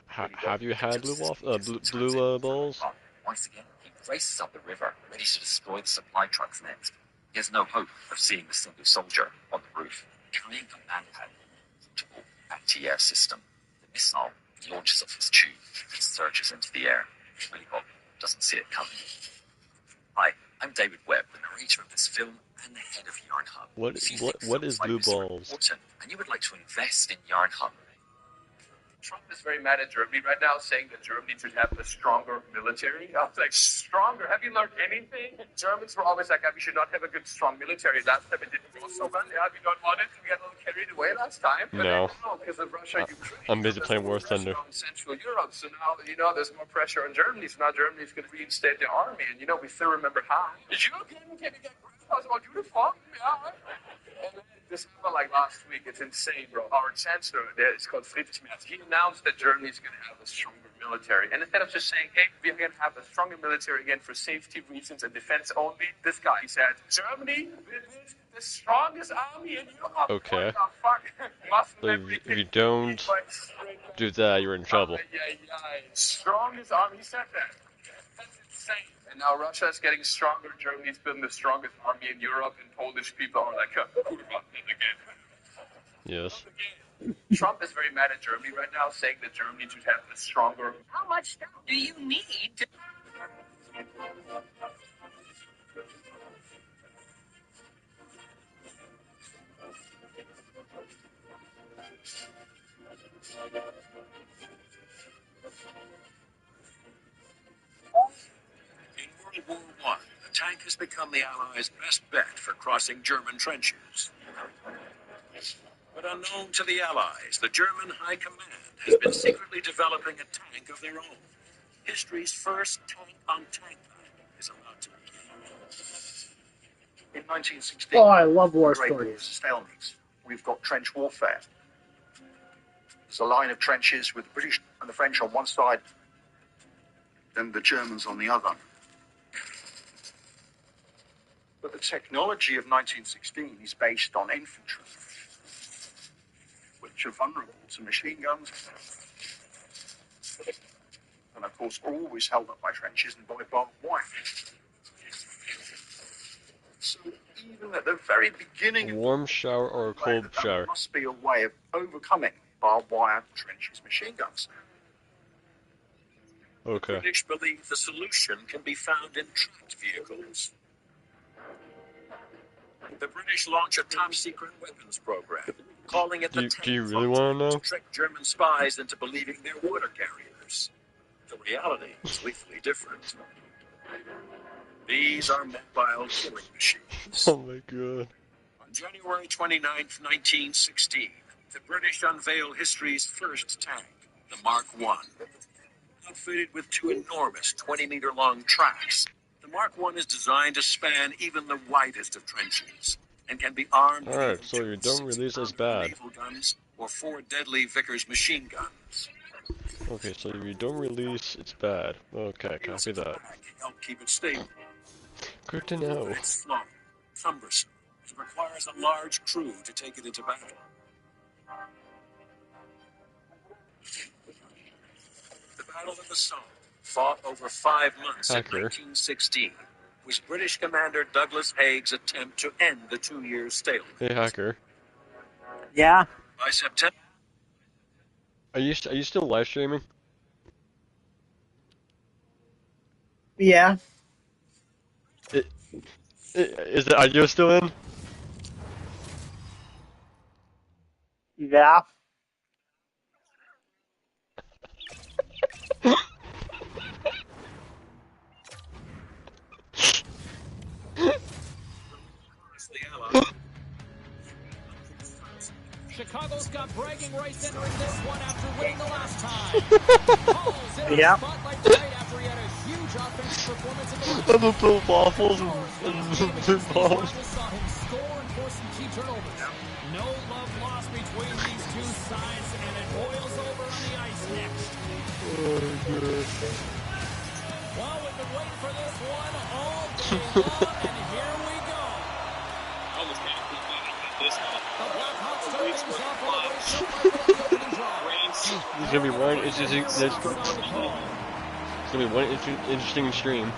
Have you had blue balls? Once again, he races up the river, ready to destroy the supply trucks next. He has no hope of seeing the single soldier on the roof, carrying a manpad portable anti-air system. The missile launches off his tube and surges into the air. Billy Bob doesn't see it coming. Hi, I'm David Webb, the narrator of this film and the head of Yarn Hub. What If you think is films like blue this are balls? important and you would like to invest in Yarn Hub, Trump is very mad at Germany right now, saying that Germany should have a stronger military. I was like, stronger? Have you learned anything? Germans were always like, we should not have a good, strong military. Last time it didn't go so well. Yeah, we don't want it. We got a little carried away last time. But No. because of Russia, Ukraine. I'm busy playing War Thunder. In Central Europe. So now, there's more pressure on Germany. So now Germany's going to reinstate the army. And, we still remember how. Did you again? Can we get grandpa's about uniform? Yeah. And then this happened like last week. It's insane, bro. Our chancellor, it's called Friedrich Merz, he announced that Germany's going to have a stronger military. And instead of just saying, hey, we're going to have a stronger military again for safety reasons and defense only, this guy said, Germany will be the strongest army in Europe. Okay. What the fuck? So if you don't do that, you're in trouble. Strongest army. He said that. That's insane. And now Russia is getting stronger. Germany's been the strongest army in Europe, and Polish people are like, kurwa, again. Yes. Trump is very mad at Germany right now, saying that Germany should have a stronger. How much stuff do you need to... In World War I, the tank has become the Allies' best bet for crossing German trenches. But unknown to the Allies, the German High Command has been secretly developing a tank of their own. History's first tank-on-tank battle is about to begin. In 1916, Oh, I love war Great stories. War's stalemates. We've got trench warfare. There's a line of trenches with the British and the French on one side, then the Germans on the other. But the technology of 1916 is based on infantry, which are vulnerable to machine guns, and of course are always held up by trenches and by barbed wire. So even at the very beginning A of warm shower or a cold there shower? must be a way of overcoming barbed wire, trenches, machine guns. Okay. The British believe the solution can be found in tracked vehicles. The British launch a top-secret weapons program, calling it the Do you really want to know? to trick German spies into believing they're water carriers. The reality is lethally different. These are mobile killing machines. Oh my god. On January 29th, 1916, the British unveil history's first tank, the Mark I. Outfitted with two enormous 20-meter-long tracks, the Mark I is designed to span even the widest of trenches and can be armed Alright, so your dome release is bad. naval guns or 4 deadly Vickers machine guns. Okay, so your dome release, it's bad. Okay, copy that. Help keep it stable. Good to know. It's slow, cumbersome. It requires a large crew to take it into battle. The Battle of the Somme, fought over 5 months in Hacker. 1916, was British Commander Douglas Haig's attempt to end the 2-year stalemate. Hey, Hacker. Yeah. By September, Are you still live streaming? Yeah. Is the audio still in? Yeah. Chicago's got bragging rights entering this one after winning the last time. Hall's in the Yeah. spotlight tonight after he had a huge offensive performance in the last And the Bill Waffles and the balls. saw him score and force some key turnovers. No love lost between these two sides, and it boils over on the ice next. Oh, good. Well, we've been waiting for this one all day long, and here we go. Almost can't believe this one. The Blackhawks start things off on a great shot by the opening drive. There's gonna be one interesting. There's gonna be one interesting stream.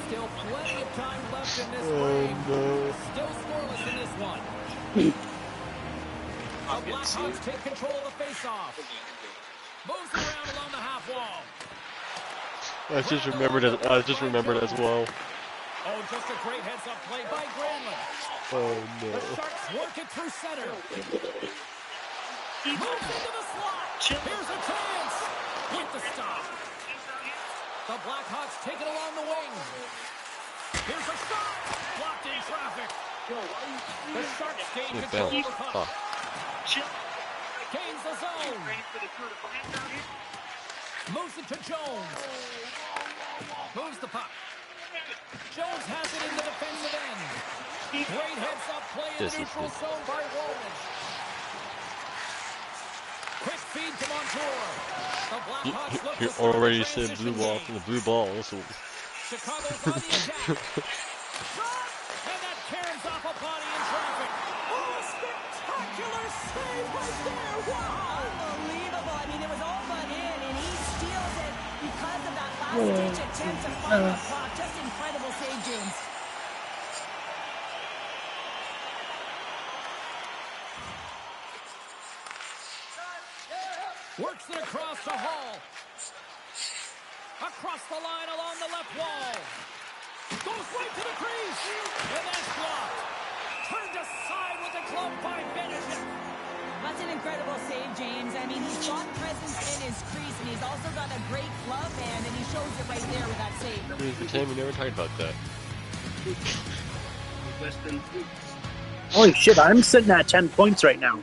Still plenty of time left in this Oh game. no. Still scoreless in this one. The Blackhawks take control of the face-off. Moves around along the half wall. I just remembered as well. Oh, just a great heads-up play by Granlund. Oh The no. Sharks work it through center. Moves into the slot. Here's a chance. With the stop. The Blackhawks take it along the wing. Here's a shot. Blocked in traffic. The Sharks gain It control of the bounced. puck. Fuck. Gains the zone. Moves it to Jones. Moves the puck. Jones has it in the defensive end. Great heads-up play in This the is neutral good. zone by Rollins. Quick feed to Montour. The Blackhawks look You to start already the said transition blue ball game. from the blue ball. So. Chicago's on the attack. Shot! And that caroms off a body in traffic. Oh, a spectacular save right there. Wow! Unbelievable. I mean, it was all but in, and he steals it because of that last-ditch attempt to find the puck. Just incredible save, James. Works it across to Hall. Across the line along the left wall. Goes right to the crease. And that's blocked. Turned aside with the glove by Benedict. That's an incredible save, James. I mean, he's got presence in his crease, and he's also got a great glove hand, and he shows it right there with that save. Pretend we never talked about that. Holy shit, I'm sitting at 10 points right now.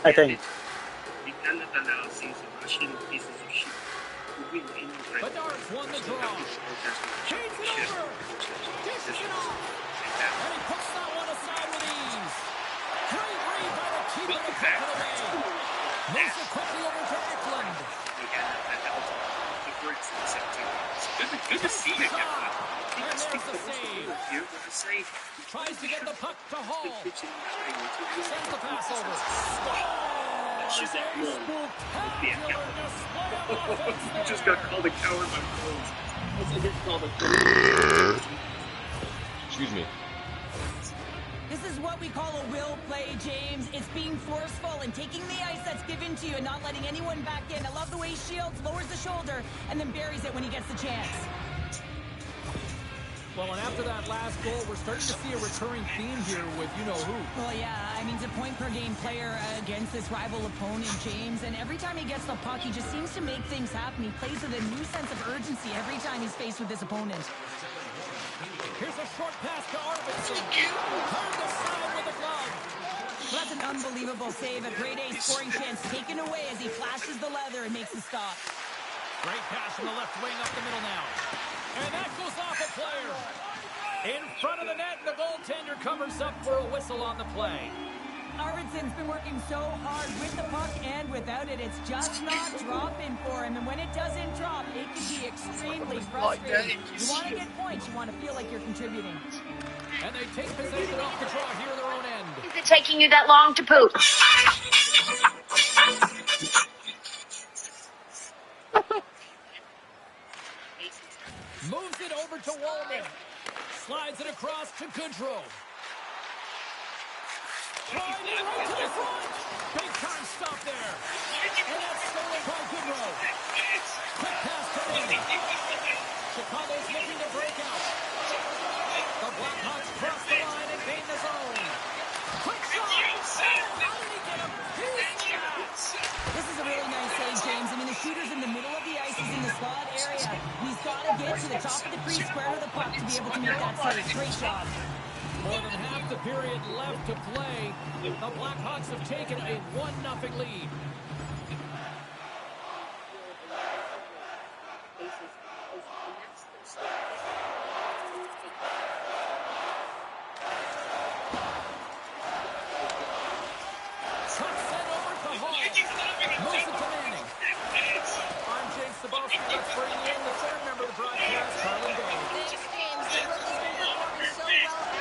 I think. Bedard's won the draw. Chains it over. Dishes it off. And he puts that one aside with ease. Great read by the keeper to put it away. Moves it quickly over to Eklund. Good to see you, Captain. And there's the save. Tries to get the puck to Hall. Sends the pass over. She's that one. You just got called a coward by Rose. What's it get called a coward? Excuse me. This is what we call a will play, James. It's being forceful and taking the ice that's given to you and not letting anyone back in. I love the way he shields, lowers the shoulder, and then buries it when he gets the chance. Well, and after that last goal, we're starting to see a recurring theme here with you-know-who. Well, yeah, I mean, he's a point-per-game player against this rival opponent, James, and every time he gets the puck, he just seems to make things happen. He plays with a new sense of urgency every time he's faced with this opponent. Here's a short pass to Arvidsson. Turned aside with a glove. That's an unbelievable save, a grade A scoring chance taken away as he flashes the leather and makes the stop. Great pass from the left wing up the middle now. And that goes off a player. In front of the net, and the goaltender covers up for a whistle on the play. Arvidsson's been working so hard with the puck and without it. It's just not dropping for him. And when it doesn't drop, it can be extremely frustrating. You want to get points. You want to feel like you're contributing. And they take possession off the draw here at their own end. Is it taking you that long to poop? Moves it over to Wallman. Slides it across to Goodrow. Trying it right to the front. Big time stop there. And that's stolen by Goodrow. Quick pass to Manning. Chicago's looking to break out. The Blackhawks cross the line and gain the zone. Quick shot. How did he get him? This is a really nice save, James. I mean, the shooter's in the middle of the ice. He's in the slot area. He's got to get to the top of the crease, square to the puck to be able to make that save. Great job. More than half the period left to play. The Blackhawks have taken a 1-0 lead. Truck sent over to Hall. Moves it to Manning. I'm James Sabowski. Let's bring in the third member of the broadcast, Carlin Day. Thanks, James. The rookie's been performing so well as of late.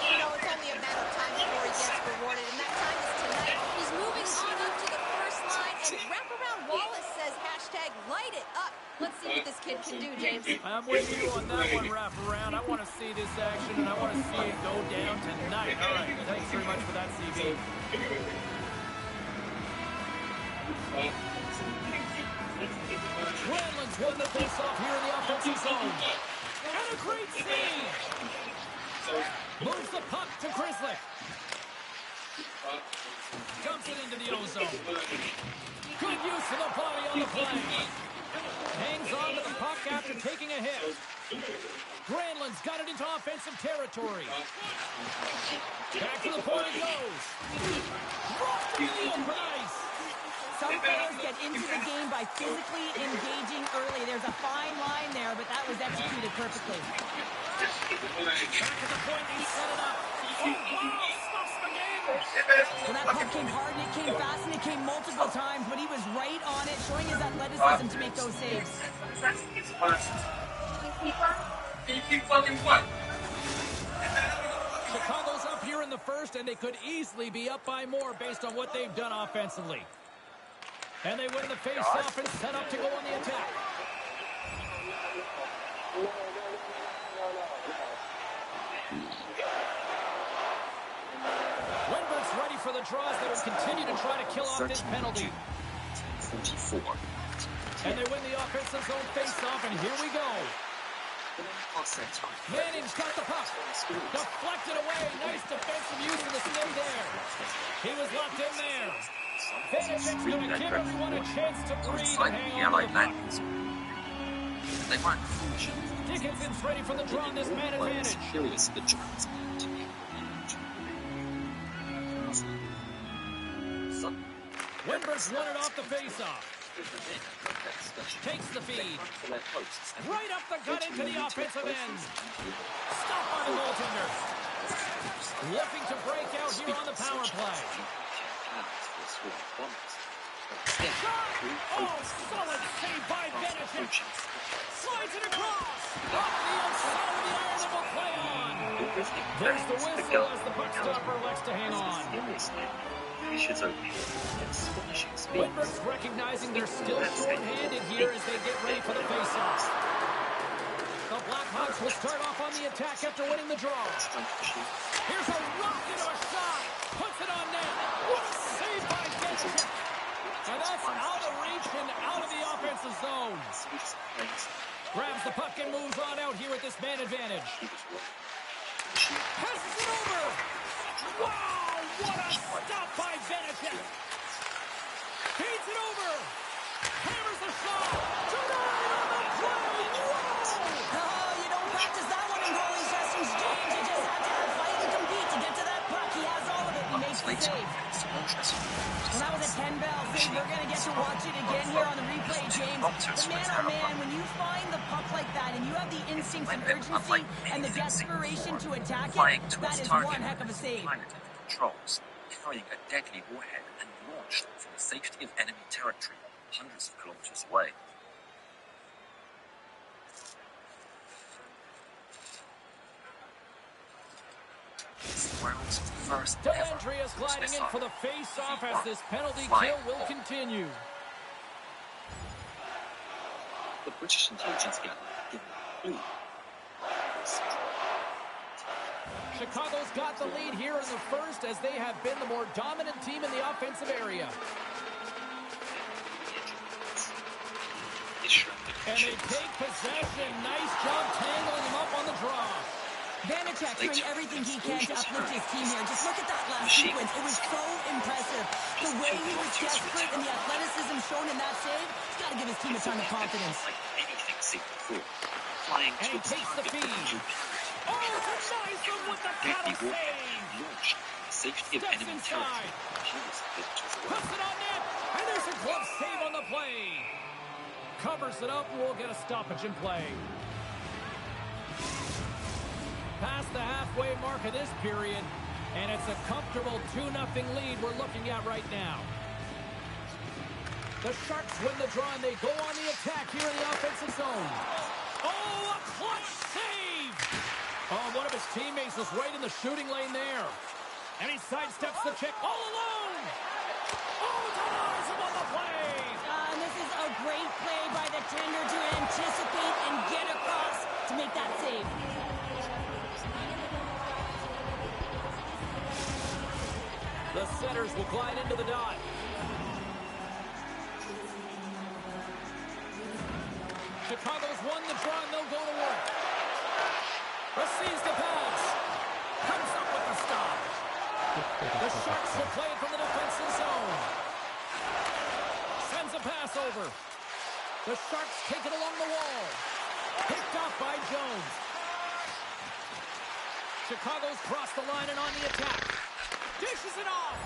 You know, it's only a matter of time before he gets rewarded, and that time is tonight. He's moving on up to the first line, and Wraparound Wallace says hashtag light it up. Let's see what this kid can do, James. I'm with you on that one, Wraparound. I want to see this action, and I want to see it go down tonight. All right, thanks very much for that, CB. Granlund's won the face-off here in the offensive zone. And a great save! Moves the puck to Grizzly. Dumps it into the ozone. Good use of the body on the play. Hangs on to the puck after taking a hit. Granlund's got it into offensive territory. Back to the point it goes. Rocked to the open ice. Some players get into the game by physically engaging early. There's a fine line there, but that was executed perfectly. Back to the point, he set it up. Oh, wow, stops the game. So that puck came hard, and it came fast, and it came multiple times, but he was right on it, showing his athleticism to make those saves. Chicago's up here in the first, and they could easily be up by more based on what they've done offensively. And they win the face-off and set up to go on the attack. Lindbergh's ready for the draws that will continue to try to kill off this penalty. 44. And they win the offensive zone face-off, and here we go. Manning's got the puck. Deflected away. Nice defensive use of the stick there. He was locked in there. Vanacek's going to give everyone a chance to breathe and hang on to the puck. They weren't foolish. Dickinson's ready for the draw on this man advantage. Wimber's won it off the face-off. Takes the feed. Right up the gut into the offensive end. Stopped by the goaltender. Looking to break out here on the power play. Shot! Oh, solid save by Vanacek. Slides it across. Off the outside of the iron and will play on. There's the whistle as the puck stopper elects to hang on. Wimber's recognizing they're still short-handed here as they get ready for the face-off. The Blackhawks Blackhawks will start off on the attack after winning the draw. Here's a rocket of a shot. Puts it on net. What a save by Benjamin. And that's out of reach and out of the offensive zone. Grabs the puck and moves on out here with this man advantage. Passes it over. Wow, what a stop by Benjamin. Feeds it over. Hammers the shot. Tonight on the play. Whoa! Oh, you don't practice that one in goalie sessions, James. You just have to fight and compete to get to that puck. He has all of it. He makes the save. Well, that was a 10-bell save. We're going to get to watch it again here on the replay, James. But man, when you find the puck like that and you have the instinct and urgency and the desperation to attack it, that is one heck of a save. Controls, carrying a deadly warhead and launched from the safety of enemy territory hundreds of kilometers away. Delandria's gliding in for the face-off as this penalty kill will continue. The British intelligence gather give a clue. Chicago's got the lead here in the first as they have been the more dominant team in the offensive area. And they take possession. Nice job tangling him up on the draw. Vanacek doing everything he can to uplift his team here. Just look at that last sequence. It was so impressive. The way he was desperate and the athleticism shown in that save, he's got to give his team a ton of confidence. And he takes the feed. Oh, it's a nice one with the paddle save. Steps inside. Puts it on net. And there's a glove save on the play. Covers it up, and we'll get a stoppage in play. Past the halfway mark of this period, and it's a comfortable 2-0 lead we're looking at right now. The Sharks win the draw, and they go on the attack here in the offensive zone. Oh, a clutch save! Oh, one of his teammates was right in the shooting lane there. And he sidesteps the check all alone! Oh, denies him on the play! And this is a great play by the tender to anticipate and get across to make that save. The Senators will glide into the dot. Chicago's won the draw and they'll go to work. Receives the pass. Comes up with the stop. The Sharks will play it from the defensive zone. Sends a pass over. The Sharks take it along the wall. Picked off by Jones. Chicago's crossed the line and on the attack. Dishes it off.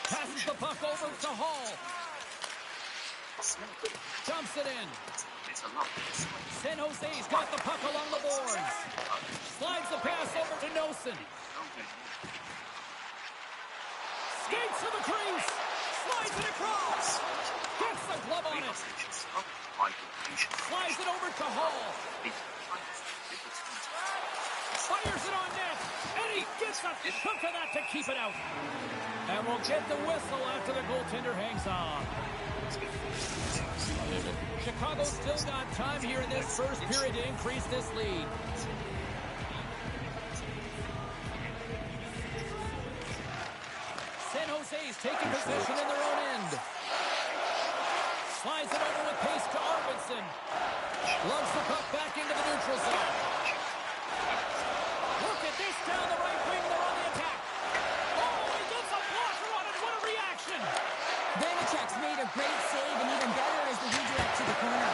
Passes the puck over to Hall. Dumps it in. San Jose's got the puck along the boards. Slides the pass over to Nosen. Skates to the crease. Slides it across. Gets the glove on it. Slides it over to Hall. Fires it on net. And he gets a chunk of that to keep it out. And we'll get the whistle after the goaltender hangs on. Chicago's still got time here in this first period to increase this lead. San Jose's taking position in their own end. Slides it over with pace to Arvidsson. Loves the puck back into the neutral zone. Look at this down the right wing. They're on the attack. Oh, he gets a blocker on it. What a reaction. Vanacek's made a great save, and even better is the redirect to the corner.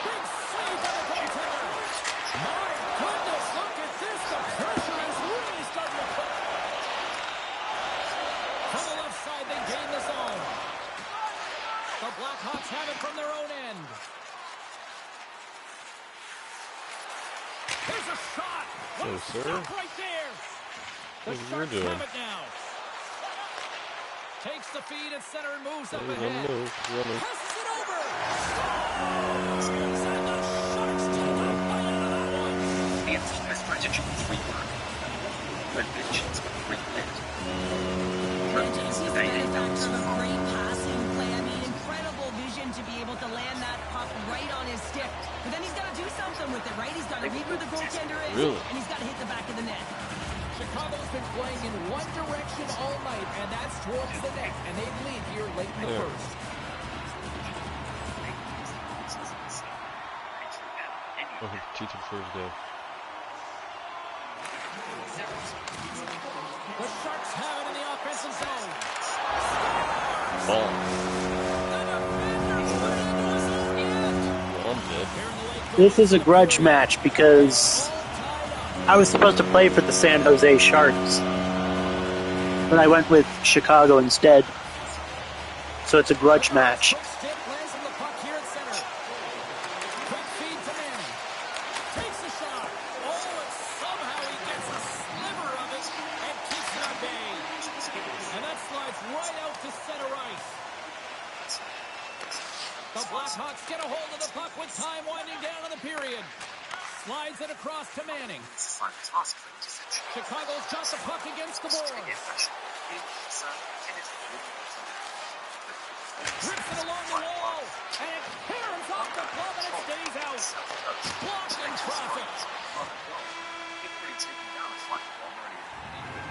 Big save by the goaltender. My goodness, look at this. The pressure is really starting to put. From the left side, they gain the zone. The Blackhawks have it from their own end. There's a shot. What a stop right there. The Sharks have it now. Takes the feed at center and moves up ahead. Passes it over. Scores! And the Sharks take up by another one. The entire strategy is reworked. Red Pitchers got 3 players. James, he's the benefactor of a great passing play. I mean, incredible vision to be able to land that puck right on his stick. But then he's got to do something with it, right? He's got to read where the goaltender is, and he's got to hit the back of the net. Chicago's been playing in one direction all night, and that's towards the net, and they lead here late in the first. Teach him first go. The Sharks have it in the offensive zone. Ball. Well, I'm dead. This is a grudge match because I was supposed to play for the San Jose Sharks, but I went with Chicago instead. So it's a grudge match. Blackhawks get a hold of the puck with time winding down in the period. Slides it across to Manning. Chicago's got the puck against the boards. Rips it along the wall, and it tears off the glove and it stays out. Blocked in traffic.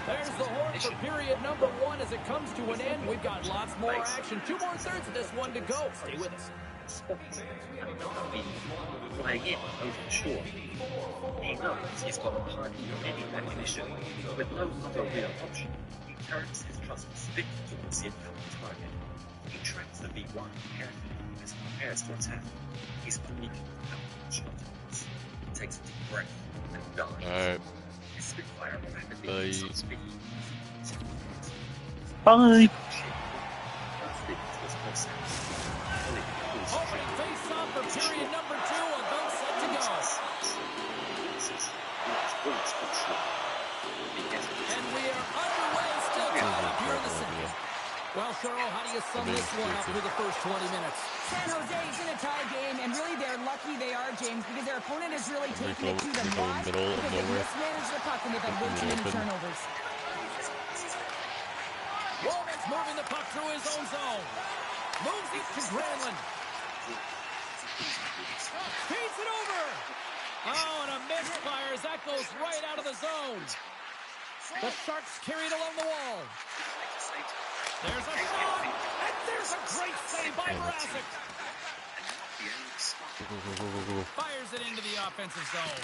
There's the horn for period number 1 as it comes to an end. We've got lots more action. 2 more thirds of this one to go. Stay with us. Playing in over the shore. He knows he's got a high any recognition, with no other real option. He turns his trust stick towards the incoming target. He tracks the V1 carefully as he prepares to attack. He's unique shot. He takes a deep breath and dives. Alright. His Spitfire rapidly gains on speed. Bye. Opening face-off for period number 2, about set to go. And we are underway, still tied here in the second. Well, Cheryl, how do you sum this one up through the first 20 minutes? San Jose's in a tie game, and really they're lucky they are, James, because their opponent has really taken it to them last because they've mismanaged the puck and they've had way too many turnovers. Woman's moving the puck through his own zone. Moves it to Granlund. Feeds it over. Oh, and a misfire as that goes right out of the zone. The Sharks carry it along the wall. There's a shot, and there's a great save by Mrazek. Fires it into the offensive zone.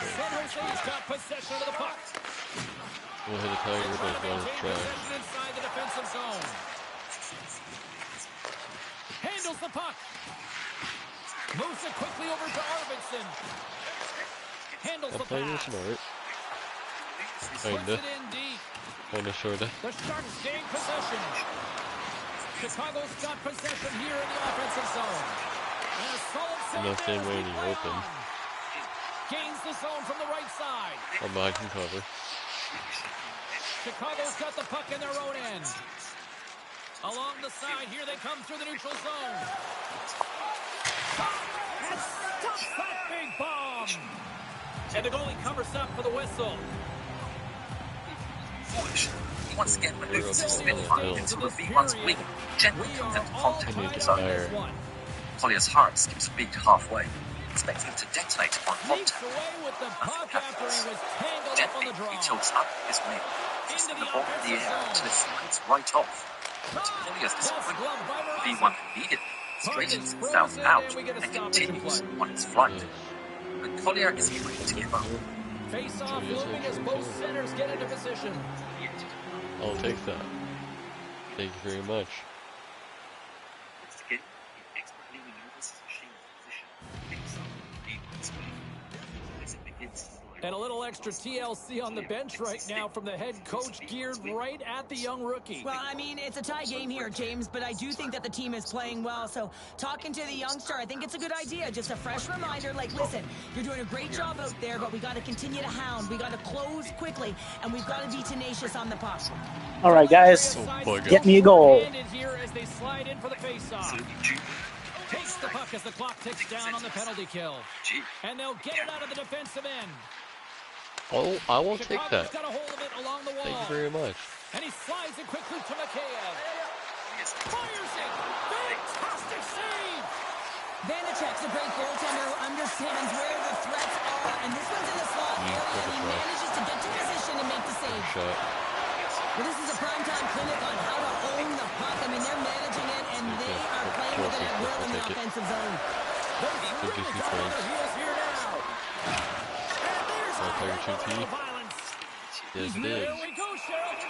San Jose's got possession of the puck. We'll hit a tiger with those guys. Possession inside the defensive zone. Handles the puck. Moves it quickly over to Arvidsson. Handles the pass. Smart. Puts it in deep. Kinda sorta. The Sharks gain possession. Chicago's got possession here in the offensive zone. And a solid save. Nothing waiting open. Gains the zone from the right side. I'm behind some cover. Chicago's got the puck in their own end. Along the side, here they come through the neutral zone. And stops that big bomb. And the goalie covers up for the whistle. He once again maneuvers his Spitfire into the V1's wing, gently comes into contact with his own. Collier's heart skips a beat halfway, expecting it to detonate upon contact. Nothing happens. Gently, he tilts up his wing, puts the ball in the air until it slides right off. To Collier's disappointment, V1 immediately straightens itself out and continues on its flight. But Collier isn't ready to give up. Face-off looming as both centers get into position. I'll take that. Thank you very much. Once again, he expertly maneuvers his machine's position. Picks up V1's wing. As it begins to fly. And a little extra TLC on the bench right now from the head coach, geared right at the young rookie. Well, I mean, it's a tie game here, James, but I do think that the team is playing well. So talking to the youngster, I think it's a good idea. Just a fresh reminder, like, listen, you're doing a great job out there, but we got to continue to hound. We got to close quickly, and we've got to be tenacious on the puck. All right, guys, get me a goal. Here as they slide in for the face-off. Takes the puck as the clock ticks down on the penalty kill. And they'll get it out of the defensive end. Oh, I will take that. Got a hold of it along the wall. Thank you very much. And he slides it quickly to Mikheyev. Fires it. Fantastic save. Vanacek's a great goaltender who understands where the threats are, and this one's in the slot area, and he manages to get to position and make the save. Shot. Well, this is a primetime clinic on how to own the puck. I mean, they're managing it, and they are playing with it at will in the offensive zone. Thank you, sweet friends. Tiger 2T. Yes, it is.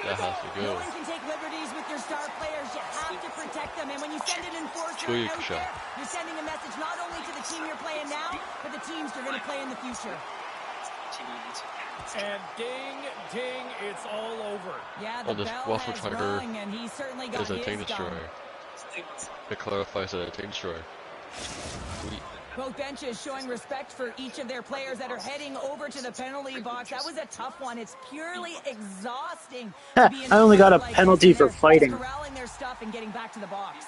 That has to No go. one can take liberties with your star players. You have to protect them. And when you send an enforcer Quick out shot. there, you're sending a message not only to the team you're playing now, but the teams you're going to play in the future. And ding, ding, it's all over. Yeah, Oh, the this bell Waffle has Tiger rung, and he certainly got is a his tank done. destroyer. It clarifies that a tank destroyer. Sweet. Both benches showing respect for each of their players that are heading over to the penalty box. That was a tough one. It's purely exhausting to be in I only got a like this, penalty and for they're fighting. corralling their stuff and getting back to the box.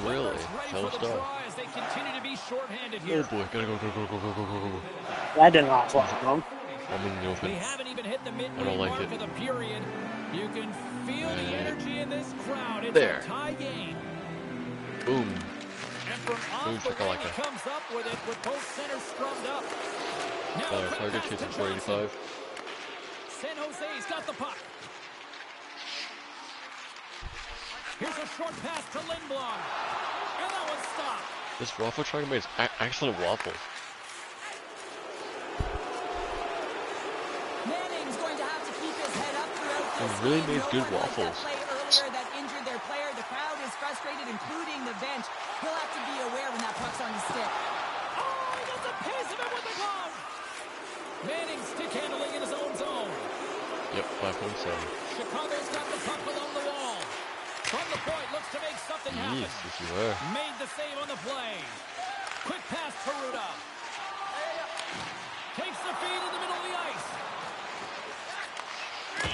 Really? Ready Hell for the stuff. draw as they continue to be shorthanded Oh here. boy, gotta go. That didn't last long. I'm in the We open. haven't even hit the I midway don't like mark it. of the period. You can feel the energy in this crowd. It's There. a tie game. Boom. And from Boom, off the wing, chakalaka. he comes up with it with both centers strummed up. Now a quick Tiger pass to chasing Johnson. 485. San Jose's got the puck. Here's a short pass to Lindblom. And that one's stopped. This waffle truck makes excellent waffles. Manning's going to have to keep his head up throughout It this really game. makes No good one like waffles. that play earlier that injured their player. The crowd is frustrated, including the bench. He'll have to be aware when that puck's on his stick. Oh, he gets a piece of it with the glove. Manning stick handling in his own zone. Yep, 5.7. Chicago's got the puck along the wall. From the point, looks to make something happen. Yes, yes you are. Made the save on the play. Quick pass to Ruda. Takes the feed in the middle of the ice.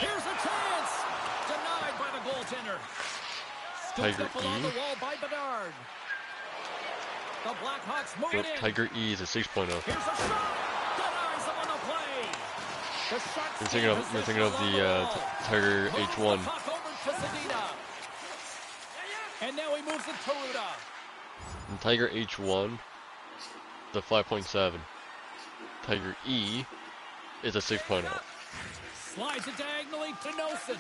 Here's a chance. Denied by the goaltender. Scooped Tiger up along E. the wall by Bedard. The Blackhawks move Yep, it in. Tiger E is a 6.0. Here's a shot. Denies them on the play. The Sharks You're thinking of the Tiger H1. puck over to Zadina. And now he moves it to Ruda. And Tiger H1, the 5.7. Tiger E is a 6.0. Slides it diagonally to Nosen.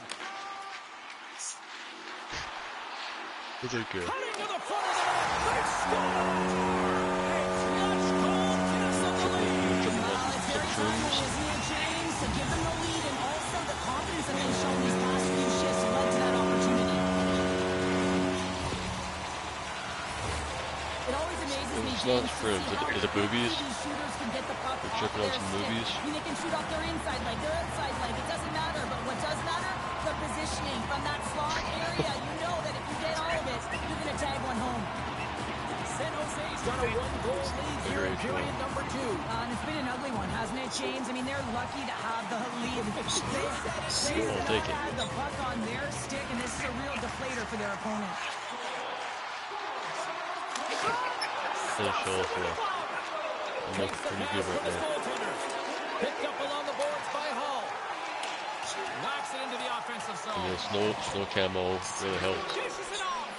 Is it good? Cutting to the front of the net. They score! It's Lutz goal gives them the lead. Some shrooms. James to give them the lead, and also the confidence that they've shown these past few shifts led to that opportunity. It always amazes me, It's not James, to shrooms. see how Is it boobies? these shooters can get the puck They're off tripping on their some stick. movies. I mean, they can shoot off their inside leg, their outside leg. It doesn't matter, but what does matter? The positioning from that slot area. You know that if you get all of it, you're going to tag one home. San Jose's got a one-goal lead here in period number 2. And it's been an ugly one, hasn't it, James? I mean, they're lucky to have the lead. They I'll take it. had the puck on their stick, and this is a real deflator for their opponent. They show us it looks pretty good right now. Picked up along the boards by Hall. Knocks it into the offensive zone. And the snow camo really helps. Dishes it off.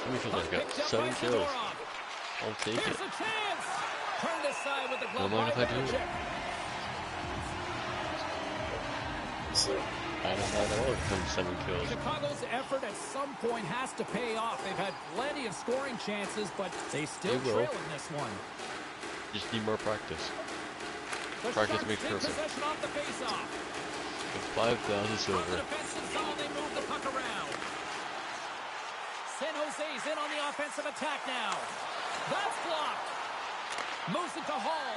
Let me feel like I got 7 kills. I'll take Here's it. a chance. Turned aside with the glove. Don't mind by if I do. Vanacek. I don't know if it comes 7 kills. Chicago's effort at some point has to pay off. They've had plenty of scoring chances, but they still They will. trail in this one. Just need more practice. The Practice Sharks makes take perfect. possession off the faceoff. With 5,000 From the silver. defensive zone, they move the puck around. San Jose's in on the offensive attack now. That's blocked. Moves it to Hall.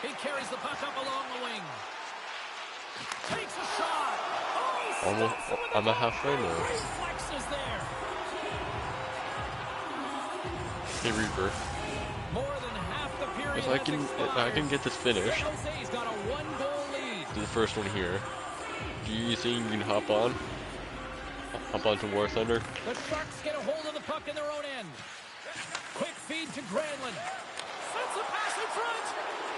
He carries the puck up along the wing. Takes a shot. Oh, Almost, stops it with I'm the at halfway now. reflexes there. Hey Reaper, More than half the period if I has can expired. get this finished, San Jose's got a one-goal lead. do the first one here. Do you think you can hop on to War Thunder? The Sharks get a hold of the puck in their own end. Quick feed to Granlund. Sends a pass in front.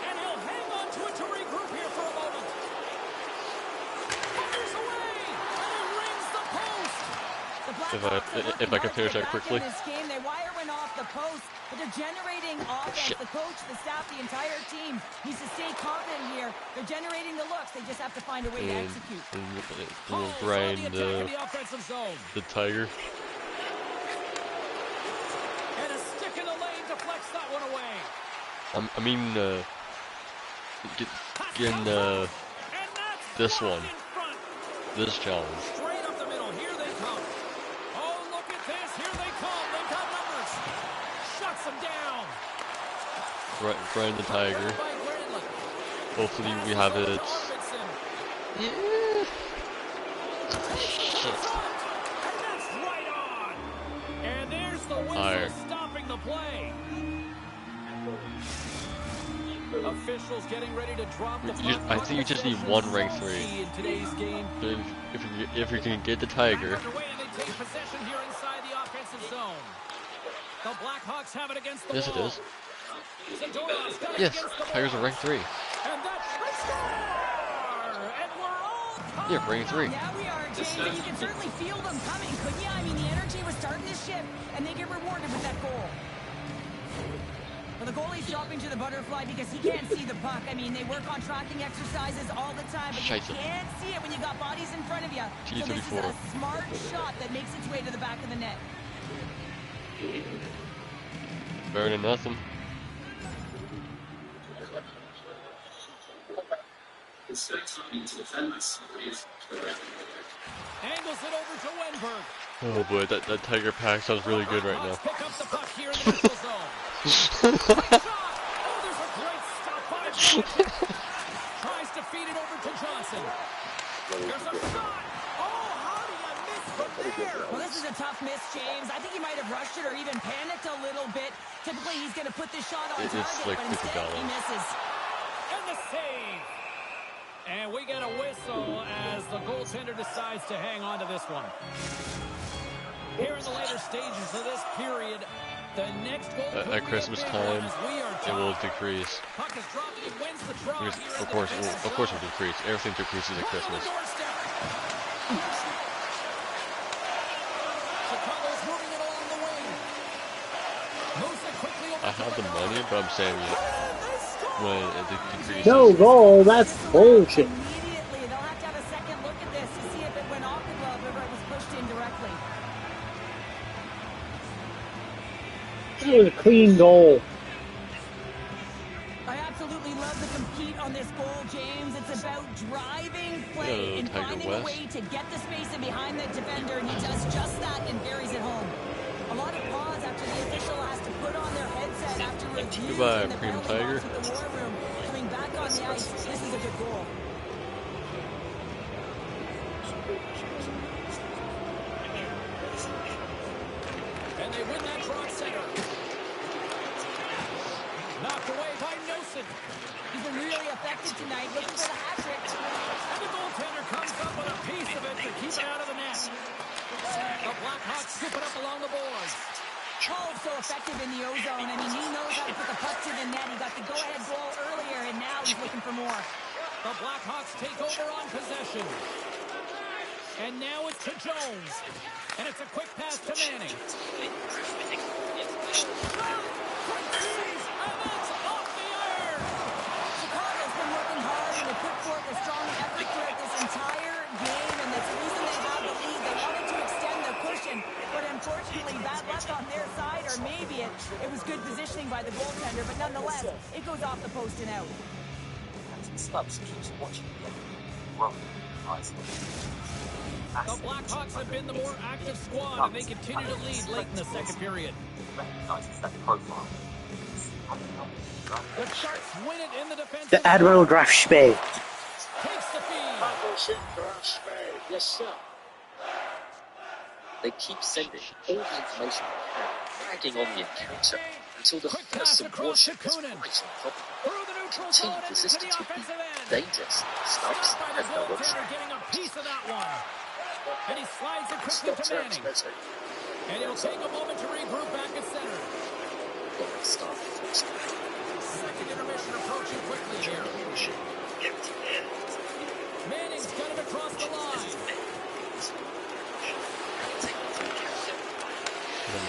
And he'll hang on to it to regroup here for a moment. Fires away. And he rings the post. The Blackhawks If I can finish that quickly. in this game. Their wire went off the post, but they're generating offense. The coach, the staff, the entire team needs to stay confident here. They're generating the looks. They just have to find a way to execute. We'll grind the offensive zone. the Tiger. And a stick in the lane deflects that one away. I mean, getting this one, this challenge. Straight up the middle. Here they come. Oh, look at this. Here they come. They've got numbers. Shuts them down. Grind the Tiger. Hopefully we have it. Yeah. Shit. And that's right on. And there's the whistle stopping the play. Officials getting ready to drop the puck. I think you just need one rank 3. In today's game. If you can get the Tiger. They take possession here inside the offensive zone. The Blackhawks have it against the Yes, wall. it is. Yes, Tigers are rank 3. And that's and we're all tied. Yeah, rank 3. Yeah, we are, James, and you can certainly feel them coming, couldn't you? I mean, the energy was starting to shift, and they get rewarded with that goal. Well, the goalie's dropping to the butterfly because he can't see the puck. I mean, they work on tracking exercises all the time, but you can't see it when you got bodies in front of you. So this is a smart shot that makes its way to the back of the net. Better than nothing. Angles it over to Wenberg. Oh boy, that Tiger pack sounds really good right now. Pick up the puck here in the neutral zone. Oh, there's a great stop by Johnson. Tries to feed it over to Johnson. There's a shot. Oh, how do you miss from there? Well, this is a tough miss, James. I think he might have rushed it or even panicked a little bit. Typically, he's going to put this shot on target, like but instead he misses. And the save. And we get a whistle as the goaltender decides to hang on to this one. Here in the later stages of this period, the next goal at Christmas time, it will decrease. Puck is dropped, it wins the draw. Of course it will decrease. Everything decreases at Christmas. Chicago's moving it along the wing. Moves it quickly over. I have the money, but I'm saying when it decreases. No goal, that's bullshit. Immediately, they'll have to have a second look at this to see if it went off the glove or if it was pushed in directly. That was a clean goal. I absolutely love the compete on this goal, James. It's about driving play and finding a way to get the space in behind the defender, and he does just that and buries it home. A lot of pause after the official has to put on their headset after reviewing Goodbye, the Cream penalty Tiger. box with the war room. Coming back on the ice, this is a good goal. And they win that draw center. Knocked away by Nelson. He's been really effective tonight, looking for the hat trick. And the goaltender comes up with a piece of it to keep it out of the net. The Blackhawks scoop it up along the boards. Hall's so effective in the O-zone. I mean, he knows how to put the puck to the net. He got the go-ahead goal earlier, and now he's looking for more. The Blackhawks take over on possession. And now it's to Jones. And it's a quick pass to Manning. Chicago's been working hard, and they put forth a strong effort throughout this entire game, and that's the reason they have the lead. They wanted to extend their cushion, but unfortunately, bad luck on their side, or maybe it was good positioning by the goaltender, but nonetheless, it goes off the post and out. Stubbs keeps watching the run. The Blackhawks have been the more active squad, and they continue to lead late in the second period. Recognizes that profile. The Sharks win it in the defense. The Admiral Graf Spee. Takes the feed. Yes, sir. They keep sending all the information dragging on the encounter until the first warship is right on top of them. Continue resisting to be dangerous. Stubbs has no option. Getting a piece of that one. And he slides it quickly to Manning. And he'll take a moment to regroup back at center. Possession approaching quickly here. Manning's got it across the line.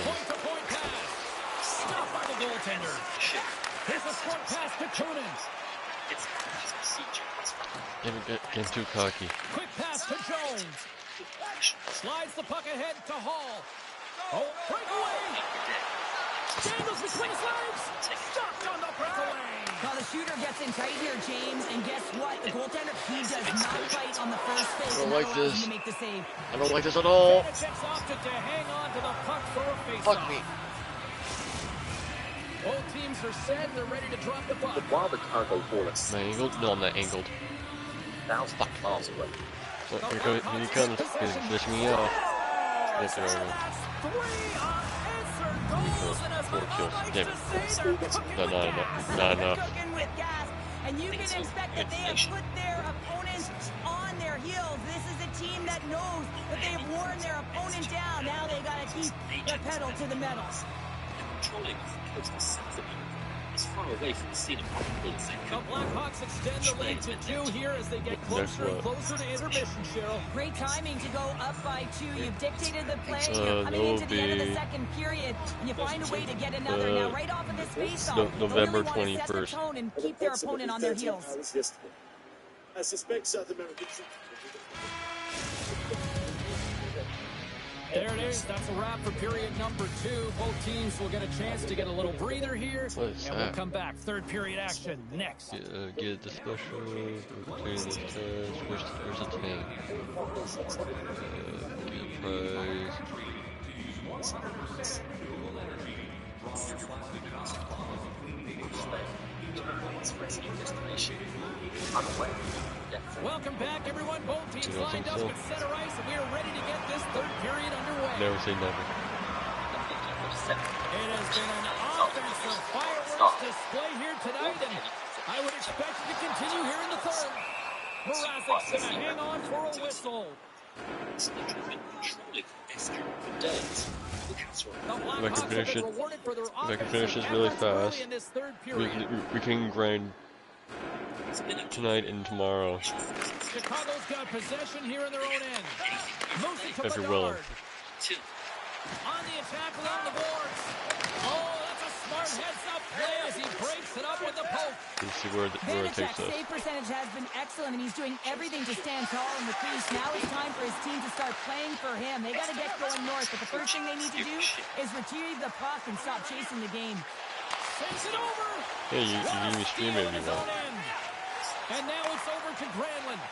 Point-to-point pass. Stopped by the goaltender. Here's a short pass to Kunin. Getting too cocky. Quick pass to Jones. Slides the puck ahead to Hall. Oh, breakaway! Daniels between his legs. Stopped on the breakaway. Well, the shooter gets in tight here, James, and guess what? The goaltender, he does not fight on the first phase. I don't like this. To make the save. I don't like this at all. Vanacek's opted to hang on to the puck for a face-off. Fuck me. Both teams are set. They're ready to drop the puck. While the cargo haulers. Am I angled? No, I'm not angled. 1,000 miles away. So, here he comes. He's fishing me off. Get there, over. 4 kills. Damn it. No, not enough. Not enough. And you can expect that they have put their opponents on their heels. This is a team that knows that they've worn their opponent down. Now they got to keep the pedal to the metal. Controlling the coast of South America is far away from the scene of conflicts. The Blackhawks extend the lead to 2 here as they get closer and closer to intermission, Cheryl. Great timing to go up by 2. You've dictated the play. You're coming into the end of the second period, and you find a way to get another. Now, right off of this face-off, November they really want to set the 21st. tone and keep their opponent on their heels. I suspect South Americans. There it is. That's a wrap for period number 2. Both teams will get a chance to get a little breather here, and we'll come back. Third period action next. Get the special between the test. Where's the tank? Get prize. Welcome back, everyone. Both teams lined up at center ice, and we are ready to get this third period underway. Never say never. It has been an offensive fireworks display here tonight, and I would expect it to continue here in the third. Mrazek's going to hang on for a whistle. If I can finish this really fast, we can grind tonight and tomorrow. Chicago's got possession here in their own end. Moves it to If you're willing. Bedard. On the attack along the boards. Oh, that's a smart heads-up play as he breaks it up with the poke. Let's see where it takes us. Save percentage has been excellent, and he's doing everything to stand tall in the crease. Now it's time for his team to start playing for him. They got to get going north, but the first thing they need to do is retrieve the puck and stop chasing the game. Sends it over. Hey, you can even stream it if you want. And now it's over to Granlund.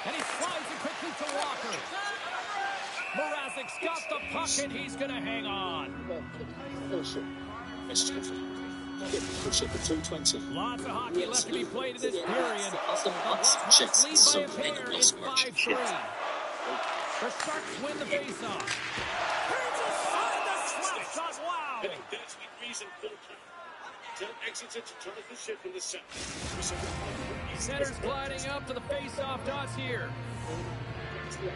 And he slides it quickly to Walker. Mrazek's got the puck, and he's going to hang on. Push it for 220. Lots of hockey left to be played in this period. The Blackhawks lead by a pair. It's 5-3. The Sharks win the faceoff. Here's a side the slap shot. Wow. That's the reason exited Jonathan Schiff in the center. Center's gliding up to the face-off dots here. Play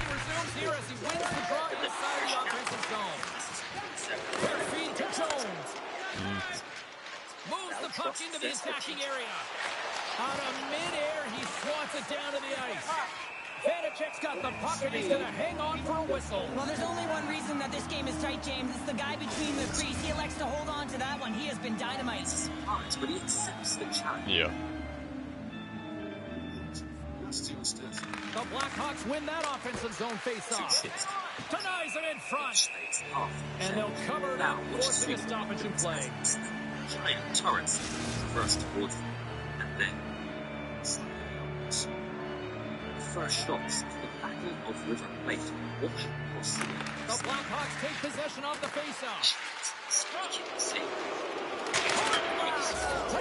resumes here as he wins the draw inside the offensive zone. Quick feed to Jones. Moves the puck into the attacking area. Out of midair, he swats it down to the ice. Vanacek's got the puck, and he's going to hang on for a whistle. Well, there's only one reason that this game is tight, James. It's the guy between the crease. He elects to hold on to that one. He has been dynamite. But he accepts the challenge. Yeah. The Blackhawks win that offensive zone face-off. Denies it in front. And they'll cover it up, forcing a stoppage in play. Giant turrets first towards them, and then first shots to the Battle of River Plate, Washington City. The Blackhawks take possession of the face-off.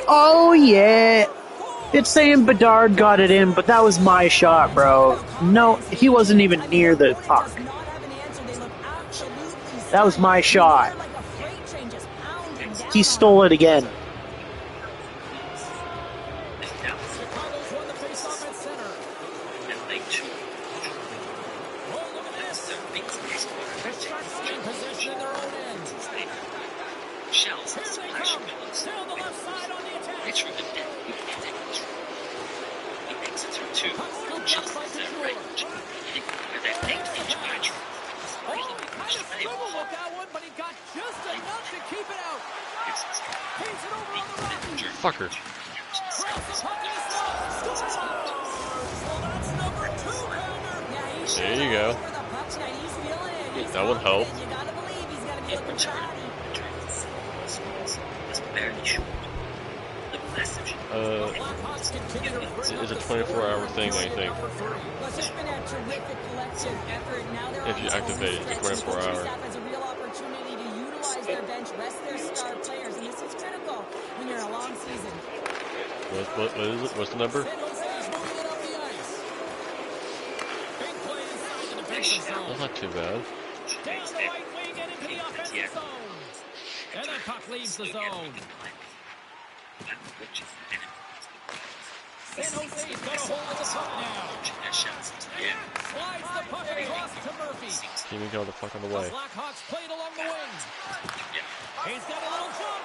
Oh, yeah. It's saying Bedard got it in, but that was my shot, bro. No, he wasn't even near the puck. That was my shot. He stole it again. The Sharks gain possession in their own come. Down the left side on the attack. Later in the day, we can take control. The Exeter 2 just at their range, hitting with their 8-inch battery. Oh, he kind of struggled with that one, but he got just enough to keep it out. Paints it over on the right. Fucker. There you go. That would help. In return, was barely short. The message. It's a 24-hour thing, I think. If you activate it for 24 hours. As a real opportunity to utilize their bench, rest their star players, and this is critical when you're in a long season. What is it? What's the number? That's not too bad. Down the right wing and into the offensive zone. And that puck leaves the zone. San Jose's got a hold of the puck now. Slides the puck across to Murphy. Teaming got the puck on the way. The Blackhawks played along the wing. He's got a little jump.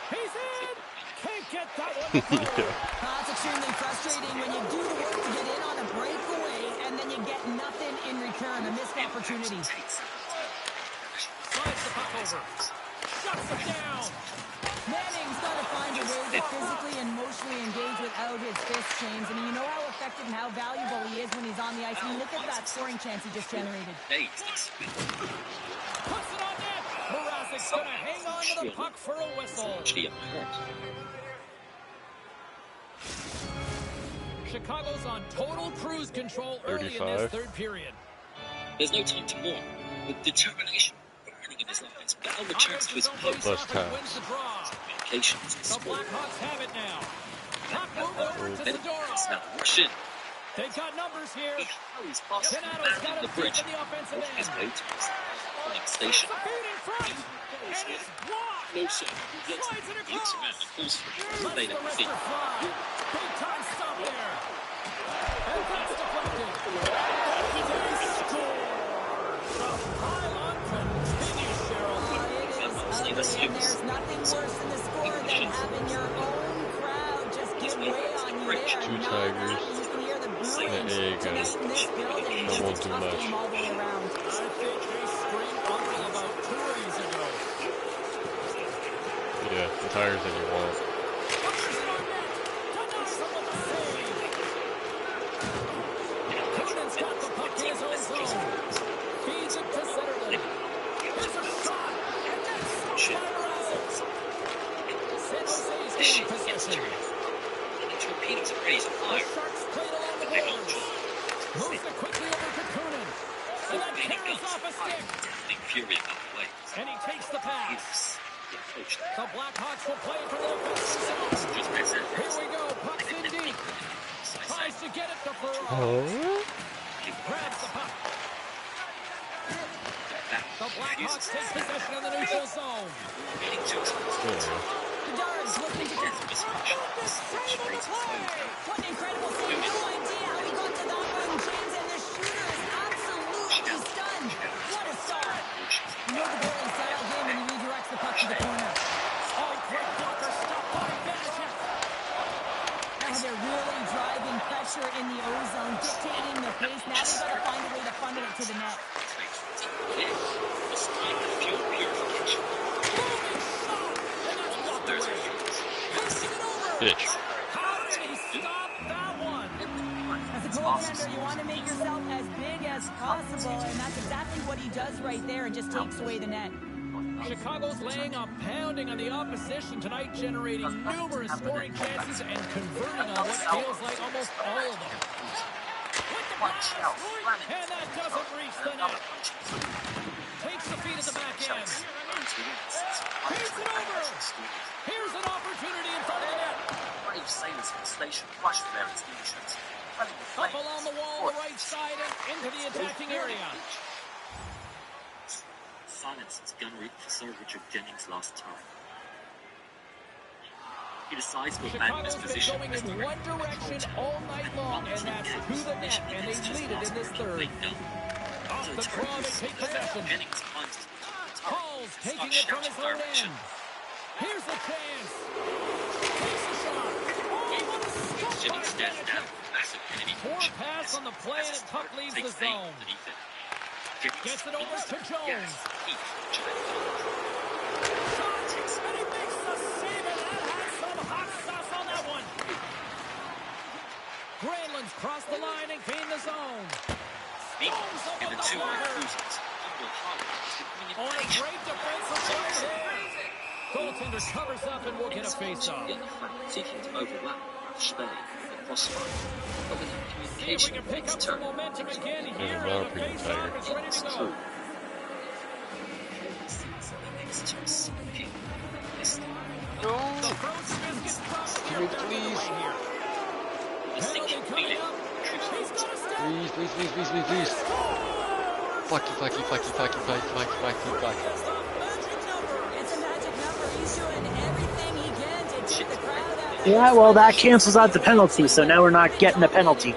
He's in. Can't get that one to go. That's extremely frustrating when you do the work to get in on a breakaway and then you get nothing in return. A missed opportunity. Slides the puck over. Shuts it down. Manning's got to find a way to physically and emotionally engage without his fist chains. I mean, you know how effective and how valuable he is when he's on the ice. I mean, look at that scoring chance he just generated. Puts it on net. Mrazek's going to hang on to the puck for a whistle. Chicago's on total cruise control early in this third period. There's no time to mourn. With determination burning in his eyes, Bell returns to his post. Communications The Blackhawks have it now. Puck moved over to Zadorov. Now rush in. They got numbers here. He's past Donato's got the a bridge. deep in the offensive Off his end. way to his polling station. The feed in front. And it's blocked. No, sir. He Slides it across. pulls for Lets late the at the feet. wrister fly. Big time stop there. And that's deflected. They score. The pylon continues, Cheryl. There's nothing worse than the score than having your own crowd just give way on you there. Two Tigers. You can hear the booing There you go. tonight in this building. That won't do Tough much. game all the way around. I think they screamed uncle about 2 days ago. Yeah, the Tigers that you want. Coonan's got the puck in his own zone. Feeds it to Zetterlund. Here's a shot. And that's stopped by Mrazek. San Jose's getting possession. Torpedoes are ready to The fire. Sharks played along the boards. Moves it quickly over to Coonan. And then carries off a stick. Big fury about the way. And he takes the pass. The approach. The Blackhawks will play for the defensive zone. Here we go. Puck's in deep. Tries to get it to Ferraro. Grabs the puck. The Blackhawks take possession of the neutral zone. Bedard's looking to get this save on the play. What an incredible save. No idea how he got to that one, James, and the shooter is absolutely stunned. What a start. You know the goalie settled him and he redirects the puck to the corner. Oh, great blocker. Stop by Vanacek. Now they're really driving pressure in the O-zone, dictating the pace. Now they've got to find a way to funnel it to the net. Bitch. How did he stop that one? As a goaltender, you want to make yourself as big as possible, and that's exactly what he does right there and just takes away the net. Chicago's laying a pounding on the opposition tonight, generating numerous scoring chances and converting on what feels like almost all of them. With the pass, and that doesn't reach the net. Takes the feed at the back end. Feeds it over. Here's an opportunity in front of the net. Brave sailors from the station rushed their institutions. Up along the wall on the right side and into the attacking area. Silences gunnery for Sir Richard Jennings' last time. He decides to abandon his Chicago's position been as going the in one direction all night long, and that's to the net, and they lead it in this third. Off the draw, they take possession. Jennings finds his Hall's taking it from his own end. Here's the chance. Takes a shot. Oh, what a stop by Bennett. Poor pass on the play, and puck leaves the zone. Gets it over to Jones. And he makes the save, and that has some hot sauce on that one. Granlund's crossed the line and gained the zone. Storms up on the blocker. On a great defensive play here. Goaltender covers up and will get a face-off. Seeking to overlap Spain and Crossfire. But the See if we can pick up some momentum again here. And the face-off is ready to go. The Frozen Biscuits probably are back please. here. Penalty coming up. He's got a step. Please. Flaky. It's a magic number. He's doing everything he can to get the crowd out. Yeah, well, that cancels out the penalty, so now we're not getting a penalty.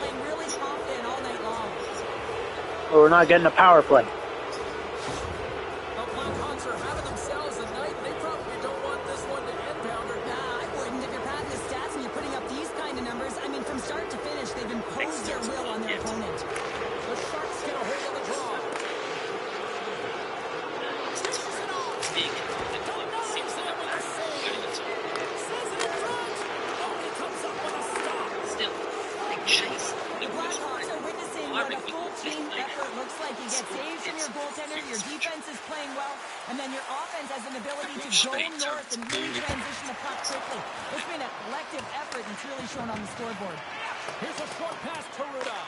Or we're not getting a power play. The Blackhawks are having themselves a night. They probably don't want this one to end, Pounder. Nah, I wouldn't. If you're padding the stats and you're putting up these kind of numbers, I mean, from start to finish, they've imposed their will on their opponent. The Sharks get a hold of the draw. The Blackhawks are witnessing what a full team effort looks like. You get saves from your goaltender, your defense is playing well, and then your offense has an ability to go north and really transition the puck quickly. It's been a collective effort and it's really shown on the scoreboard. Here's a short pass to Ruda.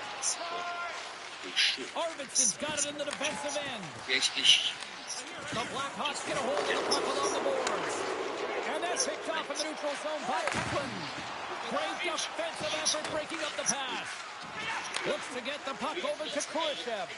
Arvidsson's got it in the defensive end. The Blackhawks get a hold of the puck along the boards. And that's picked off in the neutral zone by Eklund. Great defensive effort breaking up the pass. Looks to get the puck over to Khrushchev.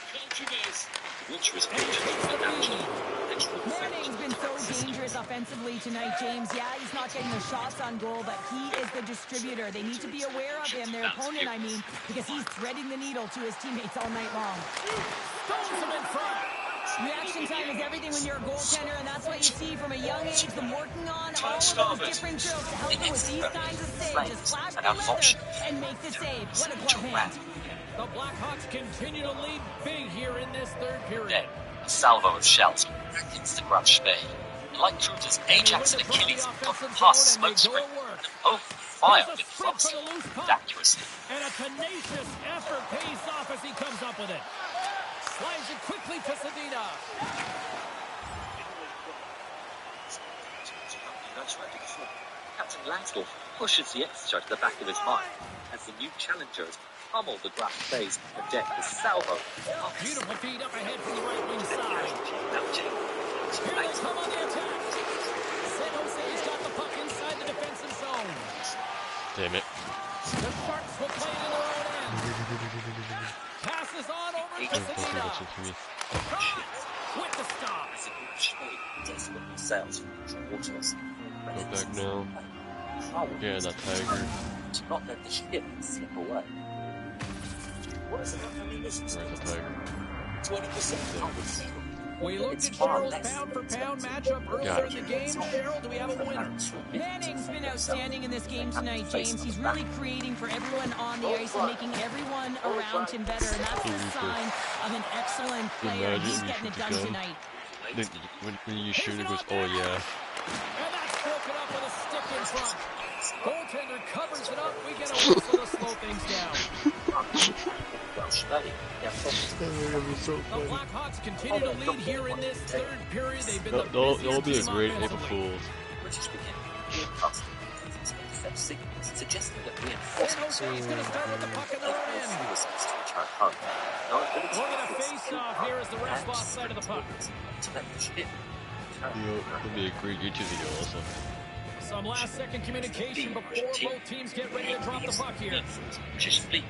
Manning's been so dangerous offensively tonight, James. Yeah, he's not getting the shots on goal, but he is the distributor. They need to be aware of him, their opponent, I mean, because he's threading the needle to his teammates all night long. Stones him in front. Reaction time is everything when you're a goaltender, and that's what you see from a young age, them working on all of those different drills to help them with these kinds of saves. Just flash the leather and make the save. What a glove hand. The Blackhawks continue to lead big here in this third period. Then, a salvo of shells begins to grab Spain. Like Trude's Ajax and Achilles, got past smokescreen, and both fire with fluxy and accuracy. And a tenacious effort pays off as he comes up with it. Slides it quickly to Sedina. Captain Langsdorff pushes the Exeter to the back of his mind as the new challengers pummel the grass phase on the deck with salvo. Beautiful feed up ahead from the right wing side. Here they come on the attack. San Jose's got the puck inside the defensive zone. Damn it. The Sharks will play it in their own end. Passes on over to Sedina. With the stop. Go back now. Yeah, that Tiger. To not let the ship slip away. Where's the Tiger? 20%. We looked at Cheryl's pound-for-pound matchup earlier in the game. Cheryl, do we have a winner? Manning's been outstanding in this game tonight, James. He's really creating for everyone on the ice and making everyone around him better, and that's the sign of an excellent player. He's getting it done tonight. When you shoot, it goes, oh yeah. And that's broken up with a stick in front. Goaltender covers it up. We get a whistle to slow things down. The Blackhawks continue to lead here in this third period. They've been That'll be a great April Fool's. Suggesting that San Jose's going to start with the puck in their own end. We're going to face off here as the refs lost sight of the puck. It'll be a great YouTube video also. Some last-second communication before both teams get ready to drop the puck here. The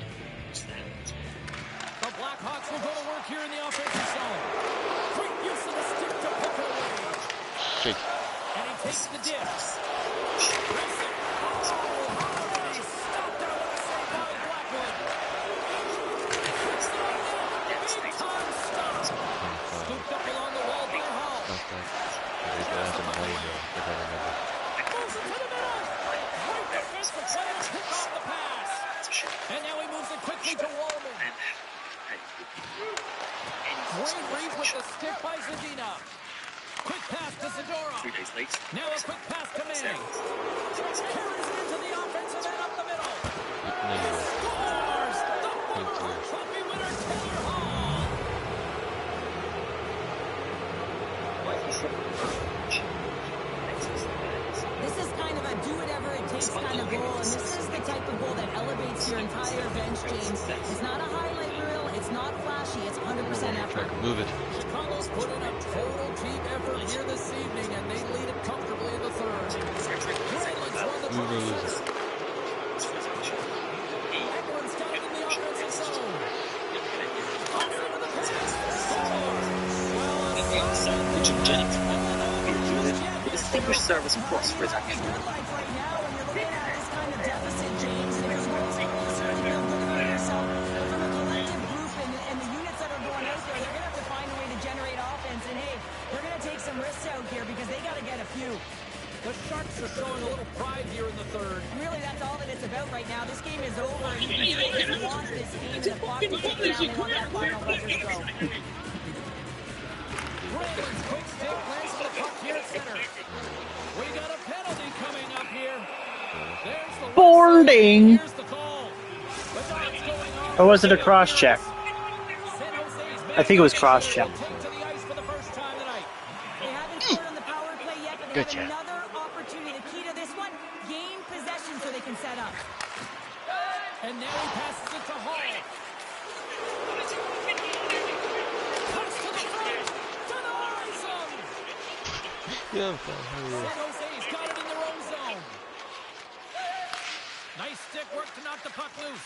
Blackhawks will go to work here in the offensive zone. Quick use of the stick to pick it away. Shake. And he takes the dish. with the stick by Zadina. Quick pass to Zadorov. 3 days late. Now a quick pass to Manning. Carries it into the offensive end up the middle. Scores! The Memorial Trophy winner, Taylor Hall. This is kind of a do-whatever-it-takes kind of goal, and this is the type of goal that elevates your entire bench, James. It's not a highlight reel, it's not flashy, it's 100% effort. Move it. Chicago's put in a total team effort here this evening, and they lead it comfortably in the third. Grayland's won the trophy center. Edwards got it in the offensive zone. Comes into the pass. Richard Jennings. A distinguished service across for his action. The Sharks are showing a little pride here in the third. Really, that's all that it's about right now. This game is over. And you want this game and the clock to tick down. They want that final buzzer to go. Grayland's quick stick lands the puck here at center. We got a penalty coming up here. There's the Boarding. Here's the call. Or was it a cross check? I think it was cross check. Good job. Another opportunity. The key to this one, gain possession so they can set up. And now he passes it to Hall. Cuts to the front. Denies him. Yeah, I'm fine. How are you? San Jose's got it in their own zone. Nice stick work to knock the puck loose.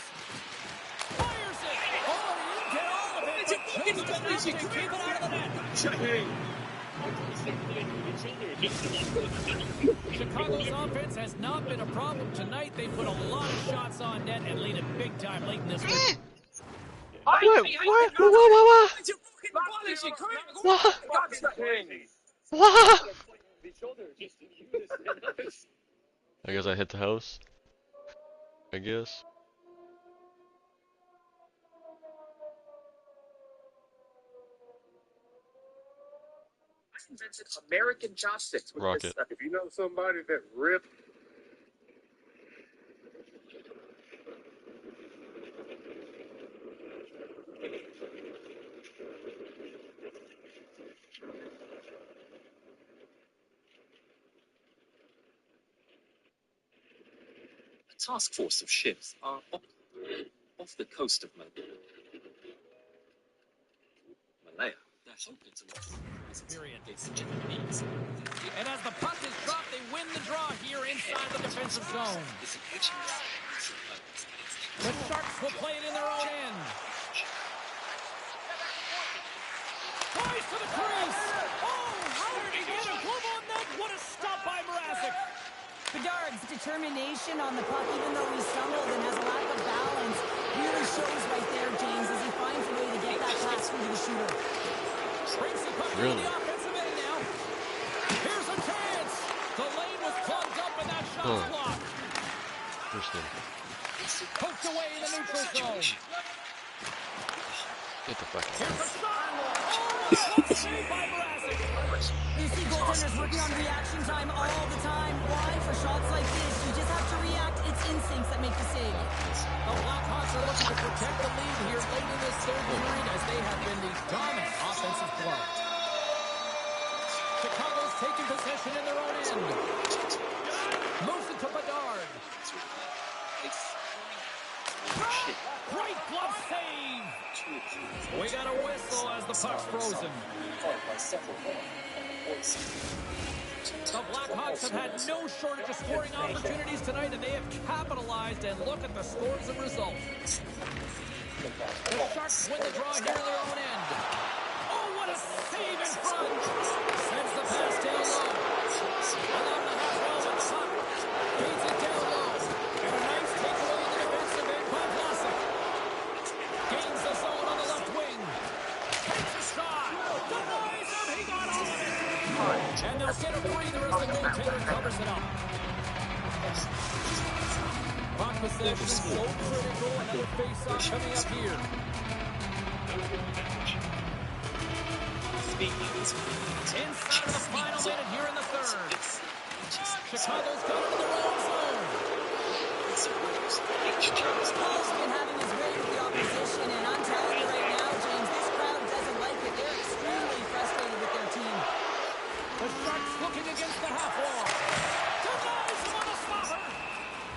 Fires it. Oh, he didn't get all of it, but just enough to keep it out of the net. Chicago's offense has not been a problem tonight. They put a lot of shots on net and lead it big time late in this one. What? I guess I hit the house. I guess. Invented American chopsticks with Rocket. this. If you know somebody that ripped. A task force of ships are off the coast of Malaya. They're hoping to look against the Japanese. And as the puck is dropped, they win the draw here inside the defensive zone. The Sharks will play it in their own end. Tries to the crease. Oh, how did he get a glove on that? What a stop by Mrazek. Bedard's determination on the puck, even though he stumbled and has a lack of balance, really shows right there, James, as he finds a way to get that pass through to the shooter. Brings the puck into the offensive end now. Here's a chance. The lane was plugged up and that shot's blocked. Interesting. Poked away in the neutral zone. Get the fuck out. Here's a shot. Oh, saved by Mrazek. You see goaltenders working on reaction time all the time. Why? For shots like this, you just have to react. It's instincts that make the save. The Blackhawks are looking to protect the lead here late in this third period as they have been the dominant offensive club. Chicago's taking possession in their own end. Moves it to Bedard. Great glove save. We got a whistle as the puck's frozen. The Blackhawks have had no shortage of scoring opportunities tonight, and they have capitalized. And look at the scores and results. The Sharks win the draw here in their own end. Oh, what a save in front! Sends the pass down low. Along the half wall with the puck. Feeds it down low. And a nice takeaway in the defensive end by Vlasic. Gains the zone on the left wing. Takes a shot. Denies him. He got all of it. And they'll get a breather as the goaltender covers it up. Puck possession so critical. Another face-off coming up here. Inside of the final minute here in the third. Chicago's got into the wrong zone. Paul's been having his way with the opposition, and I'm telling you right now, James, this crowd doesn't like it. They're extremely frustrated with their team. The Sharks looking against the half wall. Denies him on a stopper.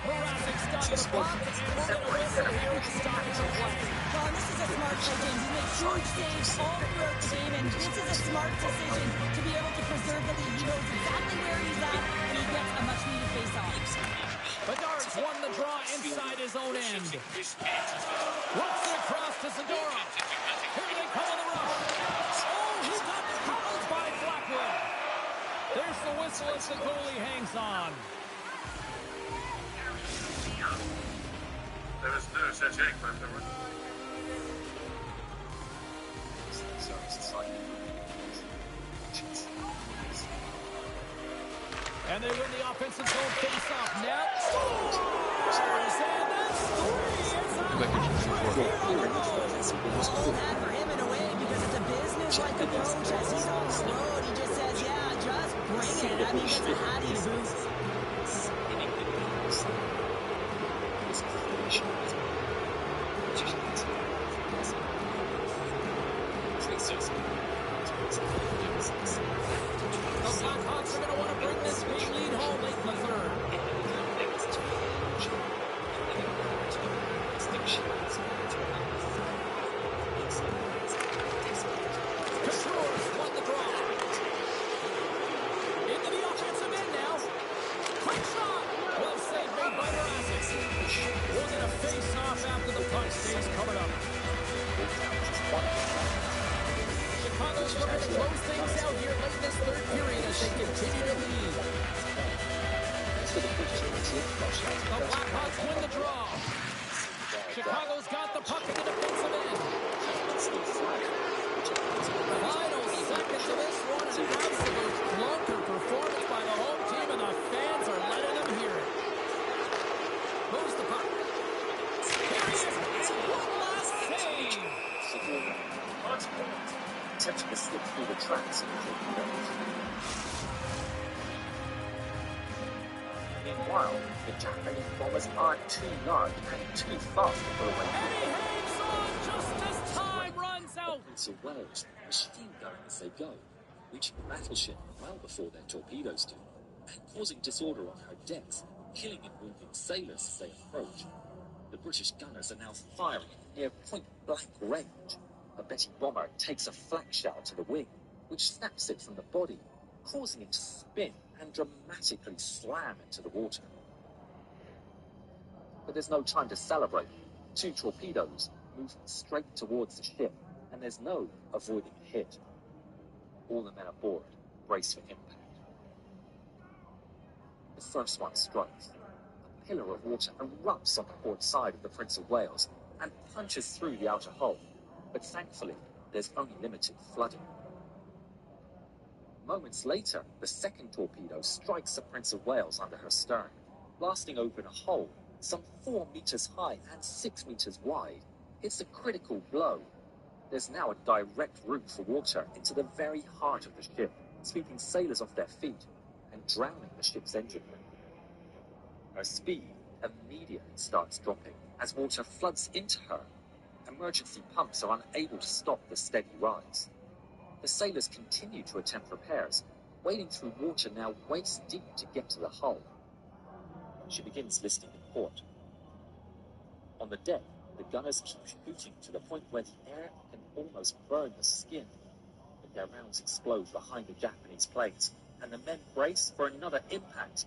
Mrazek's got the puck, and we're going to whistle here at the stoppage of play. Well, this is a smart play, James. He makes huge saves all throughout the game, and this is a smart decision to be able to preserve the lead. He knows exactly where he's at, and he gets a much-needed face-off. Bedard's won the draw inside his own end. Works it across to Zadorov. Here they come on the rush. Oh, he got tackled by Blackwood. There's the whistle as the goalie hangs on. There is no such egg, but there was. And they win the offensive zone face-off. Now scores! And that's three. It's on. All that for him in a way because it's a business-like approach. As he's on the road, he just says, yeah, just bring it. I mean, that's a Hattie to boot. The Blackhawks are going to want to bring this big lead home late in the third. Couture's won the draw. Into the offensive end now. Quick shot. Well saved made by Mrazek. We're going to face off after the puck stays covered up. Chicago's looking to close things out here late in this third period as they continue to lead. The Blackhawks win the draw. Chicago's got the puck in the defensive end. Final seconds of this one, an absolute clunker performance by the home team, and the fans are letting them hear it. Moves the puck. Here he is, and one last save. Attempting to slip through the tracks of the torpedoes. Meanwhile, the Japanese bombers are too large and too fast to pull away. And he hangs on just as time runs out. Prince of Wales machine gunning as they go, reaching the battleship well before their torpedoes do, and causing disorder on her decks, killing and wounding sailors as they approach. The British gunners are now firing near point-blank range. A Betty bomber takes a flak shell to the wing, which snaps it from the body, causing it to spin and dramatically slam into the water. But there's no time to celebrate. Two torpedoes move straight towards the ship, and there's no avoiding a hit. All the men aboard brace for impact. The first one strikes. A pillar of water erupts on the port side of the Prince of Wales and punches through the outer hull. But thankfully, there's only limited flooding. Moments later, the second torpedo strikes the Prince of Wales under her stern, blasting open a hole some 4 meters high and 6 meters wide. It's a critical blow. There's now a direct route for water into the very heart of the ship, sweeping sailors off their feet and drowning the ship's engine room. Her speed immediately starts dropping as water floods into her. Emergency pumps are unable to stop the steady rise. The sailors continue to attempt repairs, wading through water now waist deep to get to the hull. She begins listing in port. On the deck, the gunners keep shooting to the point where the air can almost burn the skin. But their rounds explode behind the Japanese planes, and the men brace for another impact.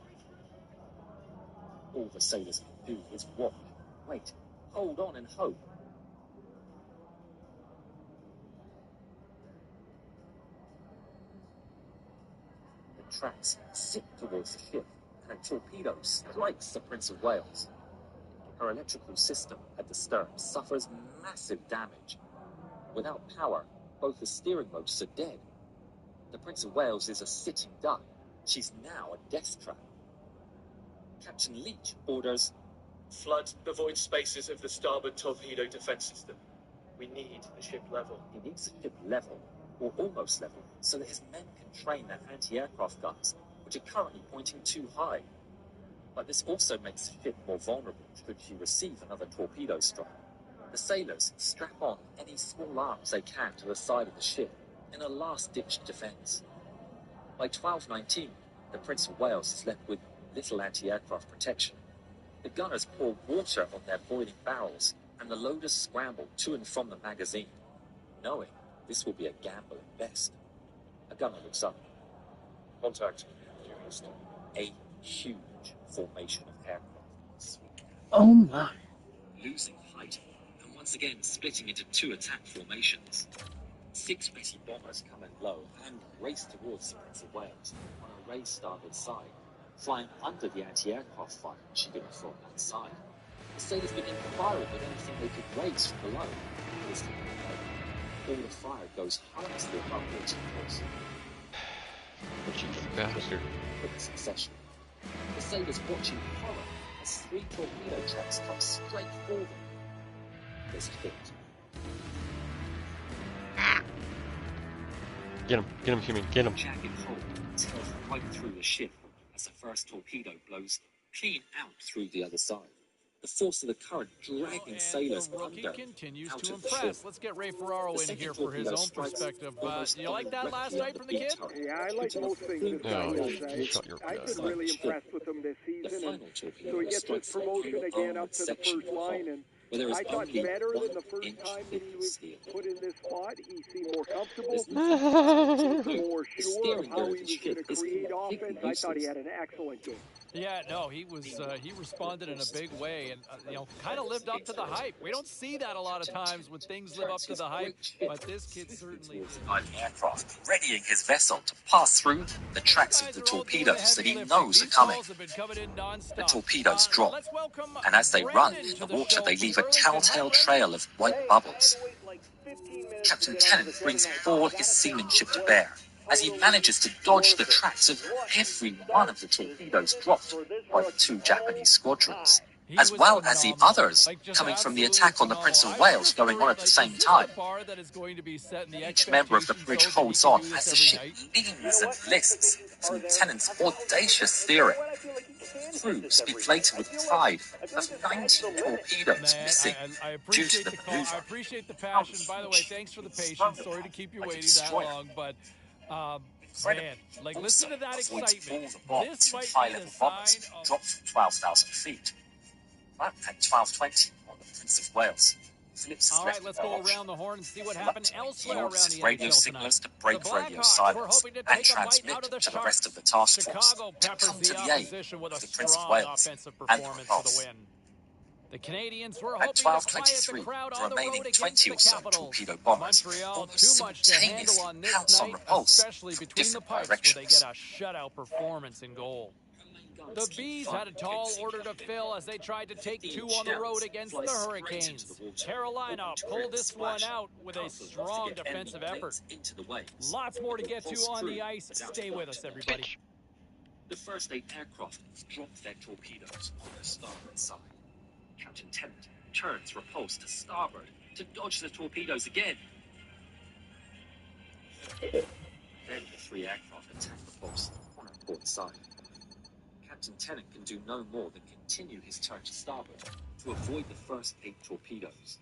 All the sailors can do is watch, wait, hold on and hope. The tracks sink towards the ship, and a torpedo strikes the Prince of Wales. Her electrical system at the stern suffers massive damage. Without power, both the steering motors are dead. The Prince of Wales is a sitting duck. She's now a death trap. Captain Leach orders, "Flood the void spaces of the starboard torpedo defense system. We need the ship level." He needs the ship level, or almost level, so that his men can train their anti-aircraft guns, which are currently pointing too high. But this also makes the ship more vulnerable should she receive another torpedo strike. The sailors strap on any small arms they can to the side of the ship in a last-ditch defense. By 12:19, the Prince of Wales is left with little anti-aircraft protection. The gunners pour water on their boiling barrels, and the loaders scramble to and from the magazine, knowing this will be a gamble at best. A gunner looks up. Contact. A huge formation of aircraft. Oh my. Losing height, and once again splitting into two attack formations. 6 Betty bombers come in low and race towards the Prince of Wales on a raised starboard side, flying under the anti-aircraft fire she given from that side. The sailors begin firing with anything they could raise from below. All the fire goes harmlessly upwards, of course. What you bastard. Quick succession. The sailors watch in horror as 3 torpedo tracks come straight for them. There's a hit. Get him, Human, get him. Jagged hole tears right through the ship as the first torpedo blows clean out through the other side. The force of the current dragging sailors the rookie under continues out to of the ship. impress. Let's get Ray Ferraro in here for his own perspective. You like that last night from the kid? Yeah, I like most things this guy does. I've been really impressed with him this season. And so he gets his promotion again up to the first line. And I thought better than the first time that he was put in this spot. He seemed more comfortable, more sure of how he was going to create offense. I thought he had an excellent game. Yeah, no, he was. He responded in a big way, and kind of lived up to the hype. We don't see that a lot of times when things live up to the hype, but this kid certainly. An aircraft readying his vessel to pass through the tracks of the torpedoes that he knows are coming. The torpedoes drop, and as they run in the water, they leave a telltale trail of white bubbles. Captain Tennant brings all his seamanship to bear as he manages to dodge the tracks of every one of the torpedoes dropped by the 2 Japanese squadrons, as well as the others coming from the attack on the Prince of Wales going on at the same time. Each member of the bridge holds on as the ship leans and lists from Tennant's audacious steering. Crews deflated with pride of 19 torpedoes missing due to the maneuver. I appreciate the passion. By the way, thanks for the patience. Sorry to keep you waiting that long, but man, listen to that excitement. This might be the sign of... dropped from 12,000 feet. At 12:20 on the Prince of Wales. All right, let's go around the horn and see what happened elsewhere around the radio signals to break radio silence and transmit to the rest of the task force to come to the aid of the Prince of Wales and the repulse. The Canadians were at 12:23, the remaining 20 or so torpedo bombers almost simultaneously pounce on repulse from different directions. They get a shutout performance in goal. The Bees had a tall order to fill as they tried to take 2 on the road against the Hurricanes. Carolina pulled this one out with a strong defensive effort. Lots more to get to on the ice. Stay with us, everybody. The first 8 aircraft dropped their torpedoes on their starboard side. Captain Tennant turns repulse to starboard to dodge the torpedoes again. Then the 3 aircraft attack repulse on our port side. Captain Tennant can do no more than continue his turn to starboard to avoid the first 8 torpedoes.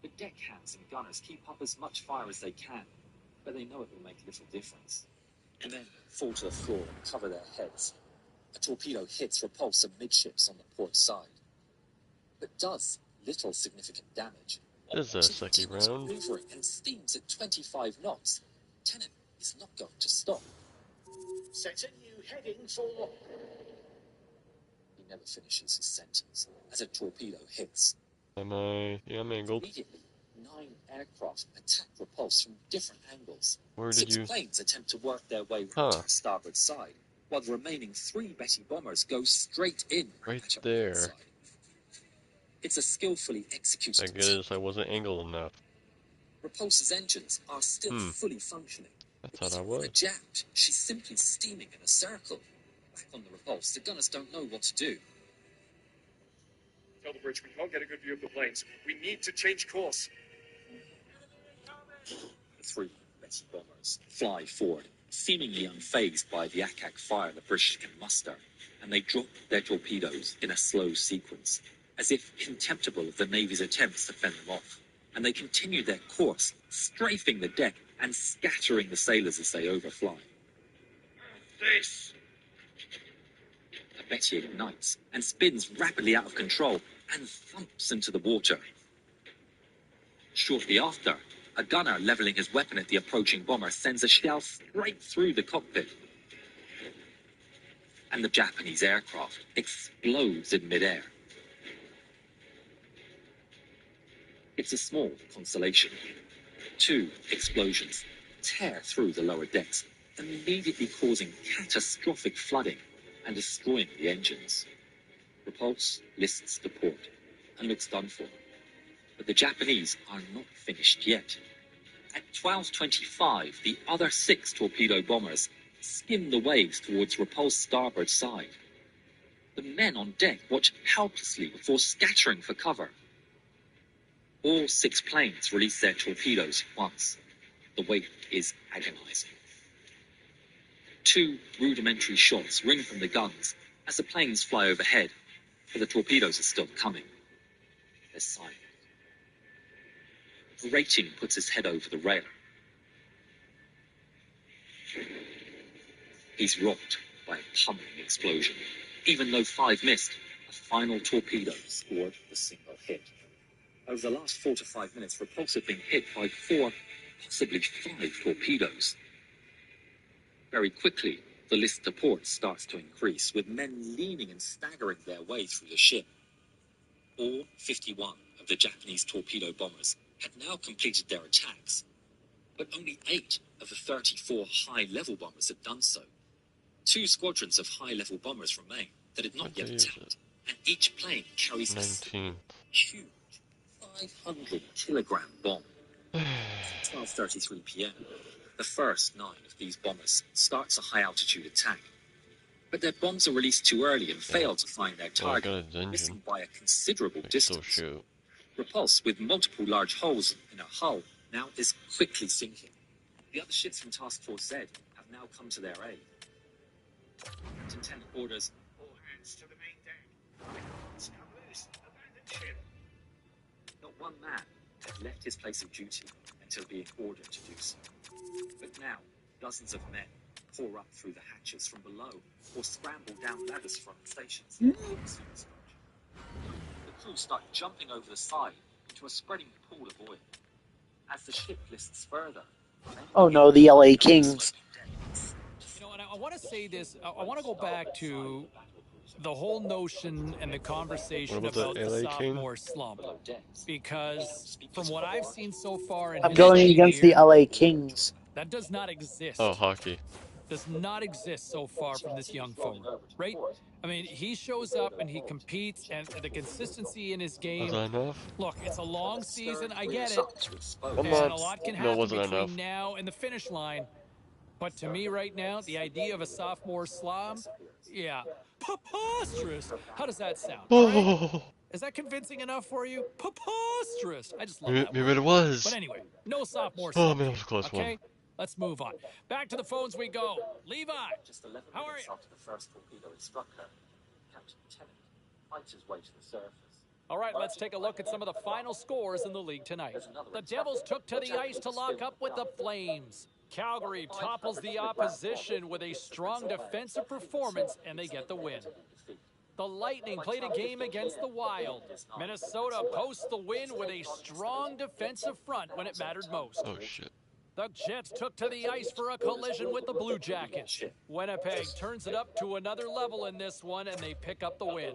The deckhands and gunners keep up as much fire as they can, but they know it will make little difference. And then fall to the floor and cover their heads. A torpedo hits repulse amidships on the port side, but does little significant damage. This is a second round. Maneuvering and steams at 25 knots. Tennant is not going to stop. Set a new heading for... He never finishes his sentence as a torpedo hits. I'm angled. Immediately, 9 aircraft attack repulse from different angles. Where did 6 you... planes attempt to work their way to the starboard side, while the remaining 3 Betty bombers go straight in. Right there. It's a skillfully executed I guess I wasn't angled enough. Repulse's engines are still fully functioning. I thought I was. Jammed. She's simply steaming in a circle. Back on the repulse, the gunners don't know what to do. Tell the bridge we can't get a good view of the planes. We need to change course. The 3 German bombers fly forward, seemingly unfazed by the ack-ack fire the British can muster, and they drop their torpedoes in a slow sequence, as if contemptible of the Navy's attempts to fend them off. And they continue their course, strafing the deck and scattering the sailors as they overfly. This. The Betty ignites and spins rapidly out of control and thumps into the water. Shortly after, a gunner leveling his weapon at the approaching bomber sends a shell straight through the cockpit. And the Japanese aircraft explodes in midair. It's a small consolation. 2 explosions tear through the lower decks, immediately causing catastrophic flooding and destroying the engines. Repulse lists to port and looks done for. But the Japanese are not finished yet. At 12:25, the other 6 torpedo bombers skim the waves towards Repulse's starboard side. The men on deck watch helplessly before scattering for cover. All 6 planes release their torpedoes at once. The wait is agonizing. 2 rudimentary shots ring from the guns as the planes fly overhead, but the torpedoes are still coming. They're silent. A rating puts his head over the rail. He's rocked by a pummeling explosion. Even though 5 missed, a final torpedo scored the single hit. Over the last 4 to 5 minutes, Repulse have been hit by 4, possibly 5 torpedoes. Very quickly, the list to port starts to increase, with men leaning and staggering their way through the ship. All 51 of the Japanese torpedo bombers had now completed their attacks, but only 8 of the 34 high-level bombers had done so. 2 squadrons of high-level bombers remain that had not yet attacked, and each plane carries 19. a huge 500-kilogram bomb. At 12:33 p.m., the first 9 of these bombers starts a high-altitude attack. But their bombs are released too early and fail to find their target, missing by a considerable distance. Repulse, with multiple large holes in her hull, now is quickly sinking. The other ships from Task Force Z have now come to their aid. Captain Tennant orders All hands to the main deck. Scavengers, abandon ship. not one man had left his place of duty until being ordered to do so. But now, dozens of men pour up through the hatches from below or scramble down ladders from stations. The crew start jumping over the side into a spreading pool of oil. As the ship lists further... Oh no, the LA Kings. You know, and I want to say this, I want to go back to the whole notion and the conversation about the sophomore slump. Because from what I've seen so far in I'm going against the LA Kings. that does not exist. Oh, hockey. Does not exist so far from this young forward, right? I mean, he shows up and he competes, and the consistency in his game. Was that enough? Look, it's a long season, I get it. Come And on. a lot can No, happen wasn't between enough. now and the finish line. But to me right now, the idea of a sophomore slump, yeah, preposterous. How does that sound? Right? Is that convincing enough for you? Preposterous. I just love that Maybe word. it was. But anyway, no sophomore Oh slump. man, that was a close Okay, one. let's move on. Back to the phones we go. Levi, Just 11 how are minutes you? after the first torpedo had struck her, Captain Tennant fights his way to the surface. All right, let's take a look at some of the final scores in the league tonight. The Devils took to the ice to lock up with the Flames. Calgary topples the opposition with a strong defensive performance, and they get the win. The Lightning played a game against the Wild. Minnesota posts the win with a strong defensive front when it mattered most. Oh shit. The Jets took to the ice for a collision with the Blue Jackets. Winnipeg turns it up to another level in this one, and they pick up the win.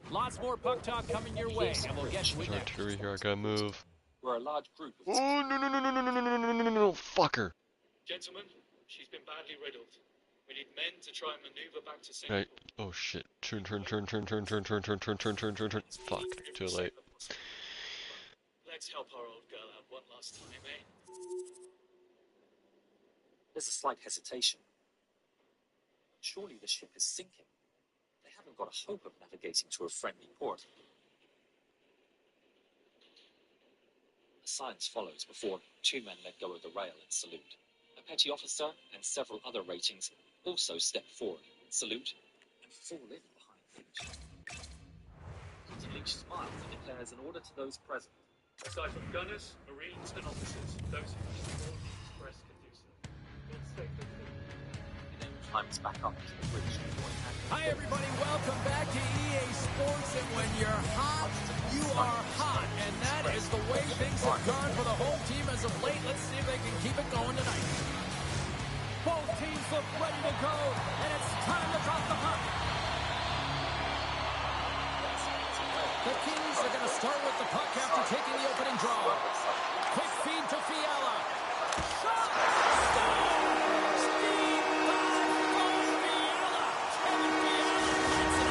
Lots more puck talk coming your way, and we'll get to it There's next. artillery here. I gotta move. We're a large group of... Oh no no no no no no no no no no no! Fucker. Gentlemen, she's been badly riddled. We need men to try and maneuver back to Right. Oh shit. Turn. Fuck. Too late. Let's help our old girl out one last time, eh? There's a slight hesitation. Surely the ship is sinking. They haven't got a hope of navigating to a friendly port. A silence follows before 2 men let go of the rail and salute. A petty officer and several other ratings also step forward, salute, and fall in behind Leach. Captain Leach smiles and declares an order to those present. Aside from gunners, marines, and officers, those who wish to board the express can do so. God save the Queen. He then climbs back up to the bridge. Hi, everybody. Welcome back to EA Sports. And when you're hot, you are hot. And that is the way things have gone for the home team as of late. Let's see if they can keep it going tonight. Both teams look ready to go, and it's time to drop the puck. The Kings are going to start with the puck after taking the opening draw. Quick feed to Fiala. Shot! Stone! Steve from Fiala. Kevin Fiala gets it.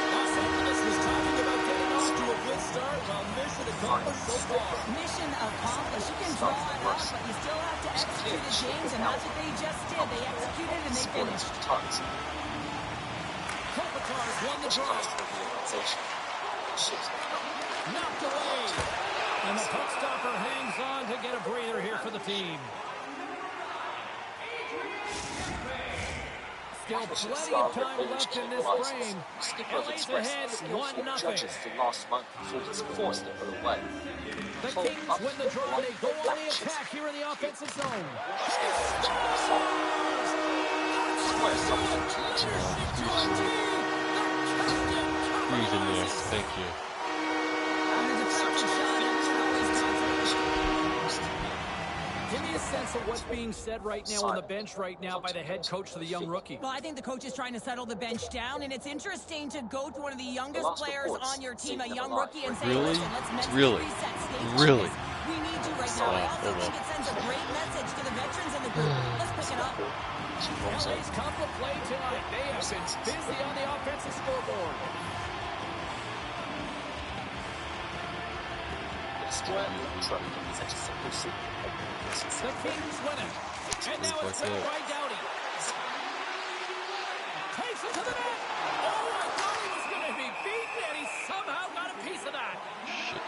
Los Angeles was talking about getting off to a good start. Well, mission accomplished so far. Mission accomplished. You can draw it up, but you still have to execute it, James, and that's what they just did. They executed and they finished. Kopitar's won the draw. Knocked away. And the puck stopper hangs on to get a breather here for the team. Still plenty of time left in this frame. LA's ahead 1-0. Last month before he's forced to put away. The Kings win the draw. They go on the attack here in the offensive zone. Who's in there? Thank you. Give me a sense of what's being said right now on the bench right now by the head coach to the young rookie. Well, I think the coach is trying to settle the bench down, and it's interesting to go to one of the youngest players on your team, a young rookie, and say, listen, let's mentally reset, stay focused. We need you right now. I also think it sends a great message to the veterans in the group. Let's pick it up. LA's come to play tonight. They have been busy on the offensive scoreboard. The Kings win it. And now it's taken by Doughty. Takes it to the net. Oh, I thought he was going to be beaten, and he somehow got a piece of that. Shit.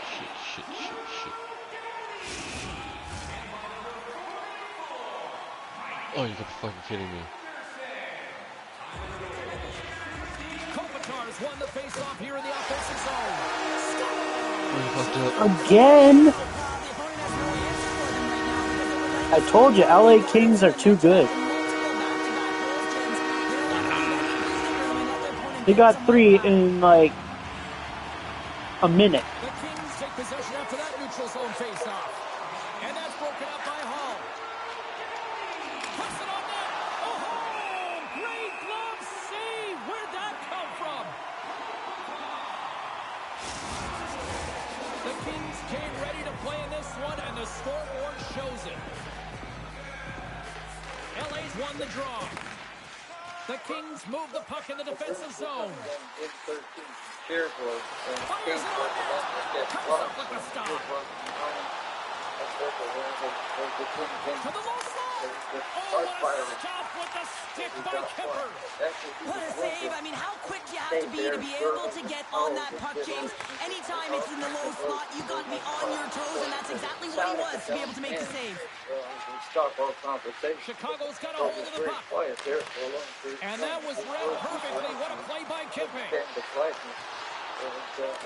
Oh, you gotta be fucking kidding me. Kopitar's won the face-off here in the offensive zone. Again? I told you, LA Kings are too good. They got 3 in, like, a minute. The Kings take possession after that neutral zone face-off. And that's broken up by Hall. Puts it on net. Oh, great glove save. Where'd that come from? The Kings came ready to play in this one, and the scoreboard shows it. LA's won the draw. The Kings move the puck in the defensive zone. Fires it on net. Comes up with a stop. To the low slot. Oh, what a stop with the stick by Kemper. What a save. I mean, how quick you have to be able to get on that puck, James. Anytime it's in the low spot, you got to be on your toes, and that's exactly what he was to be able to make the save. Chicago's got a hold of the puck. And that was read perfectly. What a play by Kemper.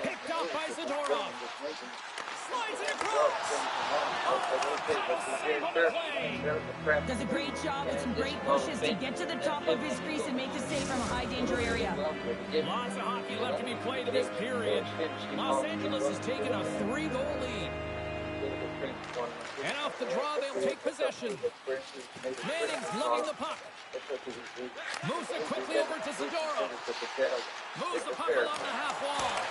Picked up by Zadorov. Slides it across. Does a great job with some great pushes to get to the top of his crease and make the save from a high-danger area. Lots of hockey left to be played in this period. Los Angeles has taken a 3-goal lead. And off the draw, they'll take possession. Manning's lugging the puck. Moves it quickly over to Zadorov. Moves the puck along the half wall.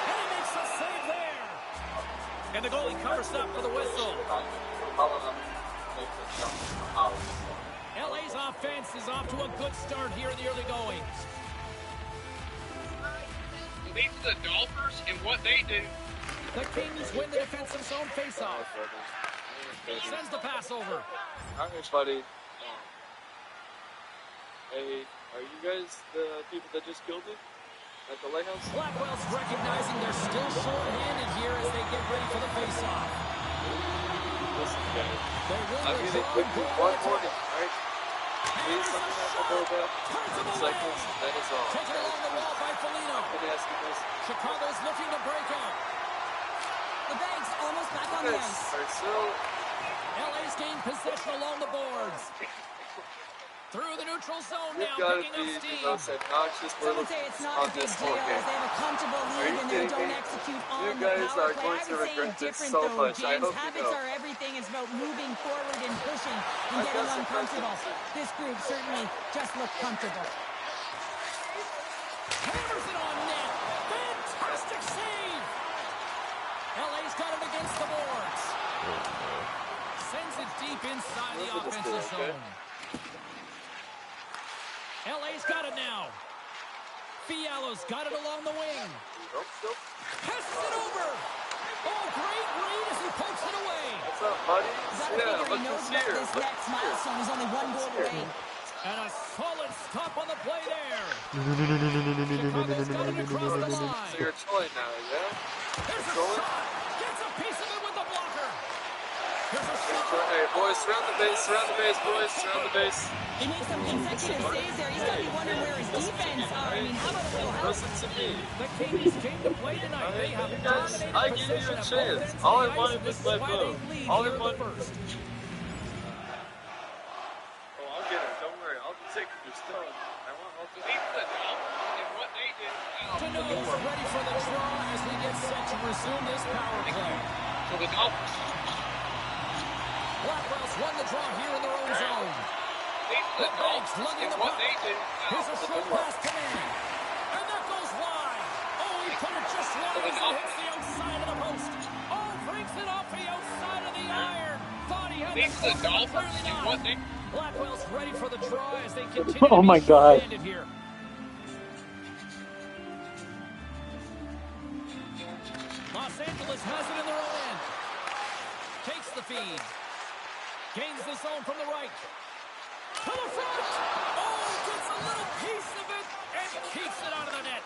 And he makes a save there. And the goalie covers up for the whistle. LA's offense is off to a good start here in the early goings. These are the Dolphins and what they do. The Kings win the defensive zone faceoff. Sends the pass over. Hi, buddy. Hey, are you guys the people that just killed me? At the Lighthouse? Blackwell's recognizing they're still short-handed here as they get ready for the face-off. Listen, guys. I mean, they could be one morning, right? Please, something like a little bit. Seconds, that is all. Taken along the wall by Foligno. I've been asking this. Chicago's looking to break out. The Bags almost back on the ice. LA's gained possession along the boards. Through the neutral zone You've now, got to picking up be the steam. most obnoxious Some would say it's not a big deal as they have a comfortable lead and they don't execute on You the guys power are play. going I to would say regret this different so though, much. I James. hope you Habits know. are everything. It's about moving forward and pushing and getting uncomfortable. This group certainly just looked comfortable. Hammers it on net. Fantastic save. LA's got it against the boards. Sends it deep inside the offensive zone. LA's got it now. Fialo's got it along the wing. Passes it over. Oh, great read as he pokes it away. What's up, buddy? Yeah, he knows that this next milestone is only one goal away. And a solid stop on the play there. Chicago's got it across the line. So you're toy now, yeah? There's a shot. Gets a piece of it with the blocker. There's a shot. Hey, boys, surround the base, boys, surround the base. He makes some consecutive saves there. He's got to be wondering where his defense are. I mean, how about a little help? Listen to me. The Kings came to play tonight. They have dominated I give you a chance. All I wanted was my vote. All I wanted was... Oh, I'll get it. Don't worry. I'll be taking your stone. I want all the... And what they did. Cano's ready for the draw as we get set to resume this power play. For the Dolphins. Blackwell's won the draw here in their own zone. The Bags lugging the puck. Here's a short pass to Manning. And that goes wide. Oh, he put it just wide as it hits the outside of the post. Oh, brings it off the outside of the iron. Thought he had the Dolphins. Clearly not. Blackwell's ready for the draw as they continue Oh my God. to be here. Los Angeles has it in their own end. Takes the feed. Gains the zone from the right. To the front. Oh, gets a little piece of it and keeps it out of the net.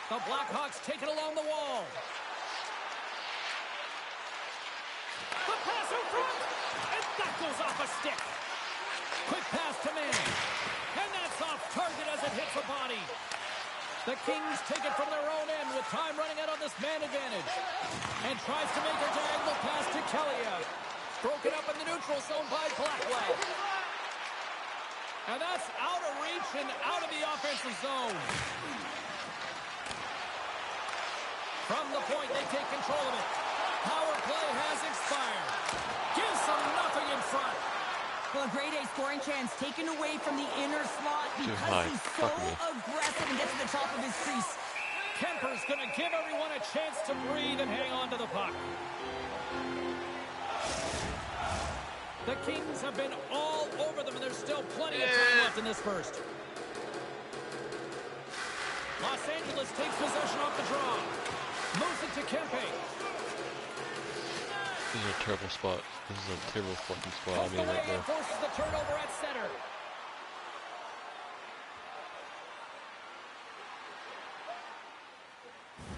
The Blackhawks take it along the wall. The pass in front. And that goes off a stick. Quick pass to Manning. And that's off target as it hits the body. The Kings take it from their own end with time running out on this man advantage. And tries to make a diagonal pass to Kelly. Broken up in the neutral zone by Blackwell. And that's out of reach and out of the offensive zone. From the point, they take control of it. Power play has expired. Gives them nothing in front. Well, a grade A scoring chance taken away from the inner slot because he's so aggressive and gets to the top of his crease. Kemper's going to give everyone a chance to breathe and hang on to the puck. The Kings have been all over them, and there's still plenty of time left in this first. Los Angeles takes possession off the draw. Moves it to Kempe. This is a terrible spot. This is a terrible fucking spot. I mean, right there. Forces the turnover at center.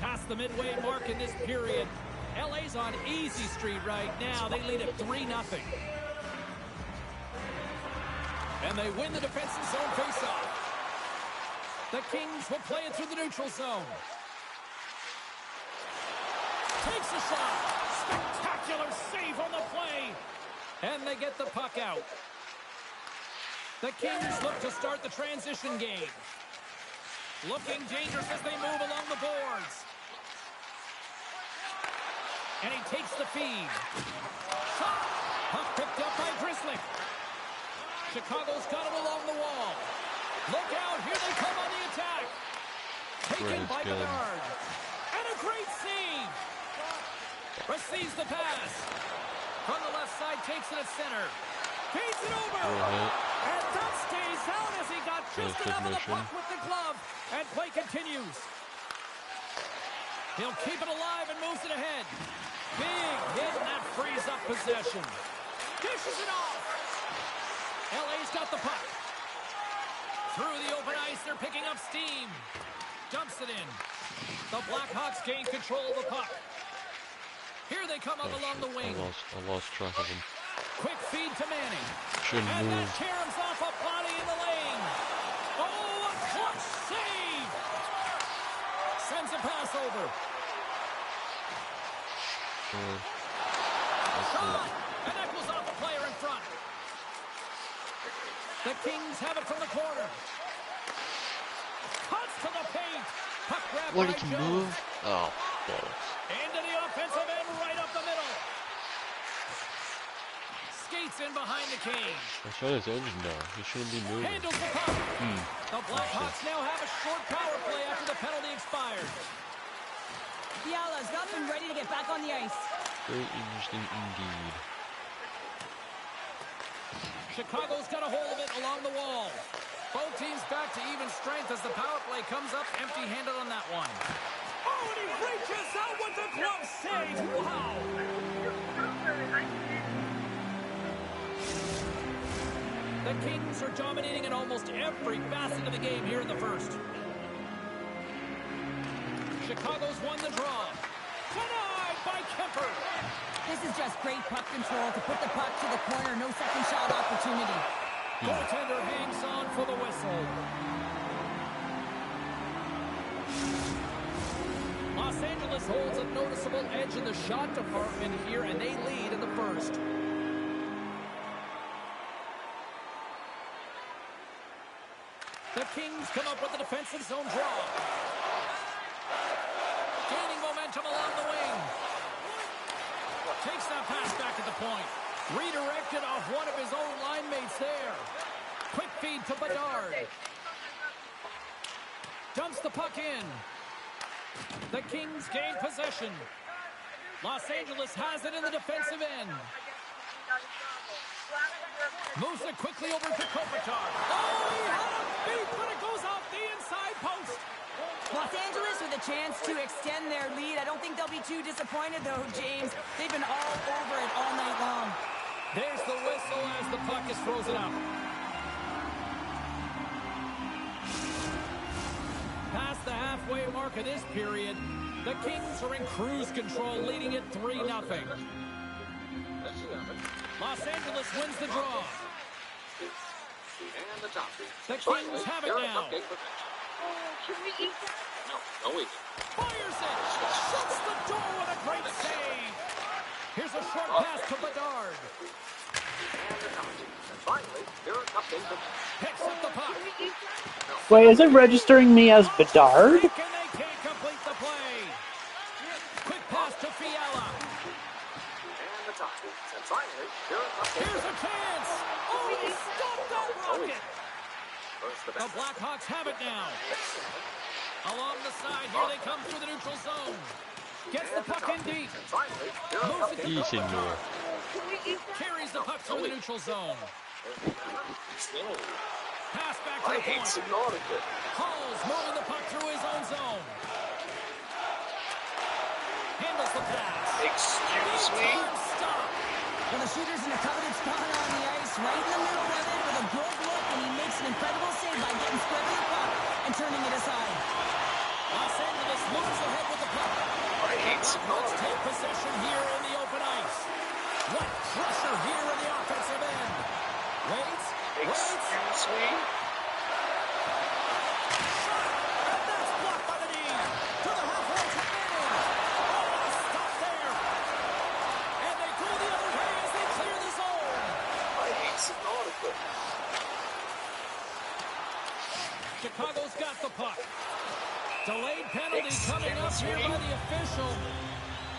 Past the midway mark in this period. LA's on easy street right now. They lead at 3-0. And they win the defensive zone faceoff. The Kings will play it through the neutral zone. Takes a shot. Spectacular save on the play. And they get the puck out. The Kings look to start the transition game. Looking dangerous as they move along the boards. And he takes the feed. Shot. Puck picked up by Grizzly. Chicago's got it along the wall. Look out, here they come on the attack. Taken by Bernard. And a great save. Receives the pass. From the left side, takes it at center. Feeds it over. And that stays out as he got just enough of the puck with the glove. And play continues. He'll keep it alive and moves it ahead. Big hit, and that frees up possession. Dishes it off. LA's got the puck. Through the open ice, they're picking up steam. Dumps it in. The Blackhawks gain control of the puck. Here they come up along the wing. I lost track of him. Quick feed to Manning. Shouldn't and move. that caroms off a body in the lane. Oh, a clutch save! Sends a pass over. Shot! And that goes off a player in front. The Kings have it from the corner. Cuts to the paint. Puck grab What by did you Jones. move? Oh, bollocks. Into the offensive end, right up the middle. Skates in behind the cage. I shut his engine down. He shouldn't be moving. Handles the puck. The Blackhawks now have a short power play after the penalty expired. Fiala's up and ready to get back on the ice. Very interesting indeed. Chicago's got a hold of it along the wall. Both teams back to even strength as the power play comes up empty-handed on that one. Oh, and he reaches out with the glove save. Wow. The Kings are dominating in almost every facet of the game here in the first. Chicago's won the draw. Denied by Kemper. This is just great puck control to put the puck to the corner. No second shot opportunity. Goaltender hangs on for the whistle. Los Angeles holds a noticeable edge in the shot department here, and they lead in the first. The Kings come up with a defensive zone draw. Gaining momentum along the wing. Takes that pass back at the point. Redirected off one of his own line mates there. Quick feed to Bedard. Dumps the puck in. The Kings gain possession. Los Angeles has it in the defensive end. Moves it quickly over to Kopitar. Oh, he had a beat, but it goes off the inside post. Los Angeles with a chance to extend their lead. I don't think they'll be too disappointed, though, James. They've been all over it all night long. There's the whistle as the puck is frozen up. Past the halfway mark of this period, the Kings are in cruise control, leading it 3-0. Los Angeles wins the draw. And the top. The Kings have it now. Can we eat that? No, we Fires it! Shuts the door with a great save! Here's a short pass to Bedard. And finally, here are cupcakes. Picks up the puck. Wait, is it registering me as Bedard? And they can't complete the play. Quick pass to Fiala. And the top. And finally, here are cupcakes. Here's a chance! Oh, he stopped that rocket! The Blackhawks have it now. Along the side, here they come through the neutral zone. Gets the puck in deep. Moves it to Easy more. Carries the puck through the neutral zone. Pass back to the point. Hall's moving the puck through his own zone. Handles the pass. Excuse me? Stop. Well, the shooter's in a coveted spot on the ice, right in the middle of it, with a good look, and he makes an incredible save by getting square to the puck and turning it aside. Los Angeles moves ahead with the puck. Let's take possession here in the open ice. What pressure here in the offensive end. Waits. Excuse me? Shot. And that's blocked by the knee. To the halfway to Manning. Oh, stop there. And they go the other way as they clear the zone. I hate Nautica. Chicago's got the puck. Delayed penalty coming up here by the official.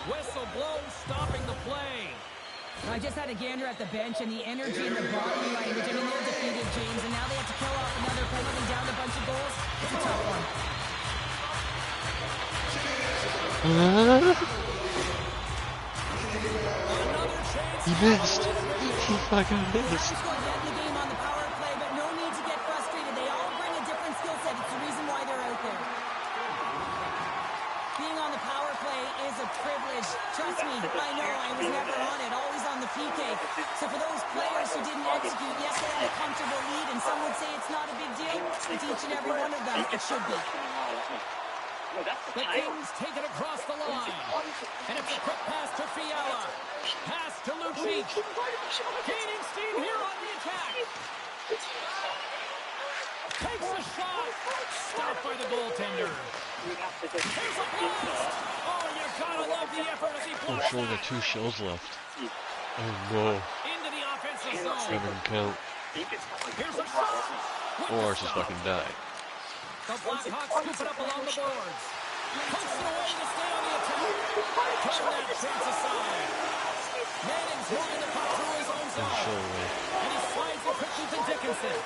Whistle blown, stopping the play. I just had a gander at the bench, and the energy in the body language, I mean, they're defeated, James, and now they have to kill off another penalty down a bunch of goals. It's a tough one. He missed. He fucking missed. Scored yet in the game on the power play, but no need to get frustrated. They all bring a different skill set. It's the reason why they're out there. Being on the power play is a privilege. Trust me, I know I was never on it, always on the PK. So for those players who didn't execute, yes, they had a comfortable lead, and some would say it's not a big deal. It's each and every one of them. It should be. The Kings take it across the line. And it's a quick pass to Fiala. Pass to Lucic. Gaining steam here on the attack. Takes a shot. Stopped by the goaltender. Here's a blast. Oh, you gotta love the effort as he I'm pulls sure back. there are 2 shells left. Oh no. Into the offensive It's zone. never gonna count. Here's a shot. Or it's just fucking die. The Blackhawks scoop it up along the boards. Pokes it away to stay on the attack. Turn that chance aside. Manning's moving the puck through his own zone. And he slides it quickly to Dickinson.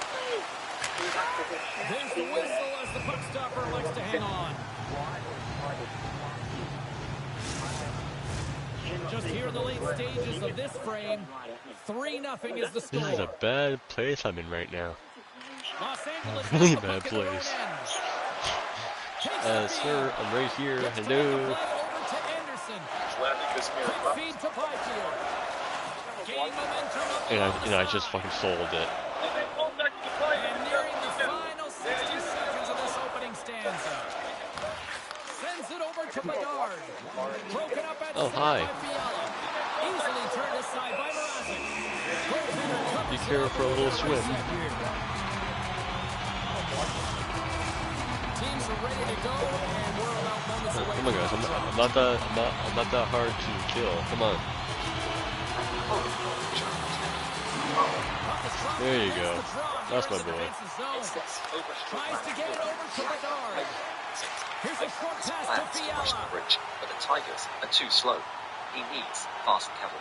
There's the whistle as the puck stopper likes to hang on. Just here in the late stages of this frame, 3-0 is the score. This is a bad place I'm in right now. Los Angeles Really bad place. Sir, I'm right here. Hello. over to Anderson. Quick feed to Byfield. Gaining momentum up And I just fucking sold it. and nearing the final 60 seconds of this opening stanza. Sends it over to Bedard. Broken up at Oh, hi. by Fiala. Easily turned aside by Mrazek. Goaltender covers Be it careful up for a little swim. Teams are ready to go, and we're about moments away. Come on, guys. I'm not that hard to kill. Come on. There you go. That's my boy. Tries to get it over to Bedard. Here's a short pass to Plans to push the Fiala. bridge, but the Tigers are too slow. He needs fast cavalry.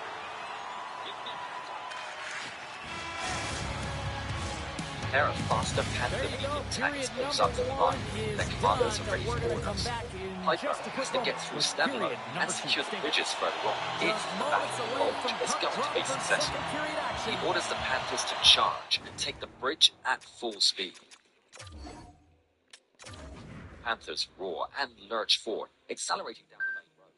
There are faster Panther-leading tanks close up to the line. Their commanders are ready for orders. Piper has to get through Stavro and secure the bridges further on. If the battle involved is going to be successful, he orders the Panthers to charge and take the bridge at full speed. Panthers roar and lurch forward, accelerating down the main road.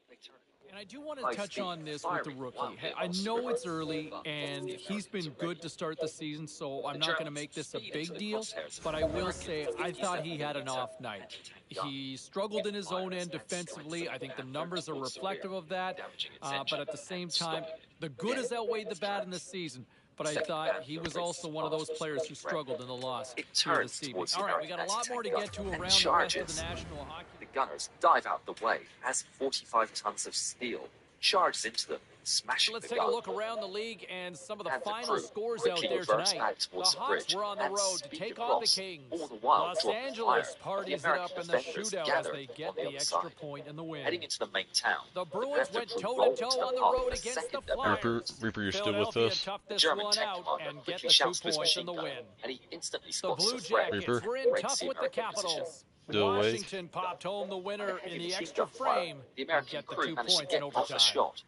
They turn And I do want to touch on this with the rookie. Hey, I know it's early, and he's been good to start the season, so I'm not going to make this a big deal, but I will say I thought he had an off night. He struggled in his own end defensively. I think the numbers are reflective of that, but at the same time, the good has outweighed the bad in this season. But I thought he was also one of those players who struggled in the loss here this evening. All right, we got a lot more to get to around the rest of the National Hockey The Gunners dive out the way as 45 tons of steel charges into them, smashing Let's the take a gun. look around the league and some of the And the final crew scores out quickly there reverse tonight. back The towards the Hawks bridge were on the and road to speed take on across, the Kings. all the while Los drawing Angeles fire. parties The it American up in the defenders shootout as gather they on get the the other extra side. point in the win. Heading into the main town, The they Bruins have to went roll toe-to-toe to on the path road a against the second Flyers. Reaper, you're still with Philadelphia us? toughed this German one tank out commander and get quickly the 2 shouts to his points in machine the gunner, win. and he instantly The spots Blue the threat. Jackets Reaper. were in Breaks tough the with the American position. Capitals. Still awake? Washington popped home the winner in the Machine extra gun fire. frame The and American get the crew 2 managed to points in get off overtime. a shot.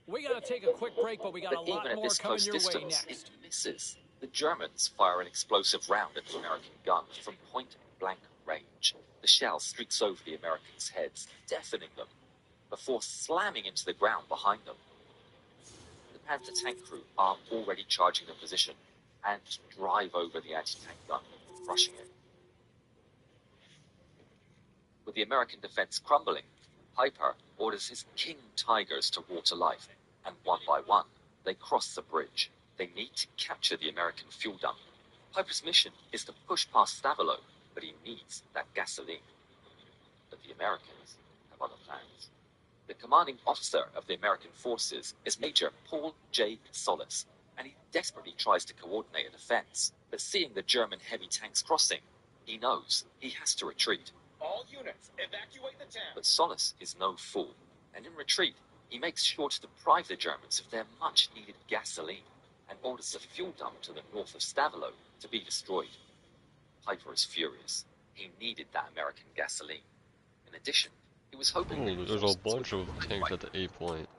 We got to take a quick break, but we got a But lot even at more this coming close your way distance, next. it misses. The Germans fire an explosive round at the American gun from point-blank range. The shell streaks over the Americans' heads, deafening them, before slamming into the ground behind them. The Panther tank crew are already charging the position and drive over the anti-tank gun, crushing it. With the American defense crumbling, Piper orders his King Tigers to roar to life, and one by one, they cross the bridge. They need to capture the American fuel dump. Piper's mission is to push past Stavelo, but he needs that gasoline. But the Americans have other plans. The commanding officer of the American forces is Major Paul J. Solis, and he desperately tries to coordinate a defense. But seeing the German heavy tanks crossing, he knows he has to retreat. All units, evacuate the town. But Solis is no fool, and in retreat, he makes sure to deprive the Germans of their much-needed gasoline and orders the fuel dump to the north of Stavelo to be destroyed. Piper is furious. He needed that American gasoline. In addition, he was hoping Oh, there's a bunch of tanks at the A point.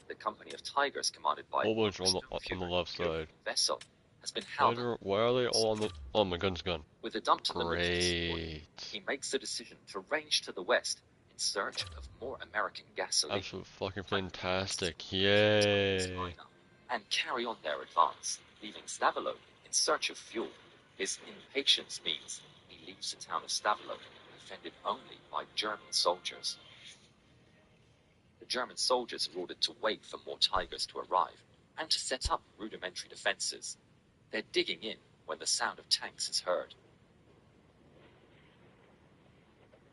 the company of Tigers commanded by Whole bunch on the left side. Vessel has been held up. Why are they all on the? Oh, my gun's gone. With the dump to the northeast, Great. he makes the decision to range to the west in search of more American gasoline. Absolute fucking fantastic. Yay. And carry on their advance, leaving Stavelot in search of fuel. His impatience means he leaves the town of Stavelot, defended only by German soldiers. The German soldiers are ordered to wait for more Tigers to arrive and to set up rudimentary defenses. They're digging in when the sound of tanks is heard.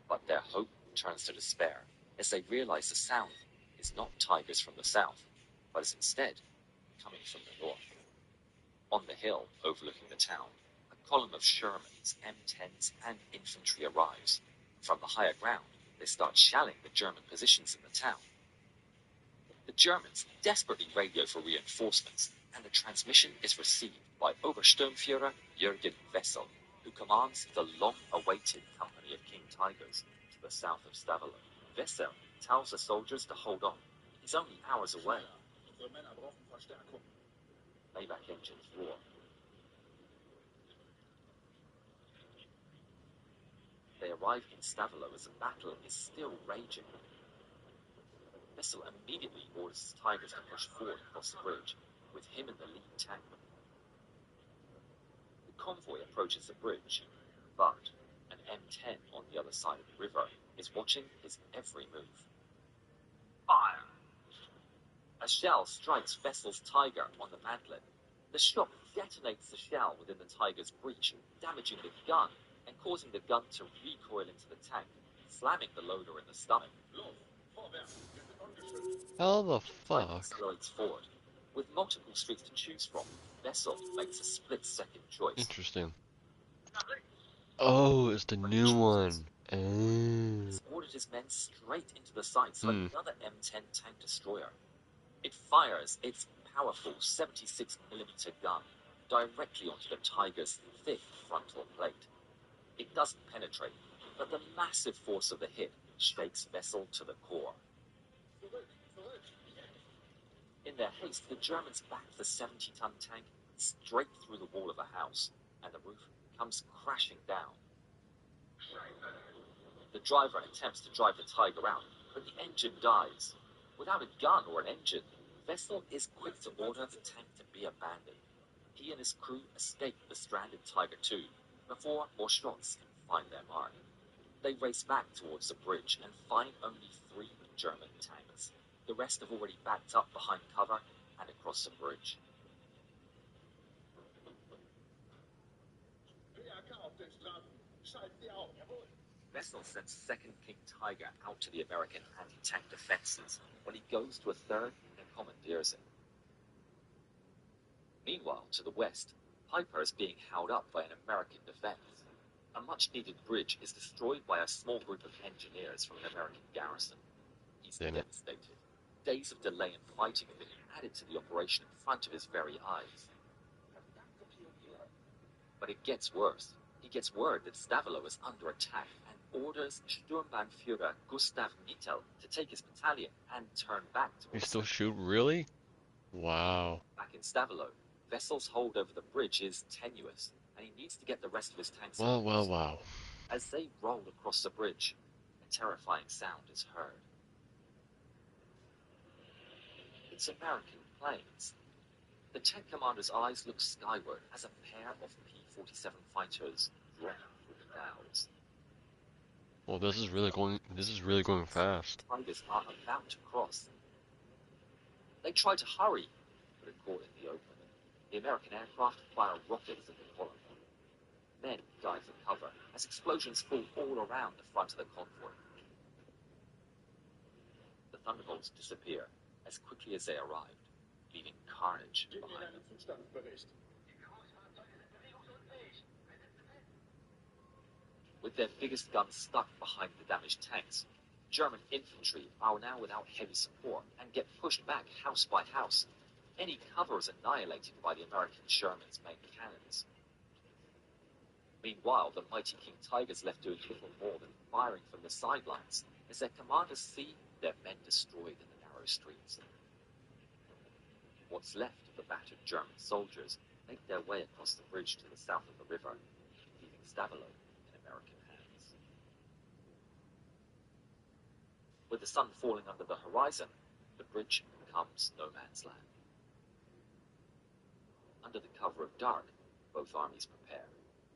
But their hope turns to despair as they realize the sound is not Tigers from the south, but is instead coming from the north. On the hill overlooking the town, a column of Shermans, M10s, and infantry arrives. From the higher ground, they start shelling the German positions in the town. The Germans desperately radio for reinforcements, and the transmission is received by Obersturmführer Jürgen Wessel, who commands the long-awaited company of King Tigers to the south of Stavelot. Wessel tells the soldiers to hold on. He's only hours away. Maybach engines roar. They arrive in Stavelot as the battle is still raging. Wessel immediately orders his Tigers to push forward across the bridge, with him in the lead tank. The convoy approaches the bridge, but an M10 on the other side of the river is watching his every move. Fire! A shell strikes Wessel's Tiger on the mantlet. The shock detonates the shell within the Tiger's breech, damaging the gun and causing the gun to recoil into the tank, slamming the loader in the stomach. How the fuck? Accelerates forward. With multiple streets to choose from, Wessel makes a split-second choice. Interesting. Oh, it's the new one. He's ordered his men straight into the sights of another M10 tank destroyer. It fires its powerful 76mm gun directly onto the Tiger's thick frontal plate. It doesn't penetrate, but the massive force of the hit shakes Wessel to the core. In their haste, the Germans back the 70-ton tank straight through the wall of a house, and the roof comes crashing down. The driver attempts to drive the Tiger out, but the engine dies. Without a gun or an engine, Wessel is quick to order the tank to be abandoned. He and his crew escape the stranded Tiger II before more shots can find their mark. They race back towards the bridge and find only 3 German tanks. The rest have already backed up behind cover and across the bridge. Wessel sends 2nd King Tiger out to the American anti-tank defenses when he goes to a 3rd and commandeers it. Meanwhile, to the west, Piper is being held up by an American defense. A much-needed bridge is destroyed by a small group of engineers from an American garrison. He's devastated. Days of delay and fighting have been added to the operation in front of his very eyes. But it gets worse. He gets word that Stavelot is under attack and orders Sturmbannführer Gustav Mittel to take his battalion and turn back to You still shoot? Really? Wow. Back in Stavelot, Wessel's hold over the bridge is tenuous, and he needs to get the rest of his tanks. Wow. As they roll across the bridge, a terrifying sound is heard. It's American planes. The tank commander's eyes look skyward as a pair of P-47 fighters drop through the clouds. Well, this is really going fast. Tigers are about to cross. They try to hurry, but are caught in the open. The American aircraft fire rockets at the column. Men dive for cover as explosions fall all around the front of the convoy. The Thunderbolts disappear as quickly as they arrived, leaving carnage behind them. With their biggest guns stuck behind the damaged tanks, German infantry are now without heavy support and get pushed back house by house. Any cover is annihilated by the American Sherman's main cannons. Meanwhile, the mighty King Tigers left doing little more than firing from the sidelines as their commanders see their men destroyed in the narrow streets. What's left of the battered German soldiers make their way across the bridge to the south of the river, leaving Stavelot in American hands. With the sun falling under the horizon, the bridge becomes no man's land. Under the cover of dark, both armies prepare.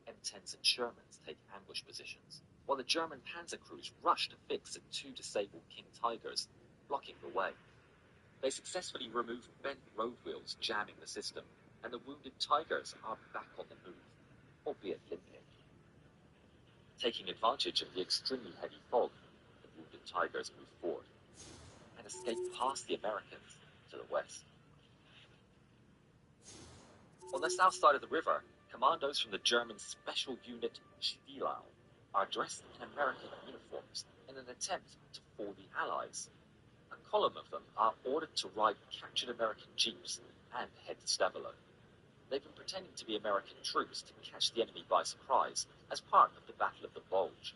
M10s and Shermans take ambush positions, while the German panzer crews rush to fix the 2 disabled King Tigers, blocking the way. They successfully remove bent road wheels jamming the system, and the wounded Tigers are back on the move, albeit limping. Taking advantage of the extremely heavy fog, the wounded Tigers move forward and escape past the Americans to the west. On the south side of the river, commandos from the German special unit Stilau are dressed in American uniforms in an attempt to fool the Allies. A column of them are ordered to ride captured American jeeps and head to Stavelot. They've been pretending to be American troops to catch the enemy by surprise as part of the Battle of the Bulge.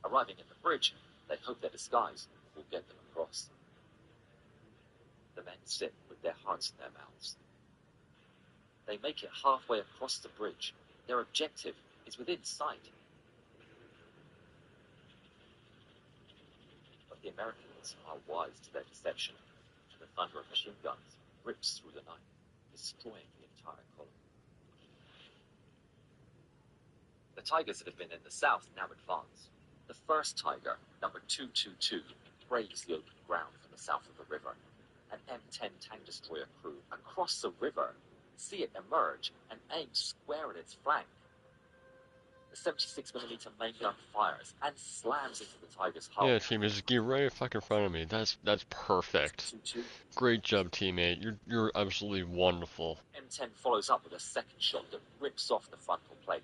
Arriving at the bridge, they hope their disguise will get them across. The men sit with their hearts in their mouths. They make it halfway across the bridge. Their objective is within sight. But the Americans are wise to their deception, and the thunder of machine guns rips through the night, destroying the entire column. The Tigers that have been in the south now advance. The first Tiger, number 222, braves the open ground from the south of the river. An M10 tank destroyer crew across the river see it emerge and aim square at its flank. The 76mm main gun fires and slams into the Tiger's hull. Yeah, team, just get right fuck in front of me. That's perfect. Great job, teammate. You're absolutely wonderful. M10 follows up with a second shot that rips off the frontal plate,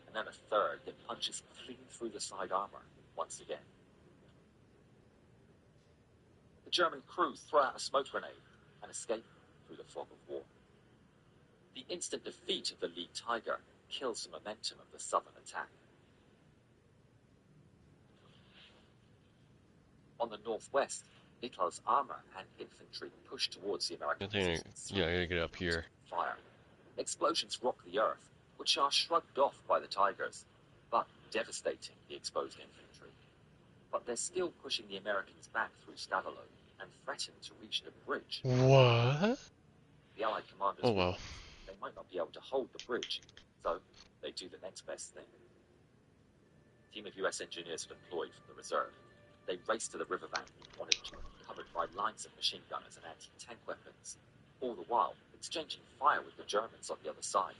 and then a third that punches clean through the side armor once again. The German crew throw out a smoke grenade and escape through the fog of war. The instant defeat of the lead Tiger kills the momentum of the southern attack. On the northwest, Hitler's armor and infantry push towards the American positions. Yeah, I gotta get up here. Fire. Explosions rock the earth, which are shrugged off by the Tigers, but devastating the exposed infantry. But they're still pushing the Americans back through Stavelot and threaten to reach the bridge. What? The Allied commanders they might not be able to hold the bridge, so they do the next best thing. A team of US engineers are deployed from the reserve. They race to the riverbank on it, covered by lines of machine gunners and anti-tank weapons, all the while exchanging fire with the Germans on the other side.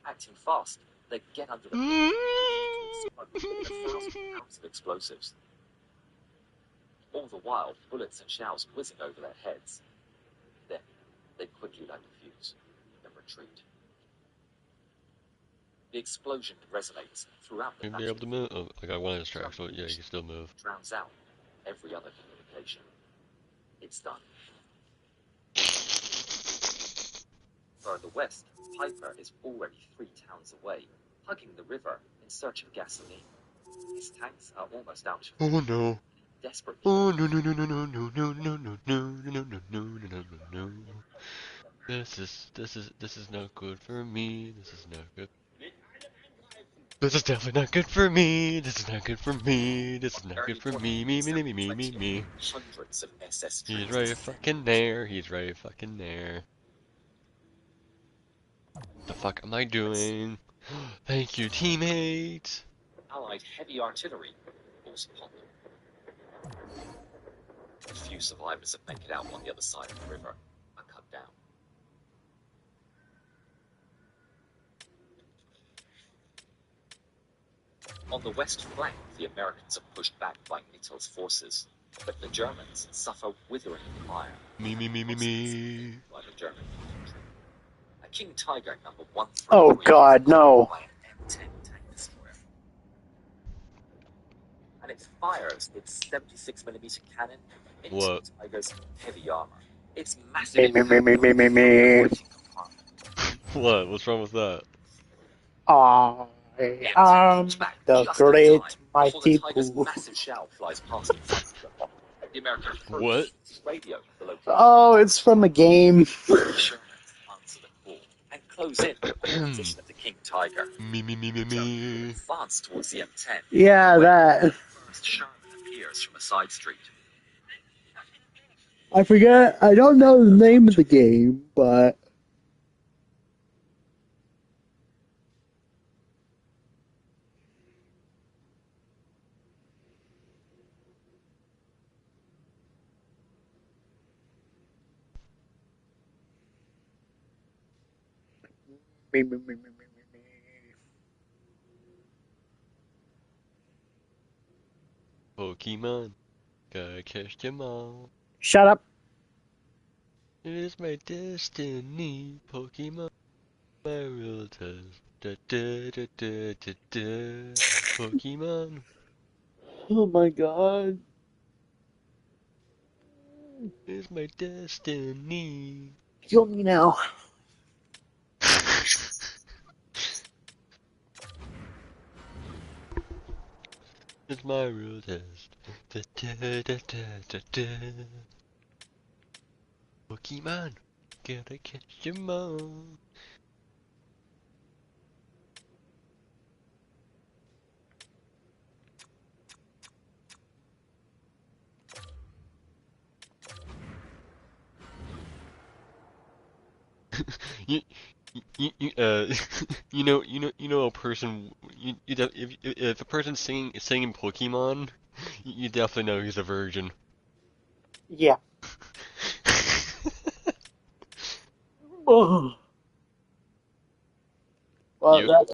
Acting fast, they get under the bridge with 1,000 pounds of explosives. All the while, bullets and shells whizzing over their heads. Then, they quickly light the fuse and retreat. The explosion resonates throughout the You'll be able to move. Oh, I got one of those tracks, so yeah, you can still move. Drowns out every other communication. It's done. Further west, Piper is already 3 towns away, hugging the river in search of gasoline. His tanks are almost out. Oh no. Desperately. Oh no no no no no no no no no no no no no no no. This is not good for me. This is not good. This is definitely not good for me. This is not good for me. This is not good for me. Me. Hundreds of SS He's right fucking there. He's right fucking there. What the fuck am I doing? Thank you, teammate. Allied heavy artillery falls upon them. The few survivors that make it out on the other side of the river are cut down. On the west flank, the Americans are pushed back by Mittel's forces, but the Germans suffer withering fire. Me. By the German infantry. A King Tiger number 1. Oh God, no. By an M10 tank destroyer. And it fires its 76mm cannon into the Tiger's heavy armor. It's massive. Me. What? What's wrong with that? I am the great mighty Pooh. Massive shell flies past the American what? Radio oh, it's from a game. Sherman answer the call and close in the position of the King Tiger. Me. Advance towards the M10. Yeah, that. First Sherman appears from a side street. I forget. I don't know the name of the game, but Pokemon, gotta catch them all. shut up. It is my destiny, Pokemon, my real test. Da, da, da, da, da, da. Pokemon. Oh my god. It is my destiny. Kill me now. It's my real test. Da, da, da, da, da, da. Pokemon, gotta catch them all. you, you know a person. If a person's singing Pokemon, you definitely know he's a virgin. Yeah. Oh. Well, You. that's